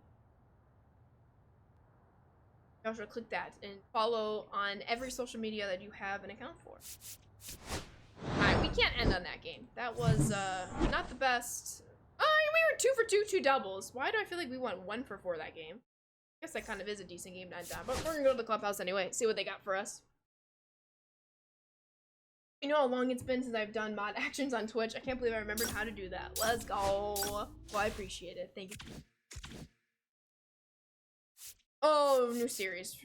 You also click that and follow on every social media that you have an account for. Alright, we can't end on that game. That was not the best. Oh, we were 2 for 2, 2 doubles. Why do I feel like we went 1 for 4 that game? I guess that kind of is a decent game to end on, but we're gonna go to the clubhouse anyway, see what they got for us. You know how long it's been since I've done mod actions on Twitch? I can't believe I remembered how to do that. Let's go. Well, I appreciate it. Thank you. Oh, new series.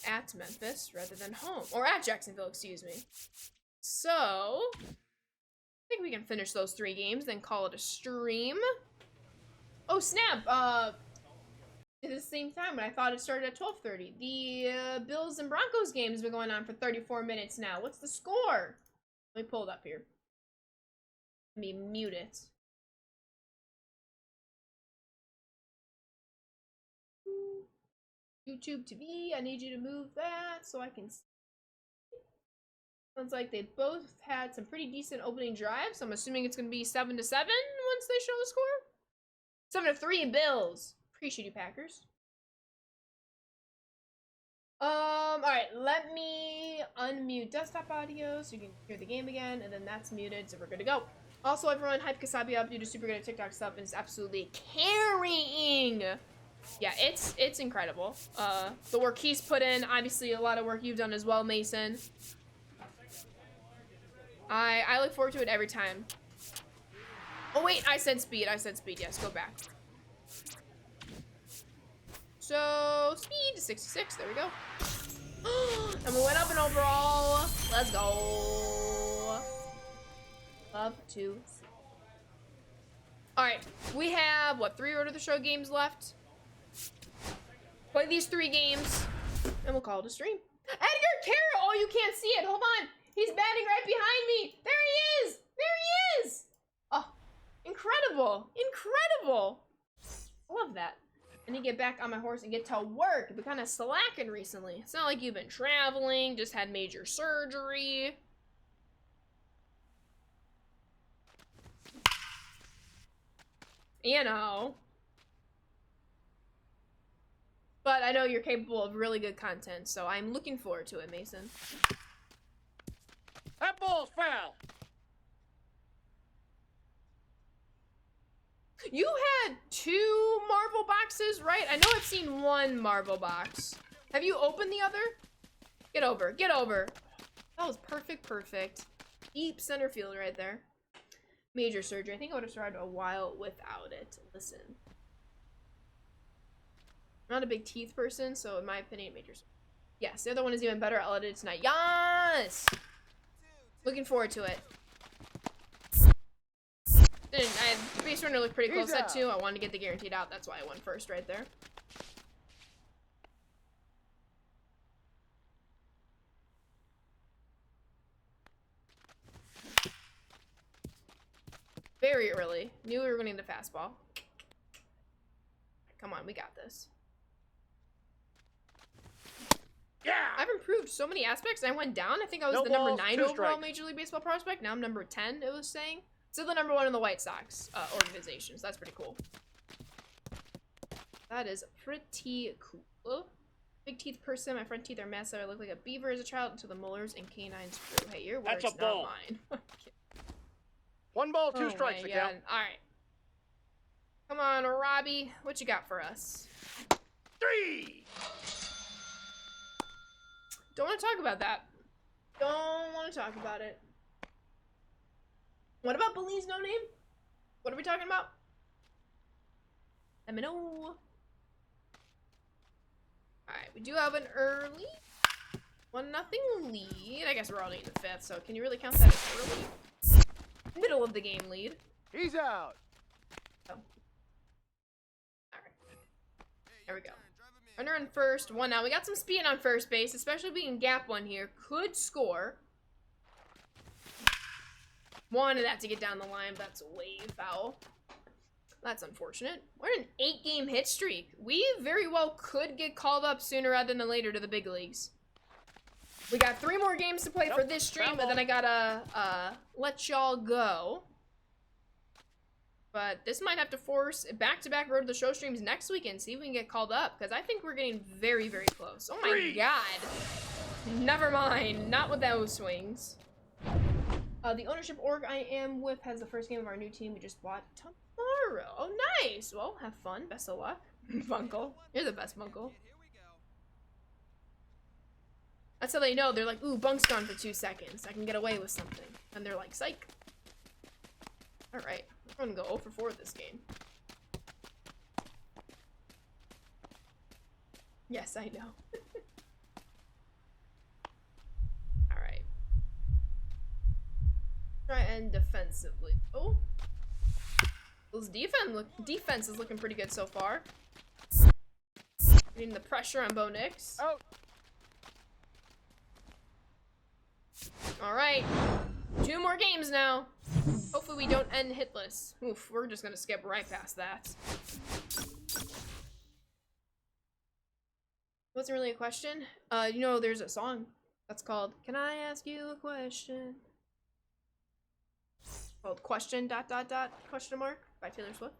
At Memphis rather than home. Or at Jacksonville, excuse me. So, I think we can finish those 3 games, then call it a stream. Oh, snap. At the same time, but I thought it started at 12:30. The Bills and Broncos game has been going on for 34 minutes now. What's the score? Let me pull it up here. Let me mute it. YouTube TV, I need you to move that so I can see. Sounds like they both had some pretty decent opening drives, so I'm assuming it's going to be 7-7 once they show the score. 7-3 Bills. Appreciate you, Packers. Alright, let me unmute desktop audio so you can hear the game again, and then that's muted, so we're good to go. Also, everyone, hype Kasabi up due to super good at TikTok stuff and is absolutely carrying. Yeah, it's incredible. The work he's put in, obviously a lot of work you've done as well, Mason. I look forward to it every time. Oh wait, I said speed, yes, go back. So, speed to 66, there we go. And we went up in overall. Let's go. Love to see. Alright, we have, what, 3 Order of the Show games left? Play these 3 games, and we'll call it a stream. Edgar Carroll! Oh, you can't see it. Hold on. He's batting right behind me. There he is. There he is. Oh, incredible. Incredible. I love that. I need to get back on my horse and get to work. I've been kind of slacking recently. It's not like you've been traveling, just had major surgery. You know. But I know you're capable of really good content, so I'm looking forward to it, Mason. That ball's foul. You had 2 Marvel boxes, right? I know I've seen 1 Marvel box. Have you opened the other? Get over, get over. That was perfect. Deep center field right there. Major surgery. I think I would have survived a while without it. Listen. I'm not a big teeth person, so in my opinion, major surgery. Yes, the other one is even better. I'll edit it tonight. Yes! Looking forward to it. Base runner looked pretty close at 2. I wanted to get the guaranteed out. That's why I went first right there. Very early. Knew we were winning the fastball. Come on, we got this. Yeah. I've improved so many aspects. I went down. I think I was No the number balls, 9 2 overall strikes. Major League Baseball prospect. Now I'm number 10, it was saying. Still the number 1 in the White Sox organization, so that's pretty cool. That is pretty cool. Big teeth person. My front teeth are massive. I look like a beaver as a child until the molars and canines grew. Hey, your words, That's a not ball. mine. 1 ball, 2 Oh strikes my to count. God. All right. Come on, Robbie. What you got for us? 3. Don't want to talk about that. Don't want to talk about it. What about Belize No Name? What are we talking about? Let me know. Alright, we do have an early 1-0 lead. I guess we're only in the 5th, so can you really count that as early? Middle of the game lead. He's out. Oh. Alright. There we go. Runner in first. 1 now. We got some speed on first base, especially being gap 1 here. Could score. Wanted that to get down the line, but that's way foul. That's unfortunate. We're in an 8-game hit streak. We very well could get called up sooner rather than later to the big leagues. We got 3 more games to play for this stream, but then I gotta let y'all go. But this might have to force back-to-back Road to the Show streams next weekend, see if we can get called up, because I think we're getting very, very close. Oh my god. Never mind. Not with those swings. The ownership org I am with has the first game of our new team we just bought tomorrow. Oh, nice. Well, have fun. Best of luck. Bunkle. You're the best, Bunkle. That's how they know. They're like, ooh, Bunk's gone for 2 seconds. I can get away with something. And they're like, psych. Alright. We're gonna go 0 for 4 this game. Yes, I know. Alright. Try and defensively. Oh. Those defense is looking pretty good so far. Getting the pressure on Bo Nix. Oh. Alright. 2 more games now. Hopefully we don't end hitless. Oof, we're just gonna skip right past that. Wasn't really a question. You know, there's a song that's called Can I Ask You a Question? Called Question ... question mark by Taylor Swift.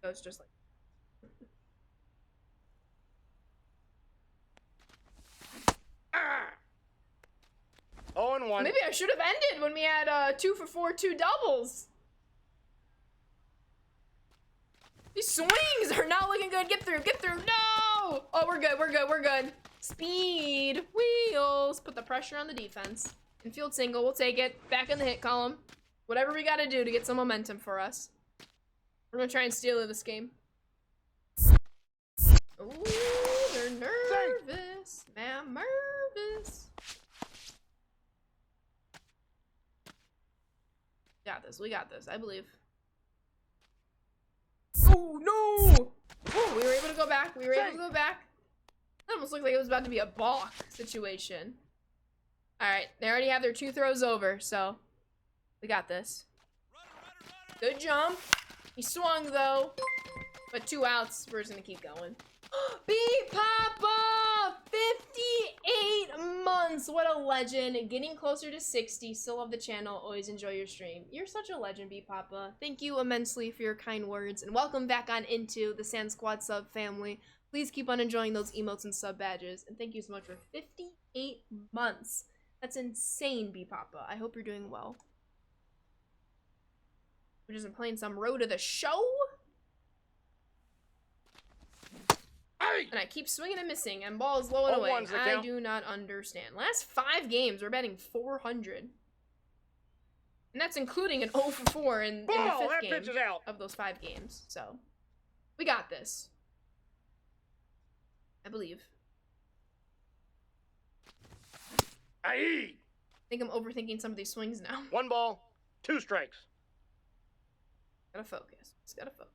So it's just like Ah. 0-1. maybe I should have ended when we had 2 for 4, 2 doubles. These swings are not looking good. Get through, get through. No! Oh, we're good, we're good, we're good. Speed, wheels. Put the pressure on the defense. Infield single, we'll take it. Back in the hit column. Whatever we gotta do to get some momentum for us. We're gonna try and steal this game. Ooh, they're nervous. Man, nervous. Got this, we got this, I believe. Oh, no! Oh, we were able to go back, we were able to go back. It almost looked like it was about to be a balk situation. Alright, they already have their 2 throws over, so we got this. Good jump. He swung, though. But 2 outs, we're just gonna keep going. Beat Papa! 58 months! What a legend. Getting closer to 60. Still love the channel. Always enjoy your stream. You're such a legend, Beat Papa. Thank you immensely for your kind words. And welcome back on into the Sand Squad sub family. Please keep on enjoying those emotes and sub badges. And thank you so much for 58 months. That's insane, Beat Papa. I hope you're doing well. We're just playing some Road to the Show. And I keep swinging and missing, and ball is low and away. I do not understand. Last 5 games, we're batting 400. And that's including an 0 for 4 in the 5th game of those 5 games. So, we got this. I believe. I think I'm overthinking some of these swings now. 1 ball, 2 strikes. Gotta focus. Just gotta focus.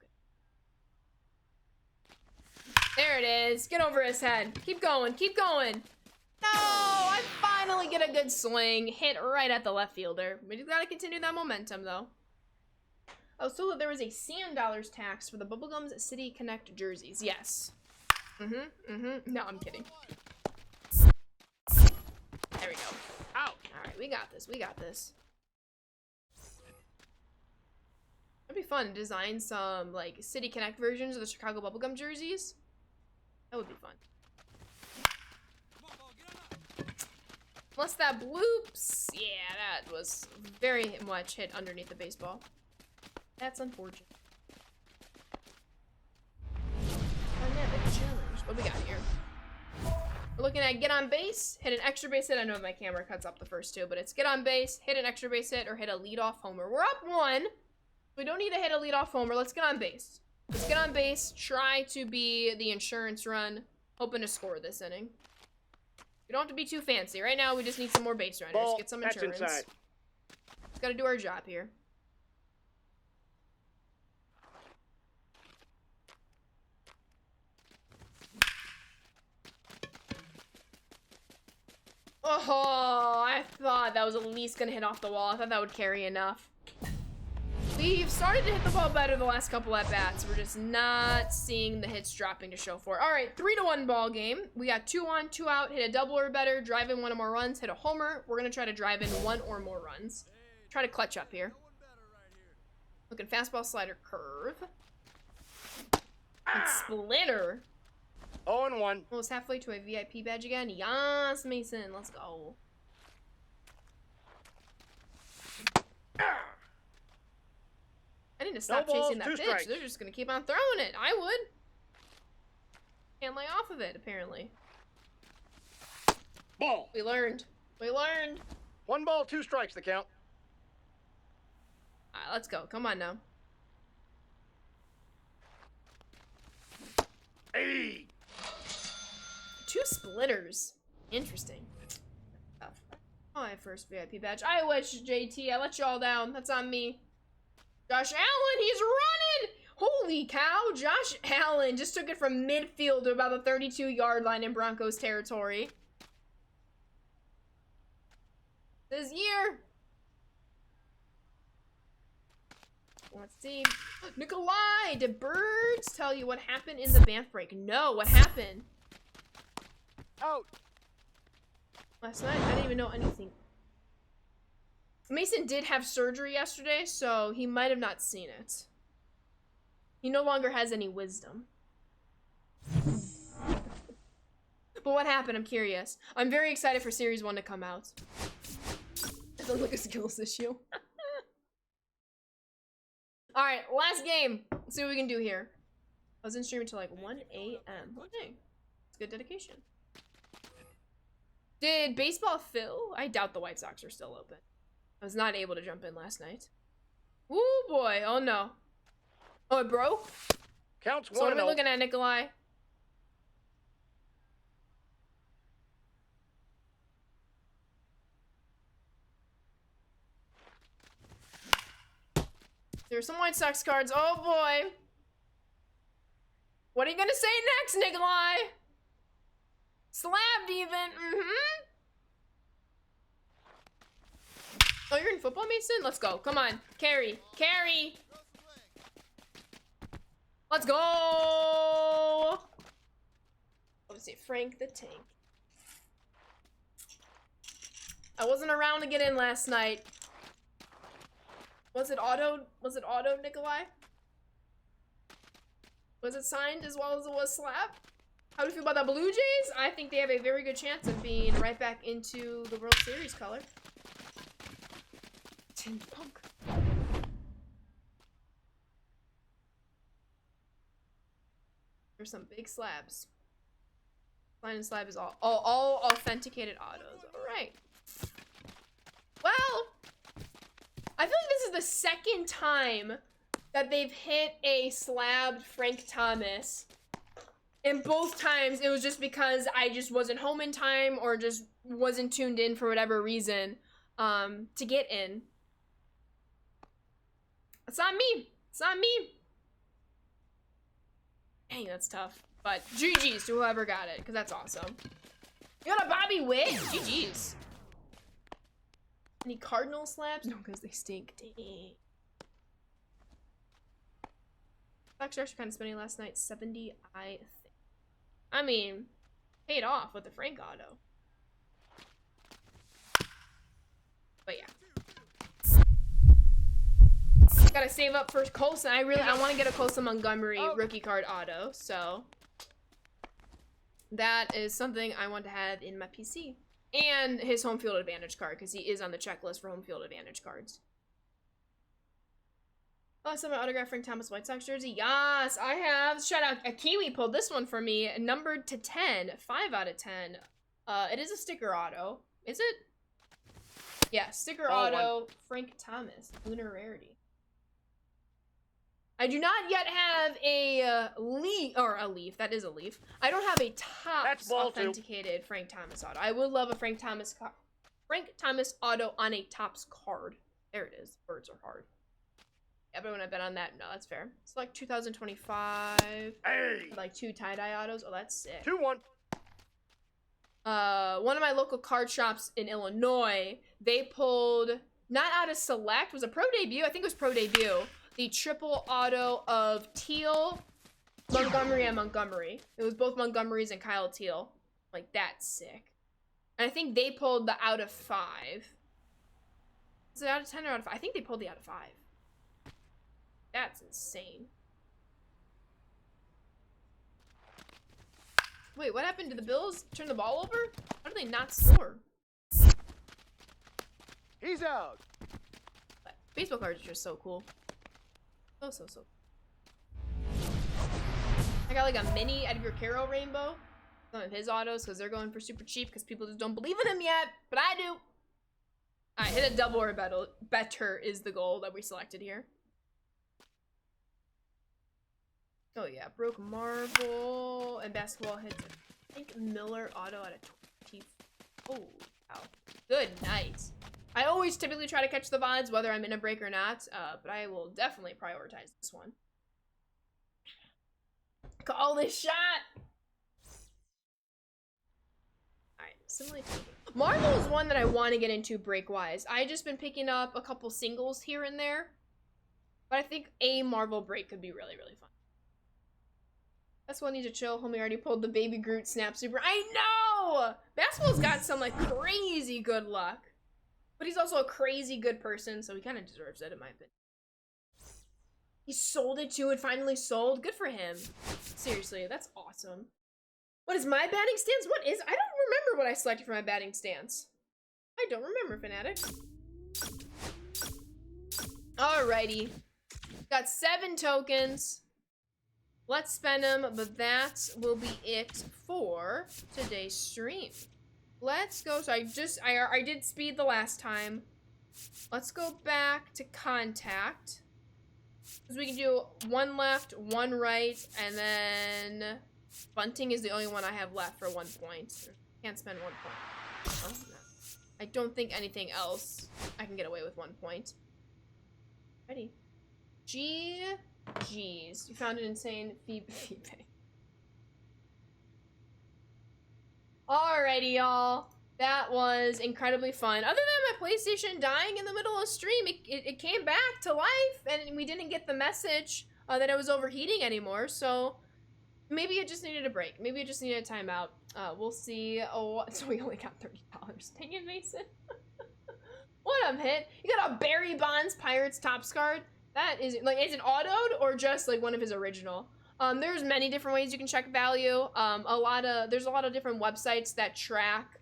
There it is. Get over his head. Keep going. Keep going. No! I finally get a good swing. Hit right at the left fielder. We just gotta continue that momentum, though. Oh, so there was a $100 tax for the Bubblegums City Connect jerseys. Yes. No, I'm kidding. There we go. Out. Alright, we got this. We got this. It'd be fun to design some, like, City Connect versions of the Chicago Bubblegum jerseys. That would be fun. Plus that bloops. Yeah, that was very much hit underneath the baseball. That's unfortunate. Dynamic challenge. What do we got here? We're looking at get on base, hit an extra base hit. I know my camera cuts up the first 2, but it's get on base, hit an extra base hit, or hit a leadoff homer. We're up 1. We don't need to hit a leadoff homer. Let's get on base. Let's get on base. Try to be the insurance run. Hoping to score this inning. We don't have to be too fancy. Right now, we just need some more base runners. Ball, Get some that's insurance. inside. Gotta do our job here. Oh, I thought that was at least gonna hit off the wall. I thought that would carry enough. We've started to hit the ball better the last couple at bats. We're just not seeing the hits dropping to show for it. All right, 3-1 ball game. We got 2 on, 2 out, hit a double or better, drive in 1 or more runs, hit a homer. We're gonna try to drive in 1 or more runs. Try to clutch up here. Looking fastball, slider, curve. And splitter. 0-1. Almost halfway to a VIP badge again. Yas, Mason. Let's go. I need to stop No balls, chasing that 2 pitch. strikes. They're just going to keep on throwing it. I would. Can't lay off of it, apparently. Ball. We learned. We learned. 1 ball, 2 strikes the count. All right, let's go. Come on now. Hey. 2 splitters. Interesting. Tough. Oh, my first VIP badge. I wish, JT. I let you all down. That's on me. Josh Allen, he's running! Holy cow, Josh Allen just took it from midfield to about the 32-yard line in Broncos territory. This year. Let's see. Nikolai, did Birds tell you what happened in the Banff break? No, what happened? Out. Last night, I didn't even know anything. Mason did have surgery yesterday, so he might have not seen it. He no longer has any wisdom. But what happened? I'm curious. I'm very excited for Series 1 to come out. It doesn't look a skills issue. Alright, last game. Let's see what we can do here. I was in stream until like 1 a.m. Okay. It's good dedication. Did baseball fill? I doubt the White Sox are still open. I was not able to jump in last night. Ooh, boy. Oh, no. Oh, it broke? Counts So what are we 1-0. looking at, Nikolai? There's some White Sox cards. Oh, boy. What are you gonna say next, Nikolai? Slabbed even. Mm-hmm. Oh, you're in football, Mason? Let's go. Come on. Carry. Carry. Let's go. Let's see. Frank the Tank. I wasn't around to get in last night. Was it auto? Was it auto, Nikolai? Was it signed as well as it was slab? How do you feel about the Blue Jays? I think they have a very good chance of being right back into the World Series color. Tin Punk. There's some big slabs. Line and slab is all authenticated autos. All right. Well, I feel like this is the second time that they've hit a slabbed Frank Thomas. And both times it was just because I just wasn't home in time or just wasn't tuned in for whatever reason to get in. It's not me. It's not me. Dang, that's tough. But GG's to whoever got it, because that's awesome. You got a Bobby Witt? GG's. Any Cardinal slabs? No, because they stink. Dang. Black Sharks were kind of spending last night. 70, I think. I mean, paid off with the Frank auto. But yeah. Gotta save up for Colson. I want to get a Colson Montgomery rookie card auto, so that is something I want to have in my PC. And his home field advantage card, because he is on the checklist for home field advantage cards. Oh, someone autographed Frank Thomas White Sox jersey. Yes, I have. Shout out, a Kiwi pulled this one for me, numbered to 10, 5 out of 10. It is a sticker auto. Is it? Yeah, sticker auto, Frank Thomas, Lunar Rarity. I do not yet have a leaf, or a leaf, that is a leaf. I don't have a That's Topps ball two. authenticated Frank Thomas auto. I would love a Frank Thomas auto on a Topps card. There it is. Birds are hard. Everyone I bet on that? No, that's fair. It's like 2025. Hey! Like 2 tie-dye autos. Oh, that's sick. 2-1. One of my local card shops in Illinois, they pulled, not out of select, was a pro debut, I think it was pro debut, the triple auto of Teal, Montgomery, and Montgomery. It was both Montgomerys and Kyle Teal. Like, that's sick. And I think they pulled the out of 5. Is it out of 10 or out of 5? I think they pulled the out of 5. That's insane. Wait, what happened to the Bills? Turn the ball over? How did they not score? He's out. But baseball cards are just so cool. So. I got like a mini Edgar Carroll rainbow. Some of his autos because they're going for super cheap because people just don't believe in him yet. But I do. Alright, hit a double or better is the goal that we selected here. Oh yeah, broke marble and basketball hits. I think Miller auto at a 20. Oh, wow. Good night. I always typically try to catch the VODs whether I'm in a break or not, but I will definitely prioritize this one. Call this shot! Alright, simulate. Marvel is one that I want to get into break-wise. I just been picking up a couple singles here and there, but I think a Marvel break could be really, really fun. That's one need to chill. Homie already pulled the Baby Groot Snap Super. I know! Basketball's got some, like, crazy good luck. But he's also a crazy good person, so he kind of deserves it, in my opinion. He sold it too. It finally sold. Good for him. Seriously, that's awesome. What is my batting stance? What is? I don't remember what I selected for my batting stance. I don't remember, Fanatic. Alrighty. Got 7 tokens. Let's spend them, but that will be it for today's stream. Let's go. So I did speed the last time. Let's go back to contact. Because we can do 1 left, 1 right, and then bunting is the only one I have left for 1 point. Can't spend 1 point. Oh, no. I don't think anything else I can get away with 1 point. Ready. Jeez, you found an insane feedback. Alrighty, y'all. That was incredibly fun. Other than my PlayStation dying in the middle of stream, it came back to life, and we didn't get the message that it was overheating anymore, so maybe it just needed a break. Maybe it just needed a timeout. We'll see. Oh, so we only got $30. Dang it, Mason. What a hit. You got a Barry Bonds Pirates Topps card. That is, like, is it autoed or just, like, one of his original? There's many different ways you can check value. There's a lot of different websites that track,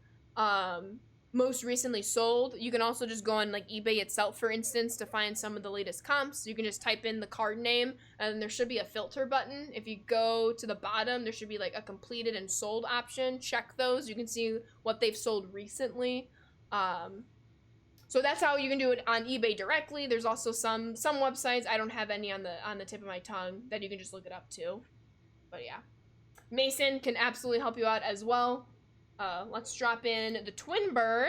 most recently sold. You can also just go on, like, eBay itself, for instance, to find some of the latest comps. You can just type in the card name, and there should be a filter button. If you go to the bottom, there should be, like, a completed and sold option. Check those. You can see what they've sold recently. So that's how you can do it on eBay directly. There's also some websites, I don't have any on the tip of my tongue, that you can just look it up too. But yeah. Mason can absolutely help you out as well. Let's drop in the Twin Bird.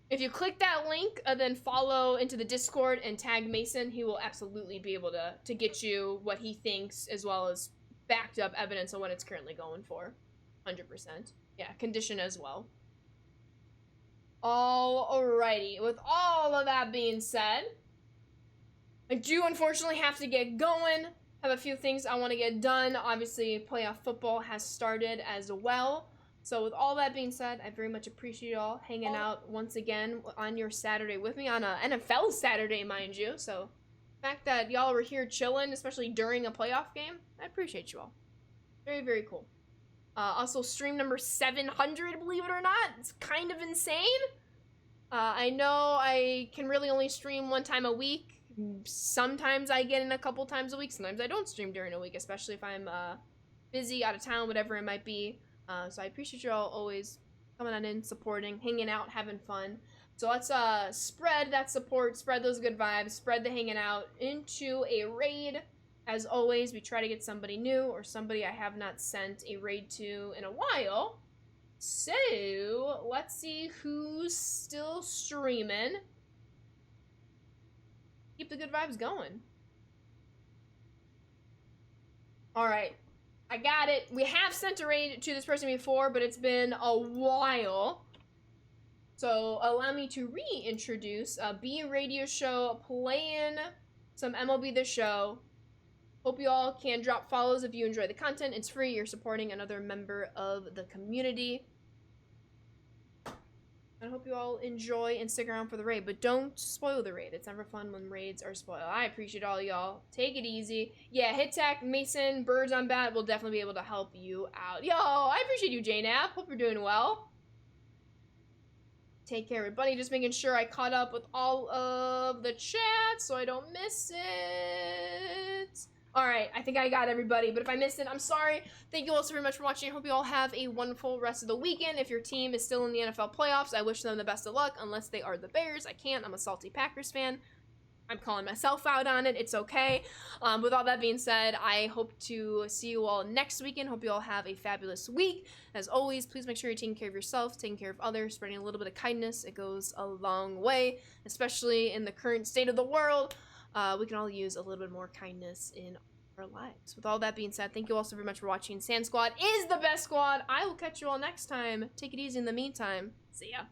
If you click that link, then follow into the Discord and tag Mason, he will absolutely be able to get you what he thinks, as well as backed up evidence on what it's currently going for. 100%. Yeah, condition as well. Alrighty, with all of that being said, I do unfortunately have to get going. Have a few things I want to get done. Obviously, playoff football has started as well. So with all that being said, I very much appreciate y'all hanging out once again on your Saturday with me, on a NFL Saturday, mind you. So the fact that y'all were here chilling, especially during a playoff game, I appreciate you all. Very, very cool. Also, stream number 700, believe it or not. It's kind of insane. I know I can really only stream 1 time a week. Sometimes I get in a couple times a week. Sometimes I don't stream during a week, especially if I'm busy, out of town, whatever it might be. So I appreciate you all always coming on in, supporting, hanging out, having fun. So let's spread that support, spread those good vibes, spread the hanging out into a raid. As always, we try to get somebody new or somebody I have not sent a raid to in a while. So let's see who's still streaming. Keep the good vibes going. All right, I got it. We have sent a raid to this person before, but it's been a while. So allow me to reintroduce B Radio Show, playing some MLB The Show. Hope you all can drop follows if you enjoy the content. It's free. You're supporting another member of the community. I hope you all enjoy and stick around for the raid, but don't spoil the raid. It's never fun when raids are spoiled. I appreciate all y'all. Take it easy. Yeah, Hit-Tack, Mason, Birds on Bat will definitely be able to help you out. Yo, I appreciate you, JNAP. Hope you're doing well. Take care, everybody. Just making sure I caught up with all of the chat so I don't miss it. All right, I think I got everybody, but if I missed it, I'm sorry. Thank you all so very much for watching. I hope you all have a wonderful rest of the weekend. If your team is still in the NFL playoffs, I wish them the best of luck, unless they are the Bears. I can't. I'm a salty Packers fan. I'm calling myself out on it. It's okay. With all that being said, I hope to see you all next weekend. Hope you all have a fabulous week. As always, please make sure you're taking care of yourself, taking care of others, spreading a little bit of kindness. It goes a long way, especially in the current state of the world. We can all use a little bit more kindness in our lives. With all that being said, thank you all so very much for watching. Sand Squad is the best squad. I will catch you all next time. Take it easy in the meantime. See ya.